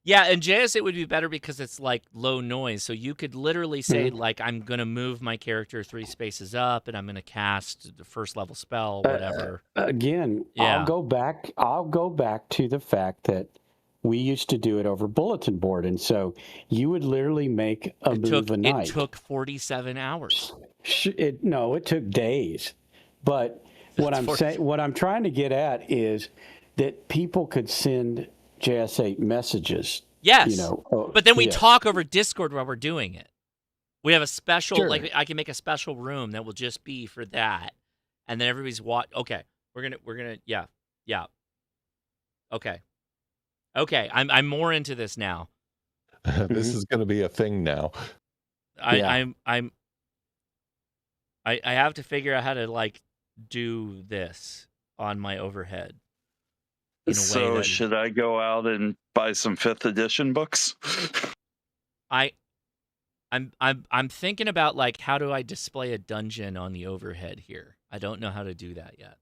Yeah, and JS8 would be better because it's like low noise. So you could literally say, like, I'm going to move my character 3 spaces up and I'm going to cast the first level spell, whatever. Again, I'll go back to the fact that we used to do it over bulletin board. And so you would literally make a move a night. It took 47 hours. It took days. But what I'm trying to get at is that people could send JS8 messages. Yes. But then we talk over Discord while we're doing it. We have a special, like I can make a special room that will just be for that. And then everybody's okay. We're gonna yeah. Okay. I'm more into this now. This is gonna be a thing now. I have to figure out how to like do this on my overhead. So should I go out and buy some 5th edition books? I'm thinking about like how do I display a dungeon on the overhead here? I don't know how to do that yet.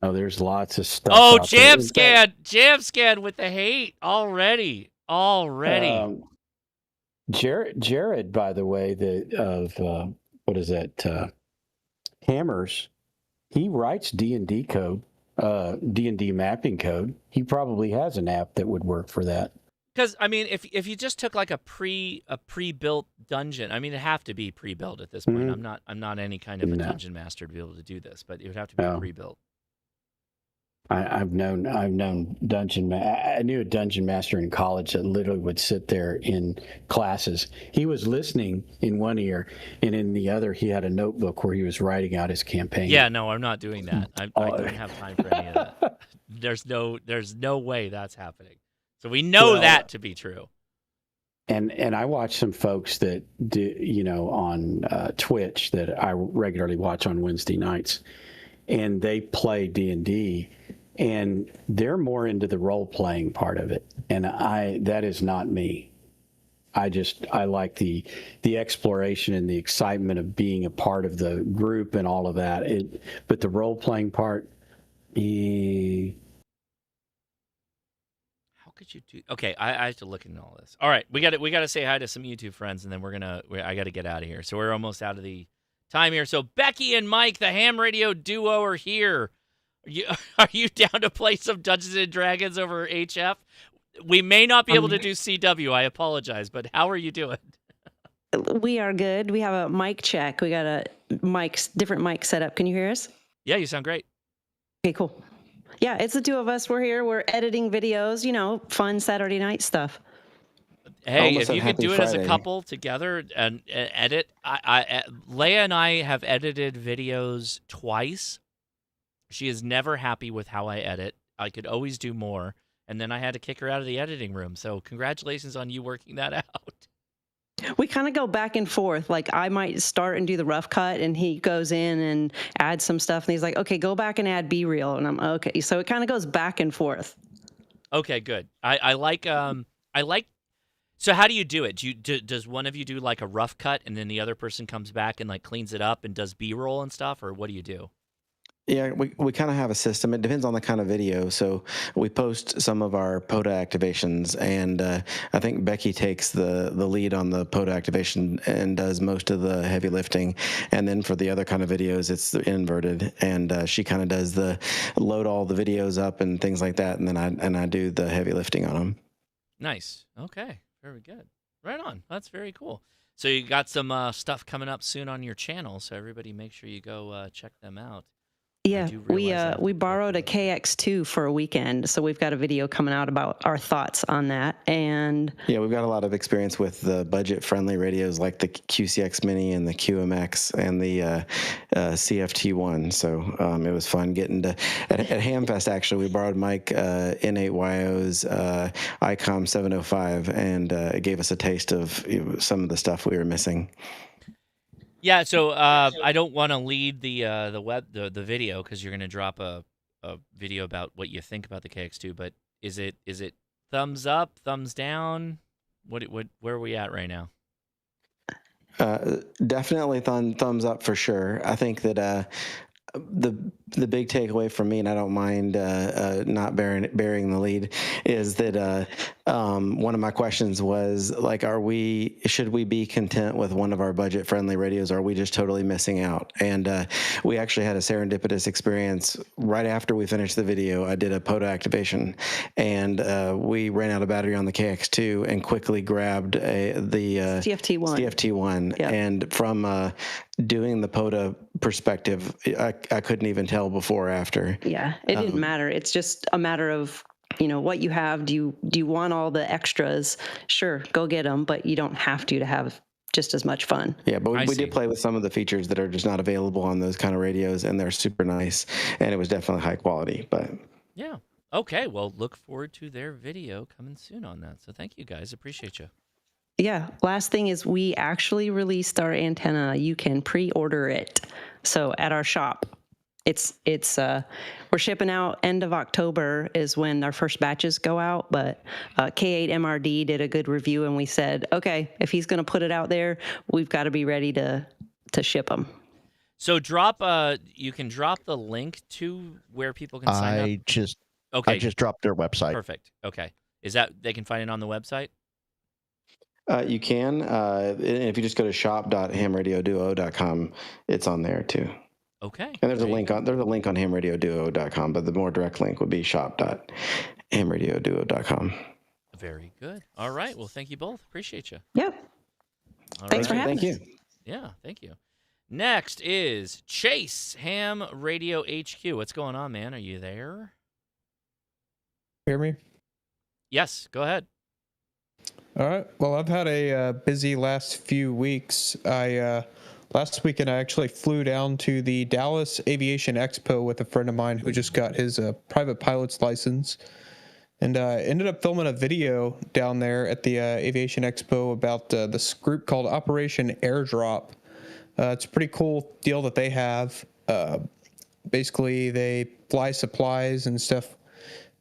Oh, there's lots of stuff. Oh, Jamscan with the hate already. Jared, by the way, what is that? Hammers. He writes D&D code. D&D mapping code. He probably has an app that would work for that. Because I mean, if you just took like a pre-built dungeon, I mean, it'd have to be pre-built at this point. Mm-hmm. I'm not any kind of a dungeon master to be able to do this, but it would have to be pre-built. I've known I knew a dungeon master in college that literally would sit there in classes. He was listening in one ear, and in the other, he had a notebook where he was writing out his campaign. Yeah, no, I'm not doing that. I don't have time for any of that. There's no way that's happening. So we know that to be true. And I watch some folks that do, on Twitch that I regularly watch on Wednesday nights, and they play D&D. And they're more into the role-playing part of it, and that is not me. I like the exploration and the excitement of being a part of the group and all of that. But the role-playing part, how could you do? Okay, I have to look into all this. All right, we got to say hi to some YouTube friends, and then I got to get out of here. So we're almost out of the time here. So Becky and Mike, the ham radio duo, are here. Are you down to play some Dungeons and Dragons over HF? We may not be able to do CW. I apologize, but how are you doing? We are good. We have a mic check. We got a different mic set up. Can you hear us? Yeah, you sound great. Okay, cool. Yeah, it's the two of us. We're here. We're editing videos, fun Saturday night stuff. Hey, if you could do it as a couple together and edit. Leia and I have edited videos twice. She is never happy with how I edit. I could always do more. And then I had to kick her out of the editing room. So congratulations on you working that out. We kind of go back and forth. Like I might start and do the rough cut and he goes in and adds some stuff. And he's like, okay, go back and add B-reel. And I'm okay. So it kind of goes back and forth. Okay, good. I like, so how do you do it? Does one of you do like a rough cut and then the other person comes back and like cleans it up and does B-roll and stuff? Or what do you do? Yeah, we kind of have a system. It depends on the kind of video. So we post some of our POTA activations, and I think Becky takes the lead on the POTA activation and does most of the heavy lifting. And then for the other kind of videos, it's inverted, and she kind of does the load all the videos up and things like that, and then I do the heavy lifting on them. Nice. Okay. Very good. Right on. That's very cool. So you got some stuff coming up soon on your channel, so everybody make sure you go check them out. Yeah, we borrowed a KX2 for a weekend, so we've got a video coming out about our thoughts on that. And yeah, we've got a lot of experience with the budget-friendly radios like the QCX Mini and the QMX and the CFT1. So it was fun getting to at Hamfest. Actually, we borrowed Mike N8YO's ICOM 705, and it gave us a taste of some of the stuff we were missing. Yeah, so I don't want to lead the video because you're going to drop a video about what you think about the KX2. But is it thumbs up, thumbs down? Where are we at right now? Definitely thumbs up for sure. I think that the big takeaway from me, and I don't mind not bearing the lead, is that one of my questions was like, should we be content with one of our budget friendly radios? Or are we just totally missing out? And we actually had a serendipitous experience right after we finished the video. I did a POTA activation, and we ran out of battery on the KX2 and quickly grabbed the CFT1. Yeah. And from doing the POTA perspective, I couldn't even tell before or after. Yeah, it didn't matter. It's just a matter of, what you have. Do you want all the extras? Sure, go get them, but you don't have to have just as much fun. Yeah, but we did play with some of the features that are just not available on those kind of radios, and they're super nice, and it was definitely high quality. But yeah, okay. Well, look forward to their video coming soon on that. So thank you guys, appreciate you. Yeah. Last thing is we actually released our antenna. You can pre-order it. So at our shop, we're shipping out end of October is when our first batches go out. But K8MRD did a good review, and we said, okay, if he's going to put it out there, we've got to be ready to ship them. So you can drop the link to where people can sign up. I just dropped their website. Perfect. Okay. Is that they can find it on the website? You can. If you just go to shop.hamradioduo.com, it's on there too. Okay. And there's a link on hamradioduo.com, but the more direct link would be shop.hamradioduo.com. Very good. All right. Well, thank you both. Appreciate you. Yeah. Thanks for having us. Thank you. Yeah, thank you. Next is Chase, Ham Radio HQ. What's going on, man? Are you there? Hear me? Yes, go ahead. All right. Well, I've had a busy last few weeks. Last weekend, I actually flew down to the Dallas Aviation Expo with a friend of mine who just got his private pilot's license, and ended up filming a video down there at the Aviation Expo about this group called Operation Airdrop. It's a pretty cool deal that they have. Basically, they fly supplies and stuff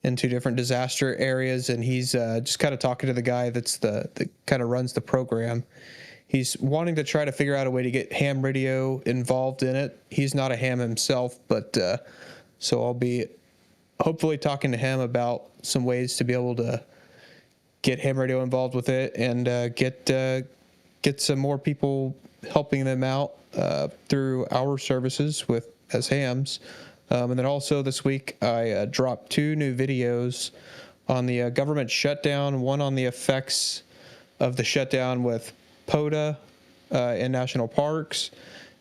into different disaster areas, and he's just kind of talking to the guy that kind of runs the program. He's wanting to try to figure out a way to get ham radio involved in it. He's not a ham himself, but so I'll be hopefully talking to him about some ways to be able to get ham radio involved with it and get some more people helping them out through our services as hams. And then also this week, I dropped 2 new videos on the government shutdown, one on the effects of the shutdown with POTA in national parks,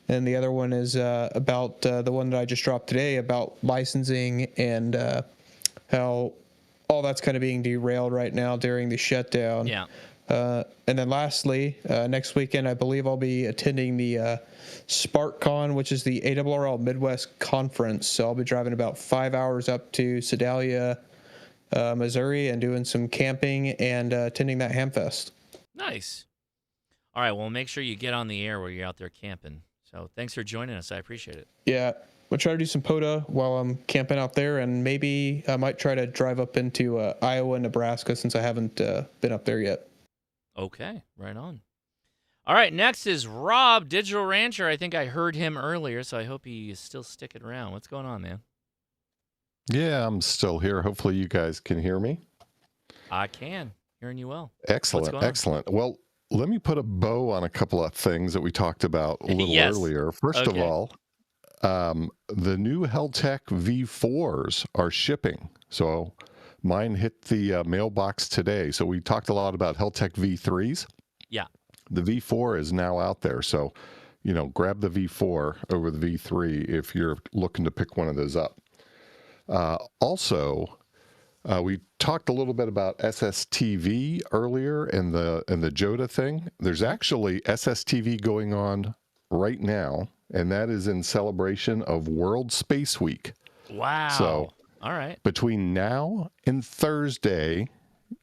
and the other one is about the one that I just dropped today about licensing and how all that's kind of being derailed right now during the shutdown. Yeah. And then lastly, next weekend, I believe I'll be attending the SparkCon, which is the ARRL Midwest Conference. So I'll be driving about 5 hours up to Sedalia, Missouri, and doing some camping and attending that Hamfest. Nice. All right, well, make sure you get on the air where you're out there camping. So thanks for joining us. I appreciate it. Yeah, we'll try to do some POTA while I'm camping out there, and maybe I might try to drive up into Iowa and Nebraska since I haven't been up there yet. Okay, right on. All right, next is Rob, Digital Rancher. I think I heard him earlier, so I hope he is still sticking around. What's going on, man? Yeah, I'm still here. Hopefully you guys can hear me. I can. Hearing you well. Excellent, excellent. Well, let me put a bow on a couple of things that we talked about a little earlier. First of all, the new Heltec V4s are shipping. So mine hit the mailbox today. So we talked a lot about Heltec V3s. Yeah. The V4 is now out there. So grab the V4 over the V3 if you're looking to pick one of those up. Also, we talked a little bit about SSTV earlier and the JOTA thing. There's actually SSTV going on right now, and that is in celebration of World Space Week. Wow. So, all right. Between now and Thursday,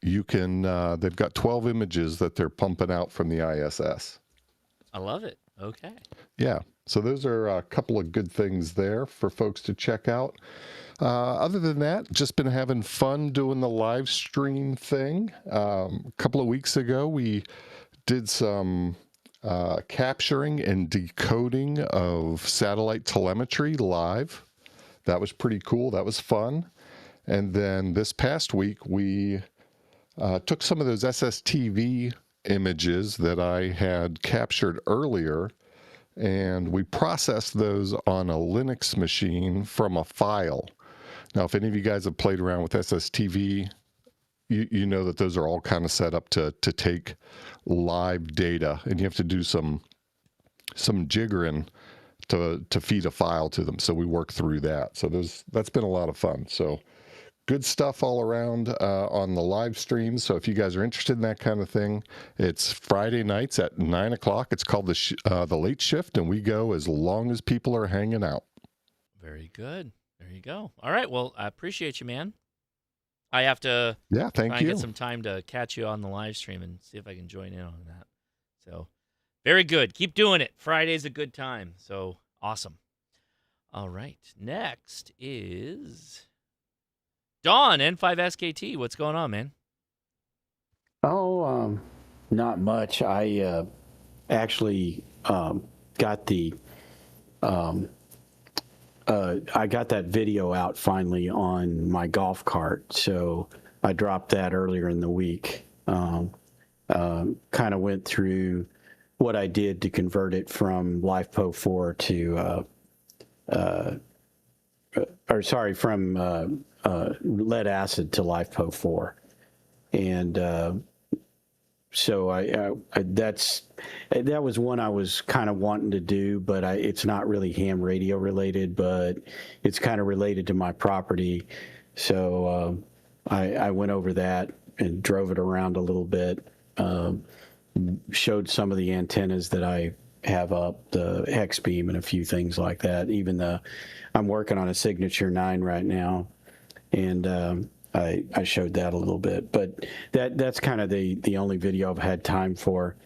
you can, they've got 12 images that they're pumping out from the ISS. I love it. Okay. Yeah. So those are a couple of good things there for folks to check out. Other than that, just been having fun doing the live stream thing. A couple of weeks ago, we did some capturing and decoding of satellite telemetry live. That was pretty cool. That was fun. And then this past week, we took some of those SSTV images that I had captured earlier, and we processed those on a Linux machine from a file. Now, if any of you guys have played around with SSTV, you know that those are all kind of set up to take live data, and you have to do some jiggering to feed a file to them. So we worked through that. So that's been a lot of fun. So good stuff all around on the live stream. So if you guys are interested in that kind of thing, it's Friday nights at 9 o'clock. It's called the Late Shift, and we go as long as people are hanging out. Very good. There you go. All right. Well, I appreciate you, man. I have to try and get some time to catch you on the live stream and see if I can join in on that. So very good. Keep doing it. Friday's a good time. So awesome. All right. Next is Don, N5SKT. What's going on, man? Oh, not much. I actually got the I got that video out finally on my golf cart, so I dropped that earlier in the week. Kind of went through what I did to convert it from LiFePo 4 to, from lead acid to LiFePo 4, and so that was one I was kind of wanting to do, but it's not really ham radio related, but it's kind of related to my property. So I went over that and drove it around a little bit, showed some of the antennas that I have up, the hex beam and a few things like that. Even I'm working on a Signature 9 right now, and I showed that a little bit, but that's kind of the only video I've had time for.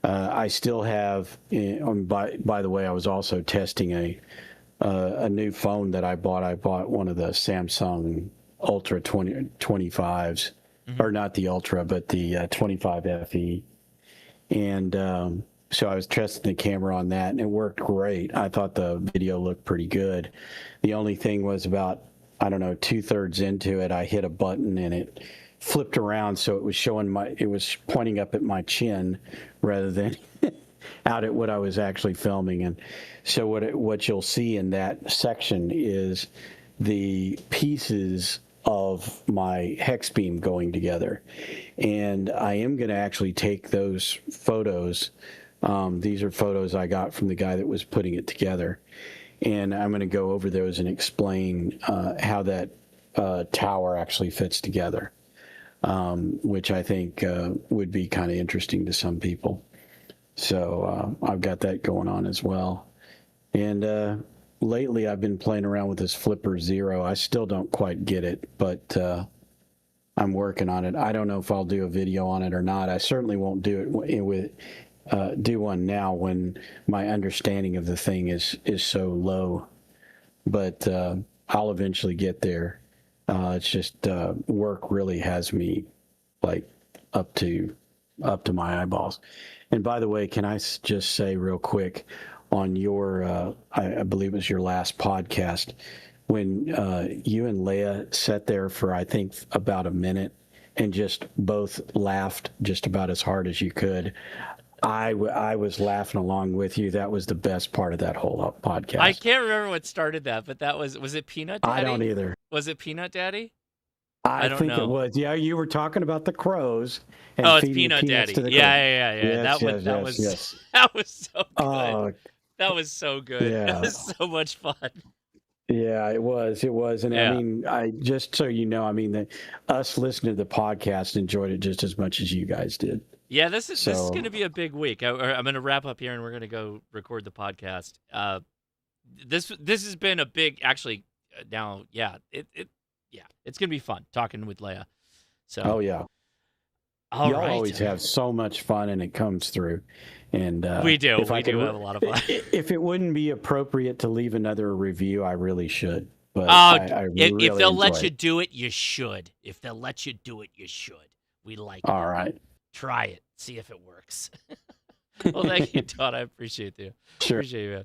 I still have, by the way, I was also testing a new phone that I bought. I bought one of the Samsung Ultra 25s, or not the Ultra, but the 25 FE. And so I was testing the camera on that, and it worked great. I thought the video looked pretty good. The only thing was about, I don't know, 2/3 into it, I hit a button and it flipped around, so it was it was pointing up at my chin rather than out at what I was actually filming. And so what you'll see in that section is the pieces of my hex beam going together. And I am going to actually take those photos. These are photos I got from the guy that was putting it together. And I'm going to go over those and explain how that tower actually fits together, which I think would be kind of interesting to some people. So I've got that going on as well. And lately I've been playing around with this Flipper Zero. I still don't quite get it, but I'm working on it. I don't know if I'll do a video on it or not. I certainly won't do it do one now when my understanding of the thing is so low, but I'll eventually get there. It's just work really has me like up to my eyeballs. And by the way, can I just say real quick on your I believe it was your last podcast, when you and Leia sat there for I think about a minute and just both laughed just about as hard as you could. I was laughing along with you. That was the best part of that whole podcast. I can't remember what started that, but was it Peanut Daddy? I don't either. Was it Peanut Daddy? I don't think know. it was. Yeah, you were talking about the crows. And it's Peanut Daddy. Yeah. Yes, That was so good. That was so good. Yeah. That was so much fun. Yeah, it was. It was. And I mean, I just so you know, I mean, us listening to the podcast enjoyed it just as much as you guys did. Yeah, this is going to be a big week. I'm going to wrap up here, and we're going to go record the podcast. This has been a big, actually. Now, it's going to be fun talking with Leia. So. Oh yeah. All Y'all right. always have so much fun, and it comes through. And we do. We do have a lot of fun. If it wouldn't be appropriate to leave another review, I really should. But if they'll let you do it, you should. If they'll let you do it, you should. We like it. All right. Try it. See if it works. Well, thank you, Todd. I appreciate you. Sure. Appreciate you, man.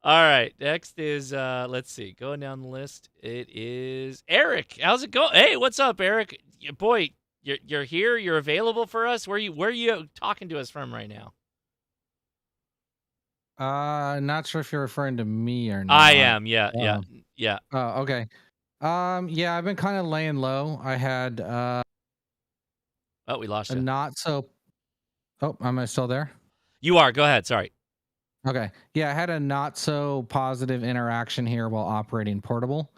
All right. Next is, let's see. Going down the list, it is Eric. How's it going? Hey, what's up, Eric? Boy, you're here. You're available for us. Where are you talking to us from right now? Not sure if you're referring to me or not. I am. Yeah. Oh, okay. Yeah, I've been kind of laying low. I had we lost you. Not so. Oh, am I still there? You are. Go ahead. Sorry. Okay. Yeah, I had a not so positive interaction here while operating portable.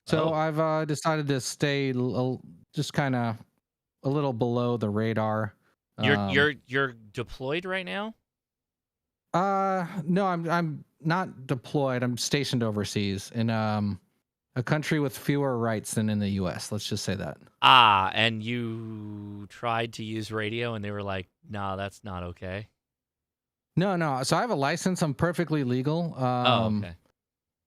So I've decided to stay just kind of a little below the radar. You're deployed right now? No, I'm not deployed. I'm stationed overseas in a country with fewer rights than in the U.S. Let's just say that. And you tried to use radio, and they were like, "No, that's not okay." No. So I have a license. I'm perfectly legal. Okay.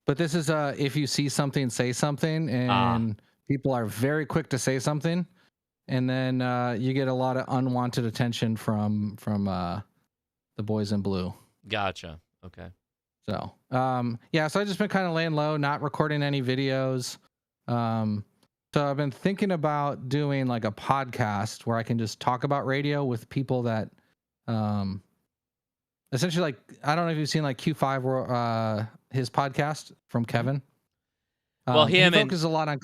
But this is if you see something, say something, and people are very quick to say something, and then you get a lot of unwanted attention from the boys in blue. Gotcha. Okay. So yeah, so I've just been kind of laying low, not recording any videos. So I've been thinking about doing like a podcast where I can just talk about radio with people that essentially, like, I don't know if you've seen like Q5 or his podcast from Kevin. Well, he focuses a lot on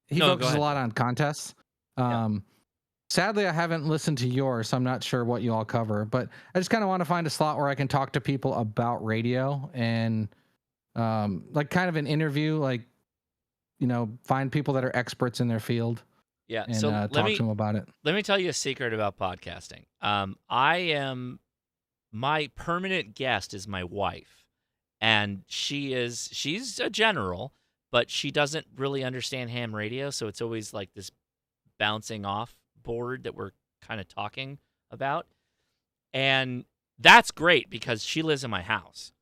he focuses a lot on contests. Sadly, I haven't listened to yours, so I'm not sure what you all cover. But I just kind of want to find a slot where I can talk to people about radio and like kind of an interview, like, you know, find people that are experts in their field. Yeah, and so talk to them about it. Let me tell you a secret about podcasting. My permanent guest is my wife, and she's a general, but she doesn't really understand ham radio, so it's always like this bouncing off board that we're kind of talking about. And that's great because she lives in my house.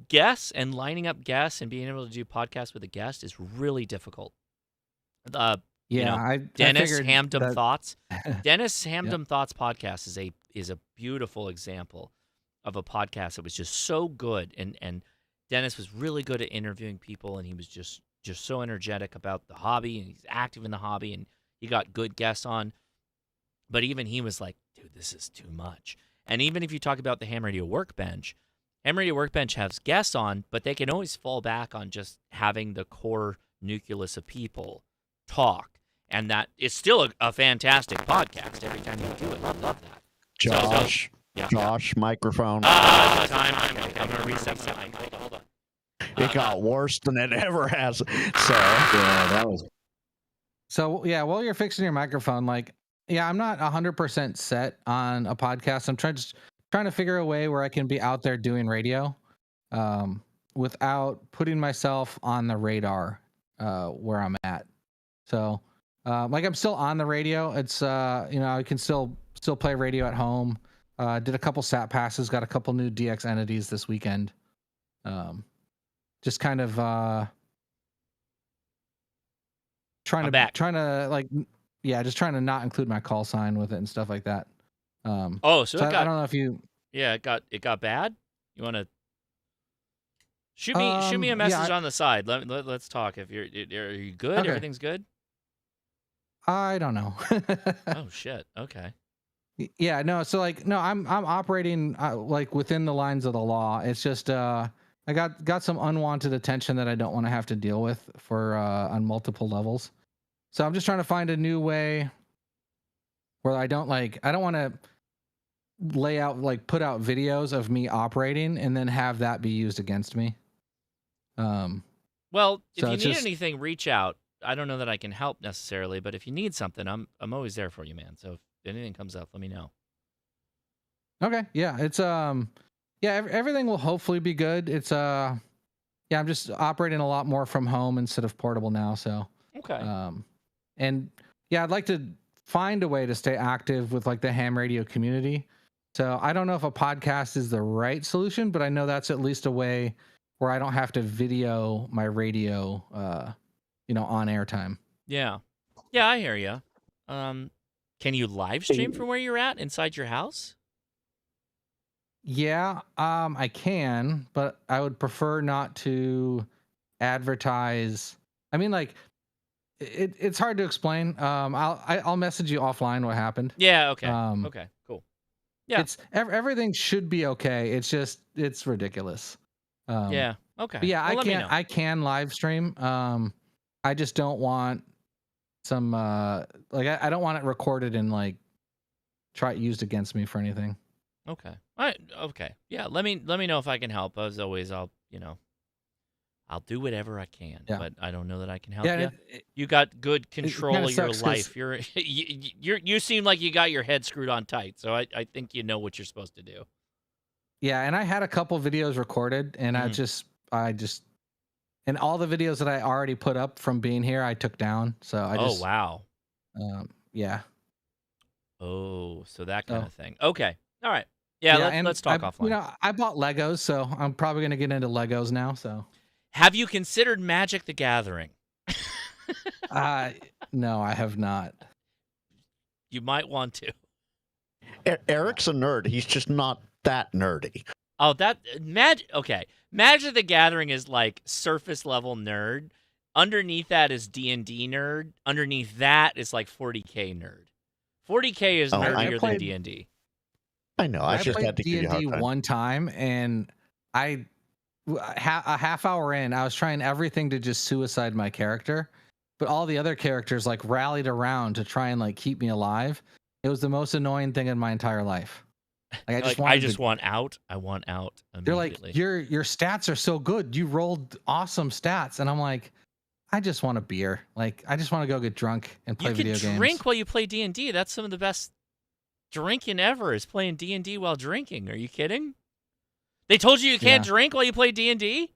Guests and lining up guests and being able to do podcasts with a guest is really difficult. Dennis Hamdom Thoughts. Dennis Hamdom Thoughts podcast is a beautiful example of a podcast that was just so good, and Dennis was really good at interviewing people, and he was just so energetic about the hobby, and he's active in the hobby, and he got good guests on. But even he was like, dude, this is too much. And even if you talk about the Ham Radio Workbench has guests on, but they can always fall back on just having the core nucleus of people talk. And that is still a fantastic podcast every time you do it. Love that. Josh, microphone. Time. Okay, I'm going to reset my mic. Hold on. It got worse than it ever has. So, yeah, that was. So, yeah, while you're fixing your microphone, like, yeah, I'm not 100% set on a podcast. I'm trying to figure a way where I can be out there doing radio without putting myself on the radar where I'm at. So, like, I'm still on the radio. It's, I can still play radio at home. Did a couple sat passes, got a couple new DX entities this weekend. Just kind of trying to not include my call sign with it and stuff like that. So I don't know if you. Yeah, it got bad. You want to shoot me a message on the side. Let's talk. Are you good? Okay. Everything's good. I don't know. Oh shit. Okay. Yeah. No. So I'm operating like within the lines of the law. It's just I got some unwanted attention that I don't want to have to deal with for on multiple levels. So I'm just trying to find a new way where I don't want to put out videos of me operating and then have that be used against me. Well, if so you it's need just- anything, reach out. I don't know that I can help necessarily, but if you need something, I'm always there for you, man. So if anything comes up, let me know. Okay, yeah, it's everything will hopefully be good. It's I'm just operating a lot more from home instead of portable now. So Okay. And yeah, I'd like to find a way to stay active with like the ham radio community. So I don't know if a podcast is the right solution, but I know that's at least a way where I don't have to video my radio, on air time. Yeah, I hear you. Can you live stream from where you're at inside your house? Yeah, I can, but I would prefer not to advertise. I mean, like, it's hard to explain. I'll message you offline what happened. Yeah. Okay. Okay. Cool. Yeah. It's everything should be okay. It's just it's ridiculous. Yeah. Okay. But yeah, Well, I can live stream. I just don't want some I don't want it recorded and like used against me for anything. Okay. All right. Okay. Yeah. Let me know if I can help. As always, I'll do whatever I can. Yeah. But I don't know that I can help Yeah, you. You got good control of your sucks life. You seem like you got your head screwed on tight. So I think you know what you're supposed to do. Yeah, and I had a couple videos recorded, and I just and all the videos that I already put up from being here, I took down. So I just wow. Yeah. Oh, so that kind of thing. Okay. All right. Yeah, let's talk offline. I bought Legos, so I'm probably going to get into Legos now. So, have you considered Magic the Gathering? No, I have not. You might want to. Eric's a nerd. He's just not that nerdy. Oh, okay. Magic the Gathering is like surface level nerd. Underneath that is D&D nerd. Underneath that is like 40K nerd. 40K is nerdier than D&D. I know. I just played had to give you a hard D&D time. one time, and a half hour in, I was trying everything to just suicide my character, but all the other characters like rallied around to try and like keep me alive. It was the most annoying thing in my entire life. Like I just want out. I want out immediately. They're like, your stats are so good. You rolled awesome stats, and I'm like, I just want a beer. Like, I just want to go get drunk and play video games. You can drink while you play D&D. That's some of the best drinking ever is playing D&D while drinking. Are you kidding? They told you can't drink while you play D&D?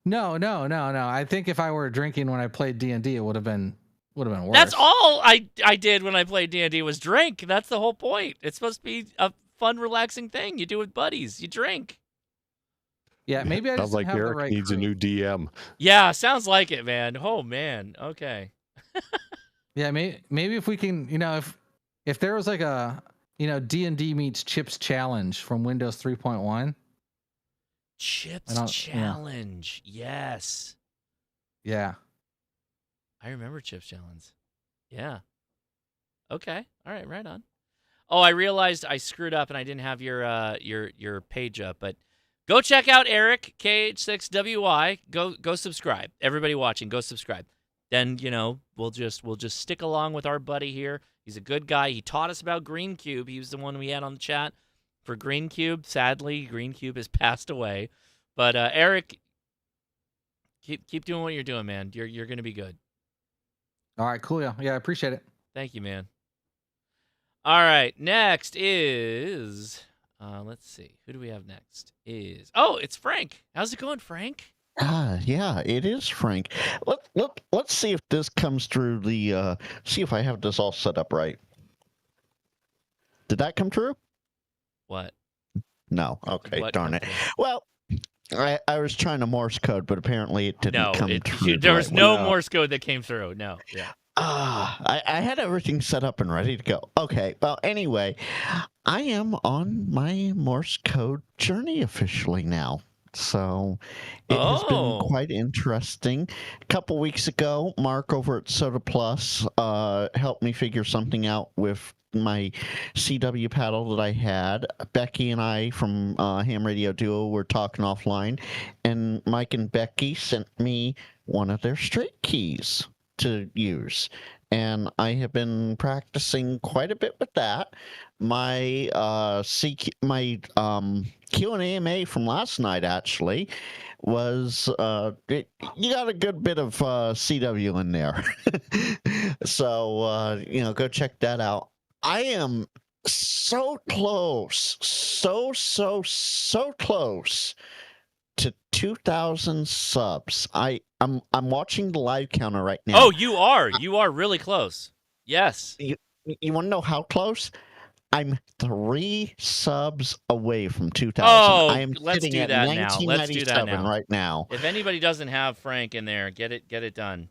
No. I think if I were drinking when I played D&D, it would have been worse. That's all I did when I played D&D was drink. That's the whole point. It's supposed to be a fun, relaxing thing you do with buddies. You drink. Yeah, maybe I just sounds like have Eric the right needs crew. a new DM. Yeah, sounds like it, man. Oh man. Okay. Yeah, maybe if we can, if there was like a, D&D meets Chips challenge from Windows 3.1. Chips challenge. Yes. Yeah. I remember Chips challenge. Yeah. Okay. All right. Right on. Oh, I realized I screwed up and I didn't have your page up, but go check out Eric KH6WY. Go subscribe. Everybody watching, go subscribe. Then we'll just stick along with our buddy here. He's a good guy. He taught us about Green Cube. He was the one we had on the chat for Green Cube. Sadly, Green Cube has passed away. But Eric, keep doing what you're doing, man. You're gonna be good. All right, cool. Yeah, I appreciate it. Thank you, man. All right, next is let's see. Who do we have next? It's Frank. How's it going, Frank? Yeah, it is Frank. Let's see if this comes through the see if I have this all set up right. Did that come through? What? No. Okay, darn it. Well, I was trying to Morse code, but apparently it didn't come through. There was no Morse code that came through. No. Yeah. I had everything set up and ready to go. Okay. Well, anyway, I am on my Morse code journey officially now. So it has been quite interesting. A couple weeks ago, Mark over at Soda Plus helped me figure something out with my CW paddle that I had. Becky and I from Ham Radio Duo were talking offline, and Mike and Becky sent me one of their straight keys. to use. And I have been practicing quite a bit with that. My Q and AMA from last night actually was you got a good bit of CW in there. So go check that out. I am so close, so close to 2,000 subs. I'm watching the live counter right now. Oh, you are really close. Yes. You want to know how close? I'm 3 subs away from 2,000. Oh, I am let's sitting do at that now. Let's do that 1997 now. right now. If anybody doesn't have Frank in there, get it done.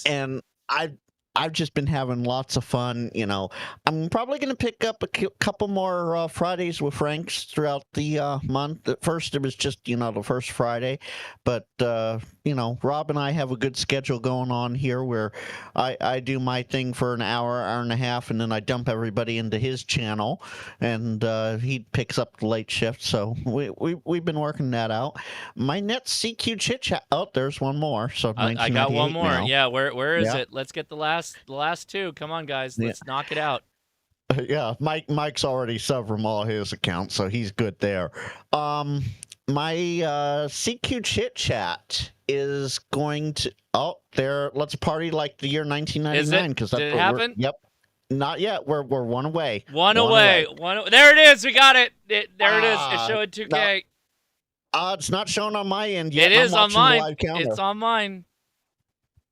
And I've just been having lots of fun. I'm probably going to pick up a couple more Fridays with Franks throughout the month. At first, it was just the first Friday, but Rob and I have a good schedule going on here where I do my thing for an hour and a half, and then I dump everybody into his channel, and he picks up the late shift. So we've been working that out. My next CQ chit chat. Oh, there's one more. So I got one more. now. Yeah, where is Yeah. it? Let's get the last 2. Come on, guys. Let's knock it out. Yeah, Mike's already subbed from all his accounts, so he's good there. My CQ chit chat is going to let's party like the year 1999 because did it happen? Yep. Not yet. We're one away. One away. There it is. We got it. There it is. It's showing 2K. It's not showing on my end yet. It is on mine. Live counter. It's on mine.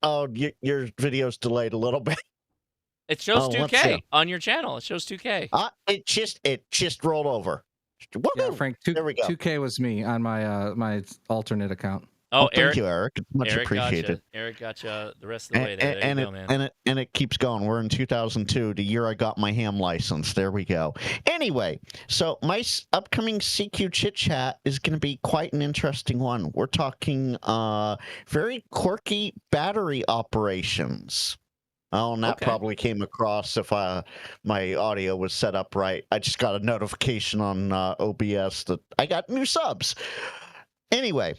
Oh, your video's delayed a little bit. It shows 2K on your channel. It shows 2K. It just rolled over. Yeah, Frank. There we go. 2K was me on my my alternate account. Oh, thank you, Eric. It's much Eric appreciated. Eric got you the rest of the way there. There you go, man. And it keeps going. We're in 2002, the year I got my ham license. There we go. Anyway, so my upcoming CQ chit chat is going to be quite an interesting one. We're talking very quirky battery operations. Oh, and that probably came across if my audio was set up right. I just got a notification on OBS that I got new subs. Anyway.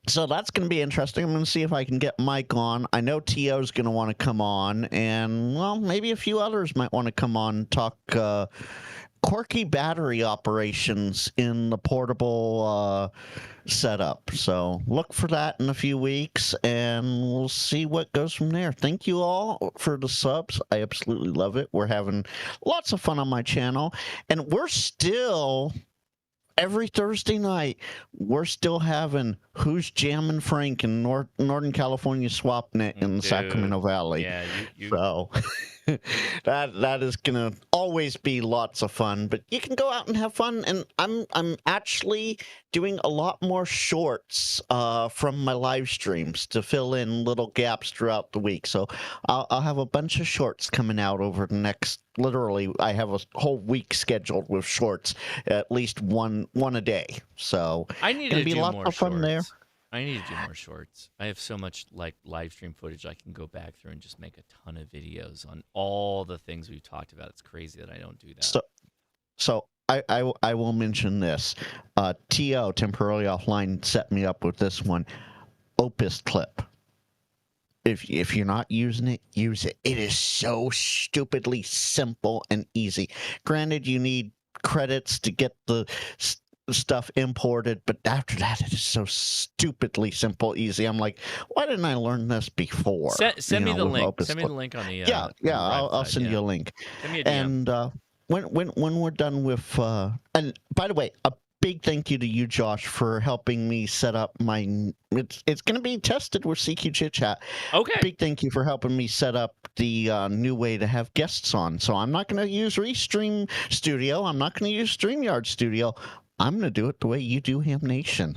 So that's going to be interesting. I'm going to see if I can get Mike on. I know T.O.'s going to want to come on, and, well, maybe a few others might want to come on and talk quirky battery operations in the portable setup. So look for that in a few weeks, and we'll see what goes from there. Thank you all for the subs. I absolutely love it. We're having lots of fun on my channel, and we're still... Every Thursday night, we're still having Who's Jammin' Frank in Northern California SwapNet in the Sacramento Valley. Yeah, So that is gonna always be lots of fun. But you can go out and have fun. And I'm actually doing a lot more shorts from my live streams to fill in little gaps throughout the week. So I'll have a bunch of shorts coming out over the next. Literally, I have a whole week scheduled with shorts, at least one a day. So I need to be do lots more of fun shorts. there. I need to do more shorts. I have so much live stream footage I can go back through and just make a ton of videos on all the things we've talked about. It's crazy that I don't do that. So I will mention this. T.O. temporarily offline set me up with this one. Opus clip. If you're not using it, use it. It is so stupidly simple and easy. Granted, you need credits to get the stuff imported, but after that, it is so stupidly simple, easy. I'm like, why didn't I learn this before? Send me the link. Send me the link on the I'll send you a link. Send me a DM. And when we're done with and by the way, a big thank you to you, Josh, for helping me set up my. It's going to be tested with CQ Chit Chat. Okay. Big thank you for helping me set up the new way to have guests on. So I'm not going to use Restream Studio. I'm not going to use StreamYard Studio. I'm going to do it the way you do Ham Nation.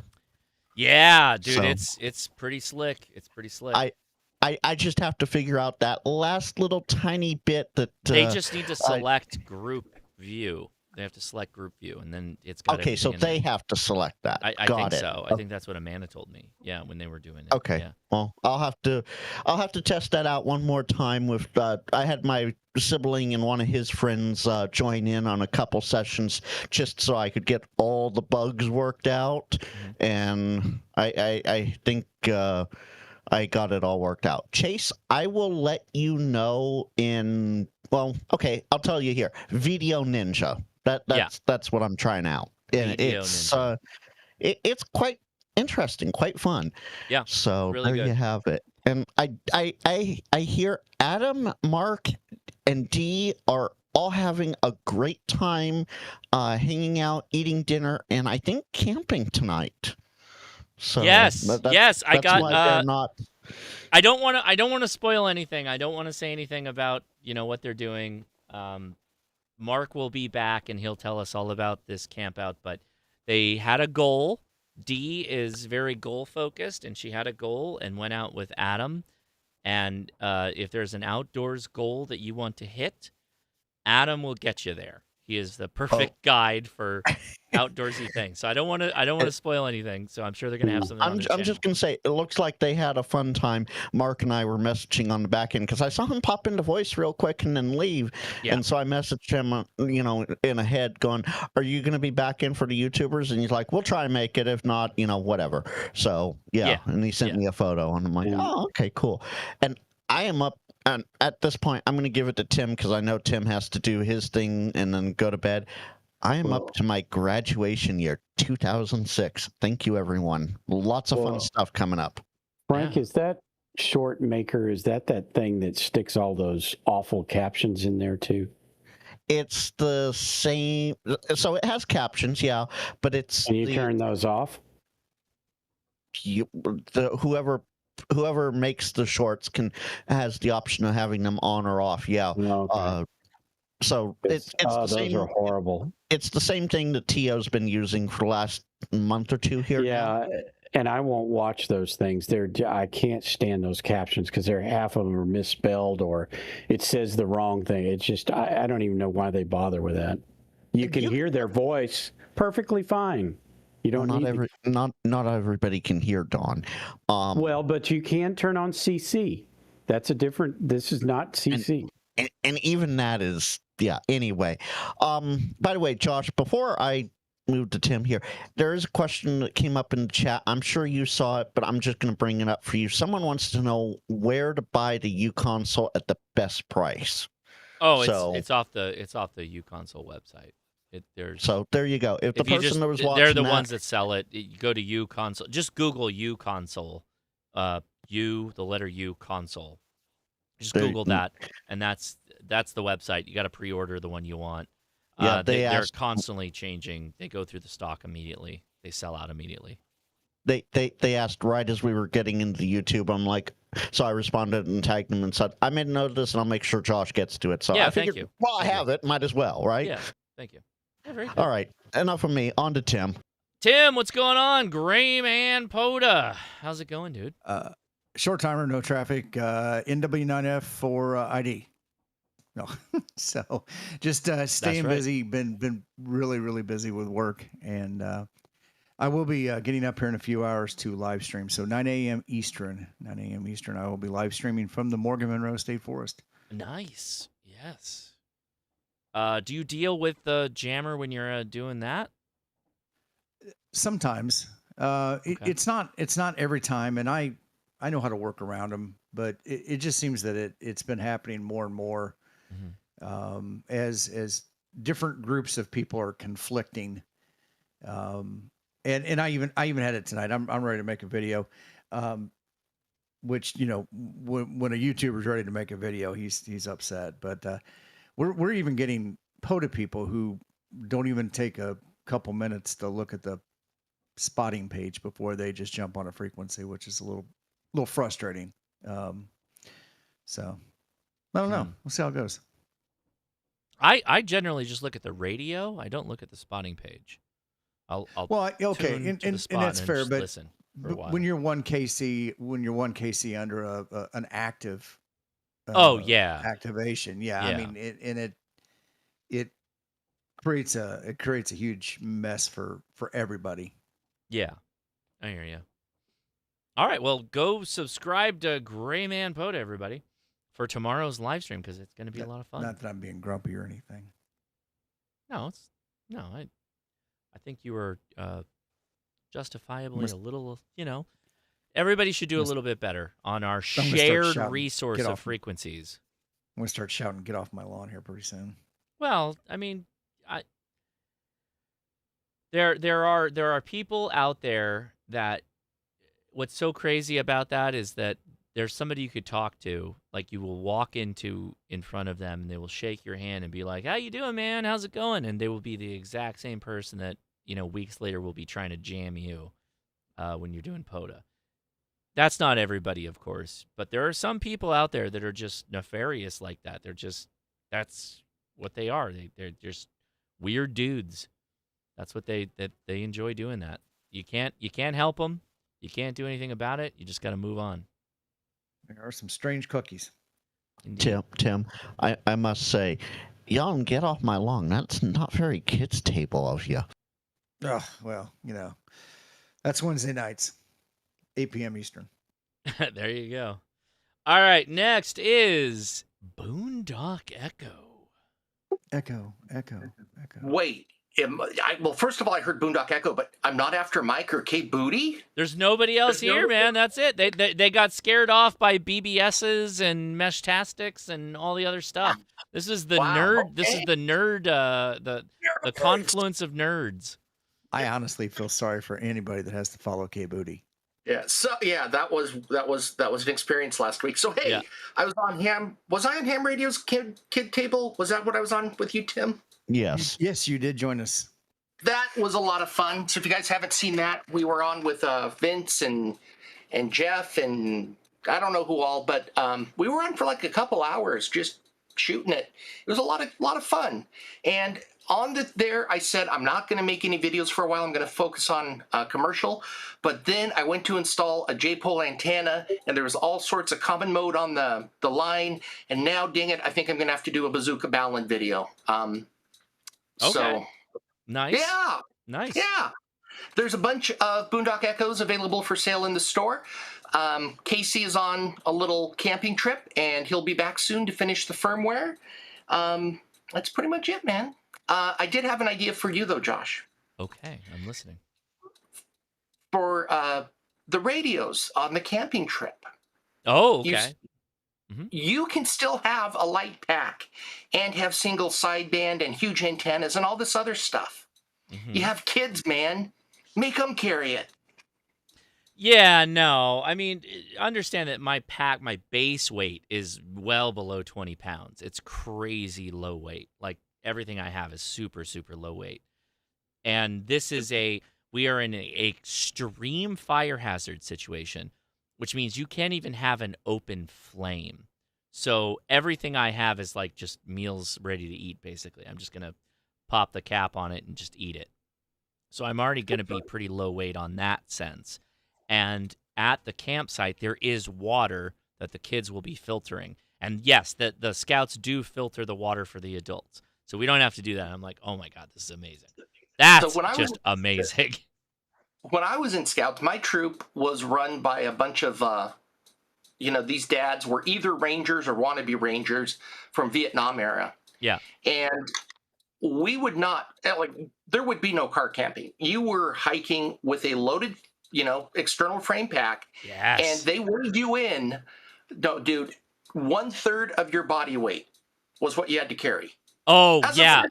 Yeah, dude, So- it's pretty slick. It's pretty slick. I just have to figure out that last little tiny bit that They just need to select group view. They have to select group view, and then it's got Okay, so everything in they there. have to select that. I Got think it. so. I think that's what Amanda told me. Yeah, when they were doing it. Okay. Yeah. Well, I'll have to test that out one more time with I had my sibling and one of his friends join in on a couple sessions just so I could get all the bugs worked out. And I think I got it all worked out. Chase, I will let you know in, well, okay, I'll tell you here. Video Ninja. That's what I'm trying out. And it's quite interesting, quite fun. Yeah. So really there good. you have it. And I hear Adam, Mark, and Dee are all having a great time hanging out, eating dinner, and I think camping tonight. So yes, I got. They're not. I don't want to spoil anything. I don't want to say anything about what they're doing. Mark will be back and he'll tell us all about this camp out. But they had a goal. Dee is very goal focused, and she had a goal and went out with Adam. And if there's an outdoors goal that you want to hit, Adam will get you there. He is the perfect guide for outdoorsy things. So I don't want to spoil anything. So I'm sure they're going to have something. I'm just going to say it looks like they had a fun time. Mark and I were messaging on the back end because I saw him pop into voice real quick and then leave. Yeah. And so I messaged him, in a head going, "Are you going to be back in for the YouTubers?" And he's like, "We'll try and make it. If not, whatever." So yeah. And he sent me a photo, and I'm like, "Oh, okay, cool." And I am up. And at this point, I'm going to give it to Tim because I know Tim has to do his thing and then go to bed. I am up to my graduation year, 2006. Thank you, everyone. Lots of fun stuff coming up. Frank, is that Short Maker, is that thing that sticks all those awful captions in there too? It's the same. So it has captions, yeah, but it's... Can you turn those off? Whoever makes the shorts has the option of having them on or off. Yeah. Okay. So it's the same. Those are horrible. It's the same thing that Tio's been using for the last month or two here. Yeah, and I won't watch those things. I can't stand those captions because half of them are misspelled or it says the wrong thing. It's just I don't even know why they bother with that. You can hear their voice perfectly fine. You don't not everybody can hear Dawn. Well, but you can turn on CC. That's a different. This is not CC. And even that is anyway. By the way, Josh, before I move to Tim here, there is a question that came up in the chat. I'm sure you saw it, but I'm just going to bring it up for you. Someone wants to know where to buy the uConsole at the best price. Oh, it's off the uConsole website. So there you go. If the person that was watching, they're the ones that sell it. You go to uConsole. Just Google uConsole. The letter U console. Just Google that, and that's the website. You got to pre-order the one you want. Yeah, they're constantly changing. They go through the stock immediately. They sell out immediately. They asked right as we were getting into YouTube. I'm like, so I responded and tagged them and said, I made a note of this, and I'll make sure Josh gets to it. So I figured, thank you. Well, I have it. Might as well, right? Yeah, thank you. Yeah, very good. All right, enough of me. On to Tim. Tim, what's going on? Grayman Poda. How's it going, dude? Short timer, no traffic. NW9F for ID. No, so just staying busy. Been really, really busy with work, and I will be getting up here in a few hours to live stream. So 9 a.m. Eastern, I will be live streaming from the Morgan Monroe State Forest. Nice. Yes. Do you deal with the jammer when you're doing that? Sometimes. It's not every time, and I know how to work around them, but it just seems that it's been happening more and more as different groups of people are conflicting. And I even had it tonight. I'm ready to make a video, which when a YouTuber's ready to make a video, he's upset. But we're even getting POTA people who don't even take a couple minutes to look at the spotting page before they just jump on a frequency, which is a little frustrating. So I don't know. We'll see how it goes. I generally just look at the radio. I don't look at the spotting page. I'll okay, and that's fair. But listen for a while. when you're 1 kc under an active, activation, I mean, it creates a huge mess for everybody. Yeah, I hear you. All right, well, go subscribe to Grayman Poda, everybody, for tomorrow's live stream because it's going to be a lot of fun. Not that I'm being grumpy or anything. No, I think you were justifiably a little, Everybody should do a little bit better on our shared resource of frequencies. I'm going to start shouting, get off my lawn here pretty soon. Well, I mean, there are people out there that what's so crazy about that is that there's somebody you could talk to, like you will walk in front of them and they will shake your hand and be like, "How you doing, man? How's it going?" And they will be the exact same person that, weeks later will be trying to jam you when you're doing POTA. That's not everybody, of course, but there are some people out there that are just nefarious like that. That's what they are. They're just weird dudes. That's what they enjoy doing that. You can't help them. You can't do anything about it. You just got to move on. There are some strange cookies. Indeed. Tim, I must say, young, get off my lawn. That's not very kids' table of you. Oh, well, that's Wednesday nights, 8 p.m. Eastern. There you go. All right, next is Boondock Echo. Echo. Wait. Well, first of all, I heard Boondock Echo, but I'm not after Mike or Kate Booty. There's nobody else here, man. That's it. They got scared off by BBSs and Meshtastics and all the other stuff. This is the nerd. Okay. This is the nerd. The confluence of nerds. I honestly feel sorry for anybody that has to follow Kate Booty. Yeah. So yeah, that was an experience last week. So hey, yeah. I was on Ham. Was I on Ham Radio's kid table? Was that what I was on with you, Tim? Yes. Yes, you did join us. That was a lot of fun. So if you guys haven't seen that, we were on with Vince and Jeff and I don't know who all, but we were on for like a couple hours just shooting it. It was a lot of fun. And on there, I said I'm not going to make any videos for a while. I'm going to focus on commercial. But then I went to install a J-pole antenna, and there was all sorts of common mode on the line. And now, dang it, I think I'm going to have to do a Bazooka Balin video. Okay. So, nice. Yeah. Nice. Yeah. There's a bunch of Boondock Echoes available for sale in the store. Casey is on a little camping trip, and he'll be back soon to finish the firmware. That's pretty much it, man. I did have an idea for you, though, Josh. Okay, I'm listening. For the radios on the camping trip. Oh, okay. You can still have a light pack and have single sideband and huge antennas and all this other stuff. You have kids, man. Make them carry it. Yeah, no. I mean, understand that my base weight is well below 20 pounds. It's crazy low weight. Like, everything I have is super, super low weight. And this is we are in an extreme fire hazard situation, which means you can't even have an open flame. So everything I have is like just meals ready to eat, basically. I'm just going to pop the cap on it and just eat it. So I'm already going to be pretty low weight on that sense. And at the campsite, there is water that the kids will be filtering. And yes, the scouts do filter the water for the adults. So we don't have to do that. I'm like, oh my God, this is amazing. That's just amazing. When I was in Scouts, my troop was run by a bunch of, these dads were either Rangers or wannabe Rangers from Vietnam era. Yeah. And we would not, there would be no car camping. You were hiking with a loaded, external frame pack. Yes. And they weighed you in. No, dude, 1/3 of your body weight was what you had to carry. Oh, yeah.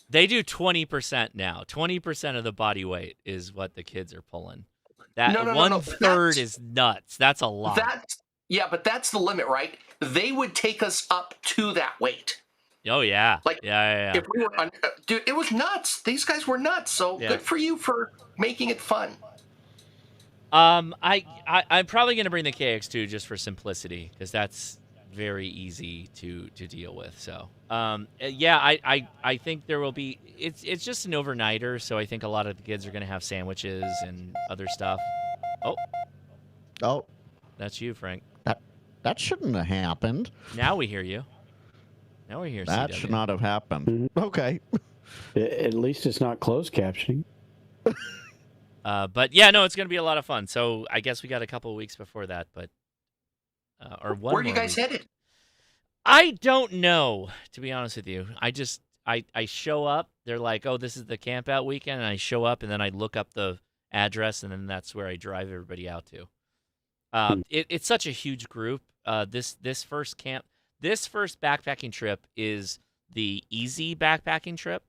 They do 20% now. 20% of the body weight is what the kids are pulling. That no. 1/3 is nuts. That's a lot. But that's the limit, right? They would take us up to that weight. Oh yeah. Yeah. If we were dude, it was nuts. These guys were nuts. So good for you for making it fun. I'm probably gonna bring the KX2 just for simplicity because that's very easy to deal with. So I think there will be it's just an overnighter, so I think a lot of the kids are gonna have sandwiches and other stuff. Oh, that's you, Frank. That shouldn't have happened. Now we hear you. Now we hear that CW. should not have happened. Okay. At least it's not closed captioning. But yeah, no, it's going to be a lot of fun. So I guess we got a couple of weeks before that, but where are you guys headed? I don't know, to be honest with you. I show up. They're like, oh, this is the camp out weekend, and I show up, and then I look up the address, and then that's where I drive everybody out to. It's such a huge group. This first backpacking trip is the easy backpacking trip.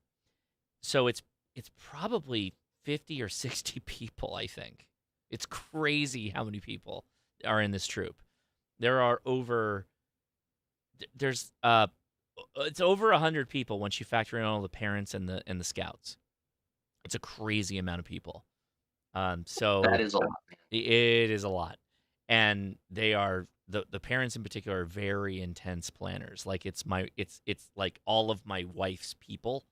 So it's probably 50 or 60 people, I think. It's crazy how many people are in this troop. There are it's over 100 people once you factor in all the parents and the scouts. It's a crazy amount of people. So that is a lot. It is a lot, and they are the parents in particular are very intense planners. Like it's like all of my wife's people.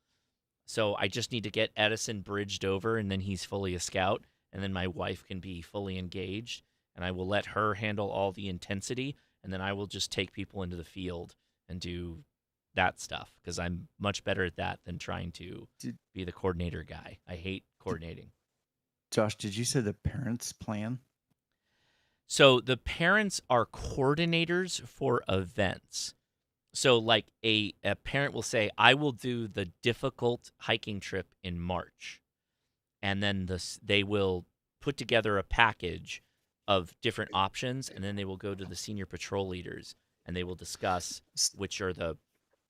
So I just need to get Edison bridged over, and then he's fully a scout, and then my wife can be fully engaged, and I will let her handle all the intensity, and then I will just take people into the field and do that stuff because I'm much better at that than trying to be the coordinator guy. I hate coordinating. Josh, did you say the parents plan? So the parents are coordinators for events. So like a parent will say, I will do the difficult hiking trip in March. And then they will put together a package of different options, and then they will go to the senior patrol leaders, and they will discuss which are the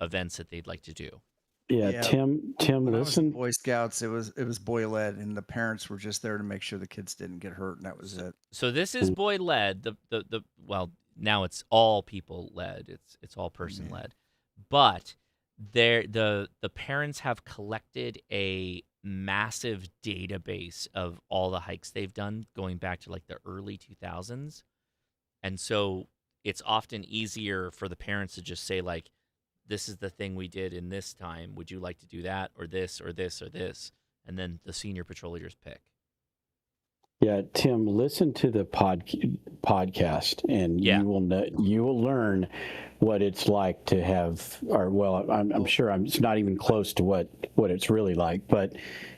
events that they'd like to do. Yeah, Tim, when listen. I was in Boy Scouts, it was boy led, and the parents were just there to make sure the kids didn't get hurt, and that was it. So this is boy led. The well, now it's all people led. It's all person led, but the parents have collected a massive database of all the hikes they've done going back to like the early 2000s, and so it's often easier for the parents to just say like, this is the thing we did in this time. Would you like to do that or this or this or this? And then the senior patrol leaders pick. Yeah, Tim, listen to the podcast, and you will learn what it's like to have, or well, I'm sure it's not even close to what it's really like, but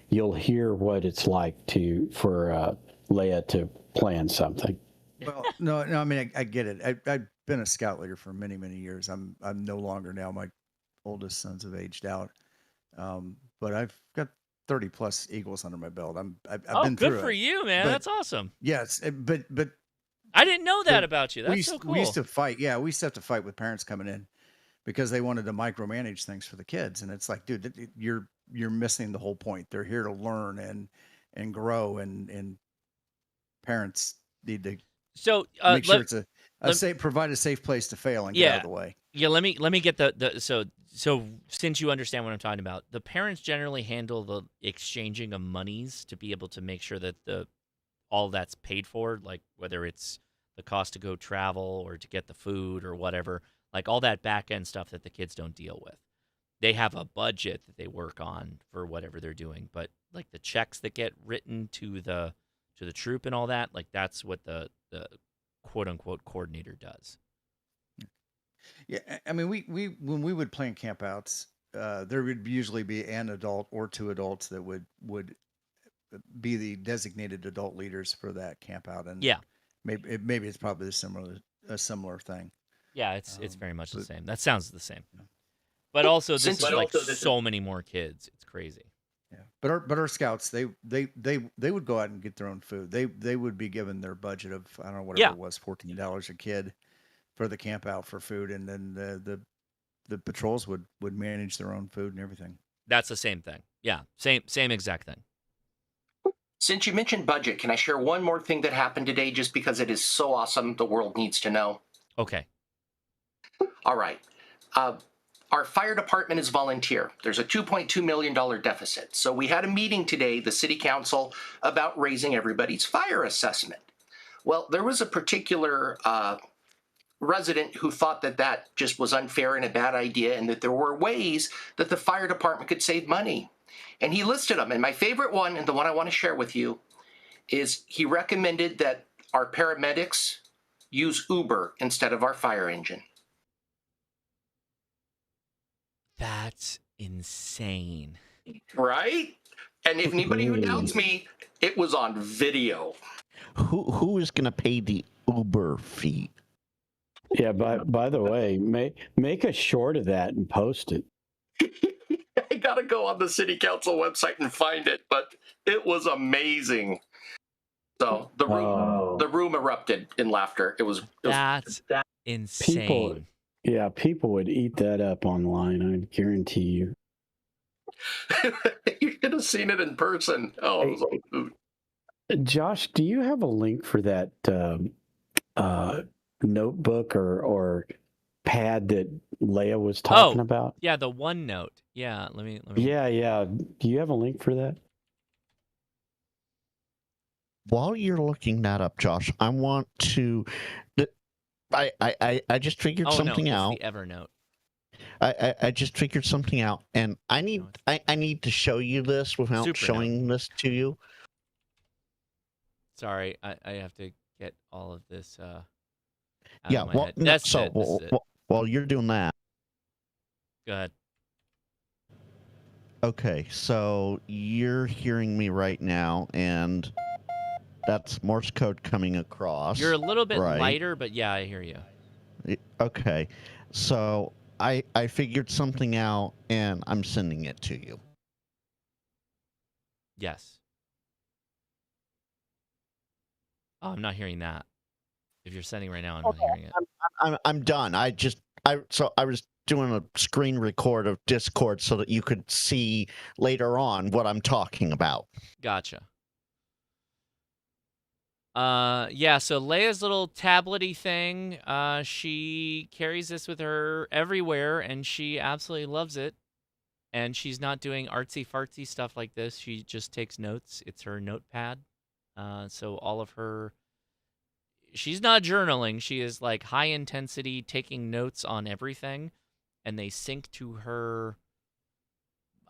you'll hear what it's like for Leia to plan something. Well, no, I mean, I get it. I've been a scout leader for many, many years. I'm no longer now. My oldest sons have aged out, but I've got 30 plus Eagles under my belt. I've been through it. Good for you, man. That's awesome. Yes, but I didn't know that about you. That's so cool. We used to fight. Yeah, we used to have to fight with parents coming in because they wanted to micromanage things for the kids, and it's like, dude, you're missing the whole point. They're here to learn and grow, and parents need to make sure it's provide a safe place to fail and get out of the way. Yeah, let me get so since you understand what I'm talking about, the parents generally handle the exchanging of monies to be able to make sure that all that's paid for, like whether it's the cost to go travel or to get the food or whatever, like all that back end stuff that the kids don't deal with. They have a budget that they work on for whatever they're doing, but like the checks that get written to the troop and all that, like that's what the quote unquote coordinator does. Yeah, I mean, we when we would plan campouts, there would usually be an adult or two adults that would be the designated adult leaders for that campout, and maybe it's probably a similar thing. Yeah, it's very much the same. That sounds the same. But also, this is like so many more kids. It's crazy. Yeah, but our scouts, they would go out and get their own food. They would be given their budget of, I don't know, whatever it was, $14 a kid for the camp out for food, and then the patrols would manage their own food and everything. That's the same thing. Yeah, same exact thing. Since you mentioned budget, can I share one more thing that happened today just because it is so awesome the world needs to know? Okay. All right. Our fire department is volunteer. There's a $2.2 million deficit. So we had a meeting today, the city council, about raising everybody's fire assessment. Well, there was a particular resident who thought that just was unfair and a bad idea, and that there were ways that the fire department could save money. And he listed them. And my favorite one, and the one I want to share with you, is he recommended that our paramedics use Uber instead of our fire engine. That's insane. Right? And if anybody who doubts me, it was on video. Who is going to pay the Uber fee? Yeah, by the way, make a short of that and post it. I gotta go on the city council website and find it, but it was amazing. So the room erupted in laughter. That's insane. People would eat that up online. I guarantee you. You should have seen it in person. Oh, it was so Josh, do you have a link for that notebook or pad that Leia was talking about? Yeah, the OneNote. Yeah, let me. Yeah. Do you have a link for that? While you're looking that up, Josh, I want to. I just figured something out. The Evernote. I just figured something out, and I need to show you this without showing this to you. Sorry, I have to get all of this out of my head. That's it. While you're doing that. Go ahead. Okay, so you're hearing me right now, and that's Morse code coming across. You're a little bit lighter, but yeah, I hear you. Okay, so I figured something out, and I'm sending it to you. Yes. Oh, I'm not hearing that. If you're sending right now, I'm not hearing it. I'm done. I was doing a screen record of Discord so that you could see later on what I'm talking about. Gotcha. Yeah, so Leia's little tablet-y thing, she carries this with her everywhere, and she absolutely loves it. And she's not doing artsy-fartsy stuff like this. She just takes notes. It's her notepad. So all of her... She's not journaling. She is, like, high-intensity, taking notes on everything, and they sync to her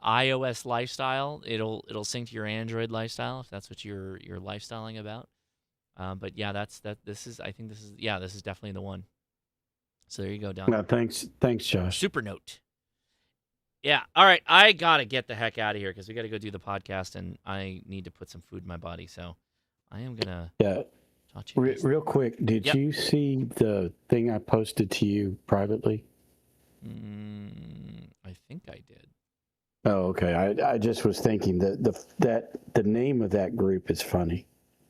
iOS lifestyle. It'll sync to your Android lifestyle, if that's what you're lifestyling about. But yeah, this is definitely the one. So there you go, Don. No, thanks, Josh. Super note. Yeah. All right. I gotta get the heck out of here because we gotta go do the podcast, and I need to put some food in my body. So I am gonna. Yeah. Real quick, did you see the thing I posted to you privately? I think I did. Oh, okay. I just was thinking that the name of that group is funny.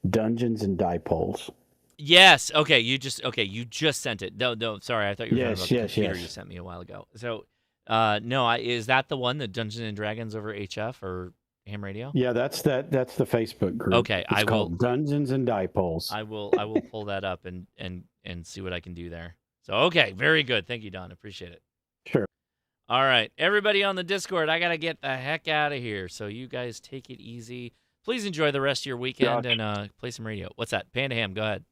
Dungeons and Dipoles. Yes. Okay. You just sent it. No. Sorry. I thought you were talking about the computer you sent me a while ago. So, no. Is that the one, the Dungeons and Dragons over HF or Ham Radio? Yeah, that's the Facebook group. Okay, it's called Dungeons and Dipoles. I will pull that up and see what I can do there. So okay, very good. Thank you, Don. Appreciate it. Sure. All right, everybody on the Discord, I gotta get the heck out of here. So you guys take it easy. Please enjoy the rest of your weekend and play some radio. What's that? Panda Ham, go ahead.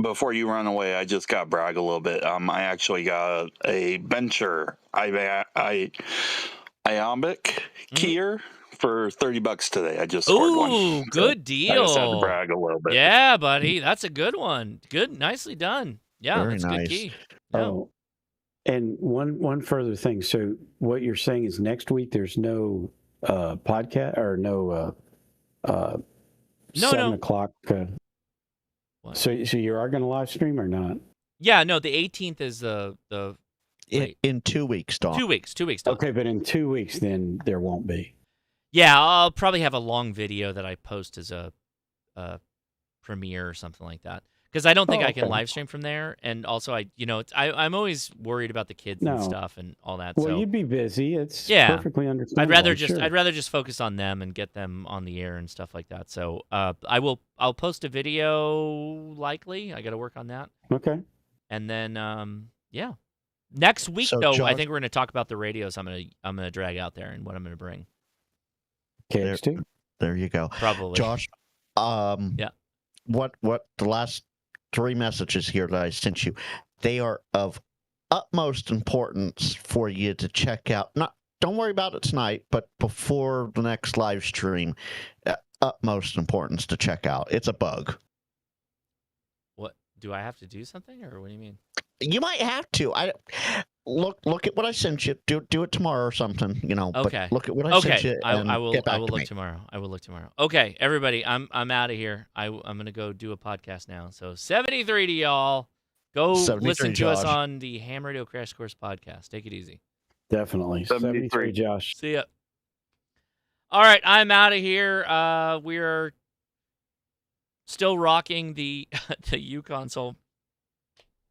Before you run away, I just got brag a little bit. I actually got a Bencher iambic keyer for $30 today. I just scored one. Ooh, good deal. I just had to brag a little bit. Yeah, buddy, that's a good one. Good, nicely done. Yeah, very that's nice. Good key. Yeah. Oh, and one further thing. So what you're saying is next week there's no podcast or no 7 o'clock. So you are going to live stream or not? Yeah, no. The 18th is the. In 2 weeks, Don. 2 weeks. 2 weeks. Don. Okay, but in 2 weeks, then there won't be. Yeah, I'll probably have a long video that I post as a premiere or something like that. Because I don't think I can live stream from there, and also I'm always worried about the kids and stuff and all that. Well, so you'd be busy. It's perfectly understandable. I'd rather just focus on them and get them on the air and stuff like that. So I'll post a video likely. I got to work on that. Okay. And then next week though, Josh, I think we're going to talk about the radios. I'm gonna drag out there and what I'm going to bring. KX2. There you go. Probably. Josh. Yeah. What the last 3 messages here that I sent you, they are of utmost importance for you to check out. Don't worry about it tonight, but before the next live stream, utmost importance to check out. It's a bug. What, do I have to do something, or what do you mean? You might have to. Look at what I sent you. Do it tomorrow or something. Okay. But look at what I sent you. I will. Get back I will to look me. tomorrow. I will look tomorrow. Okay, everybody. I'm out of here. I'm gonna go do a podcast now. So 73 to y'all. Go listen to us on the Ham Radio Crash Course podcast. Take it easy. Definitely. 73, Josh. See ya. All right, I'm out of here. We're Still rocking the uConsole.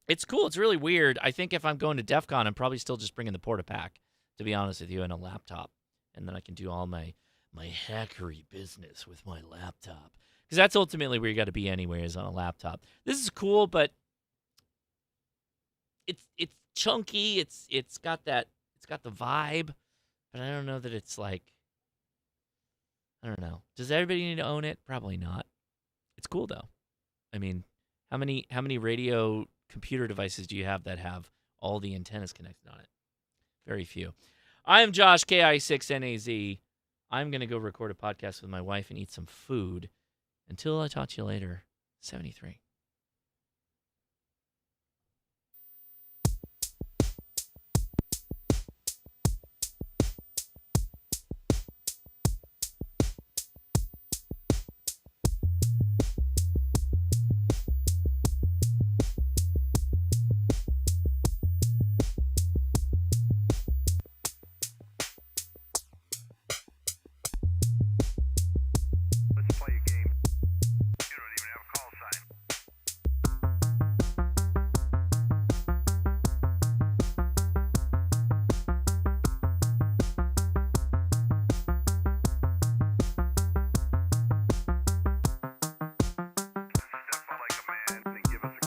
It's cool. It's really weird. I think if I'm going to DEF CON, I'm probably still just bringing the Portapack, to be honest with you, and a laptop. And then I can do all my hackery business with my laptop. Because that's ultimately where you got to be anyway, is on a laptop. This is cool, but it's chunky. It's got the vibe, but I don't know that it's like, I don't know. Does everybody need to own it? Probably not. It's cool though. I mean, how many radio computer devices do you have that have all the antennas connected on it? Very few. I am Josh, KI6NAZ. I'm going to go record a podcast with my wife and eat some food. Until I talk to you later, 73.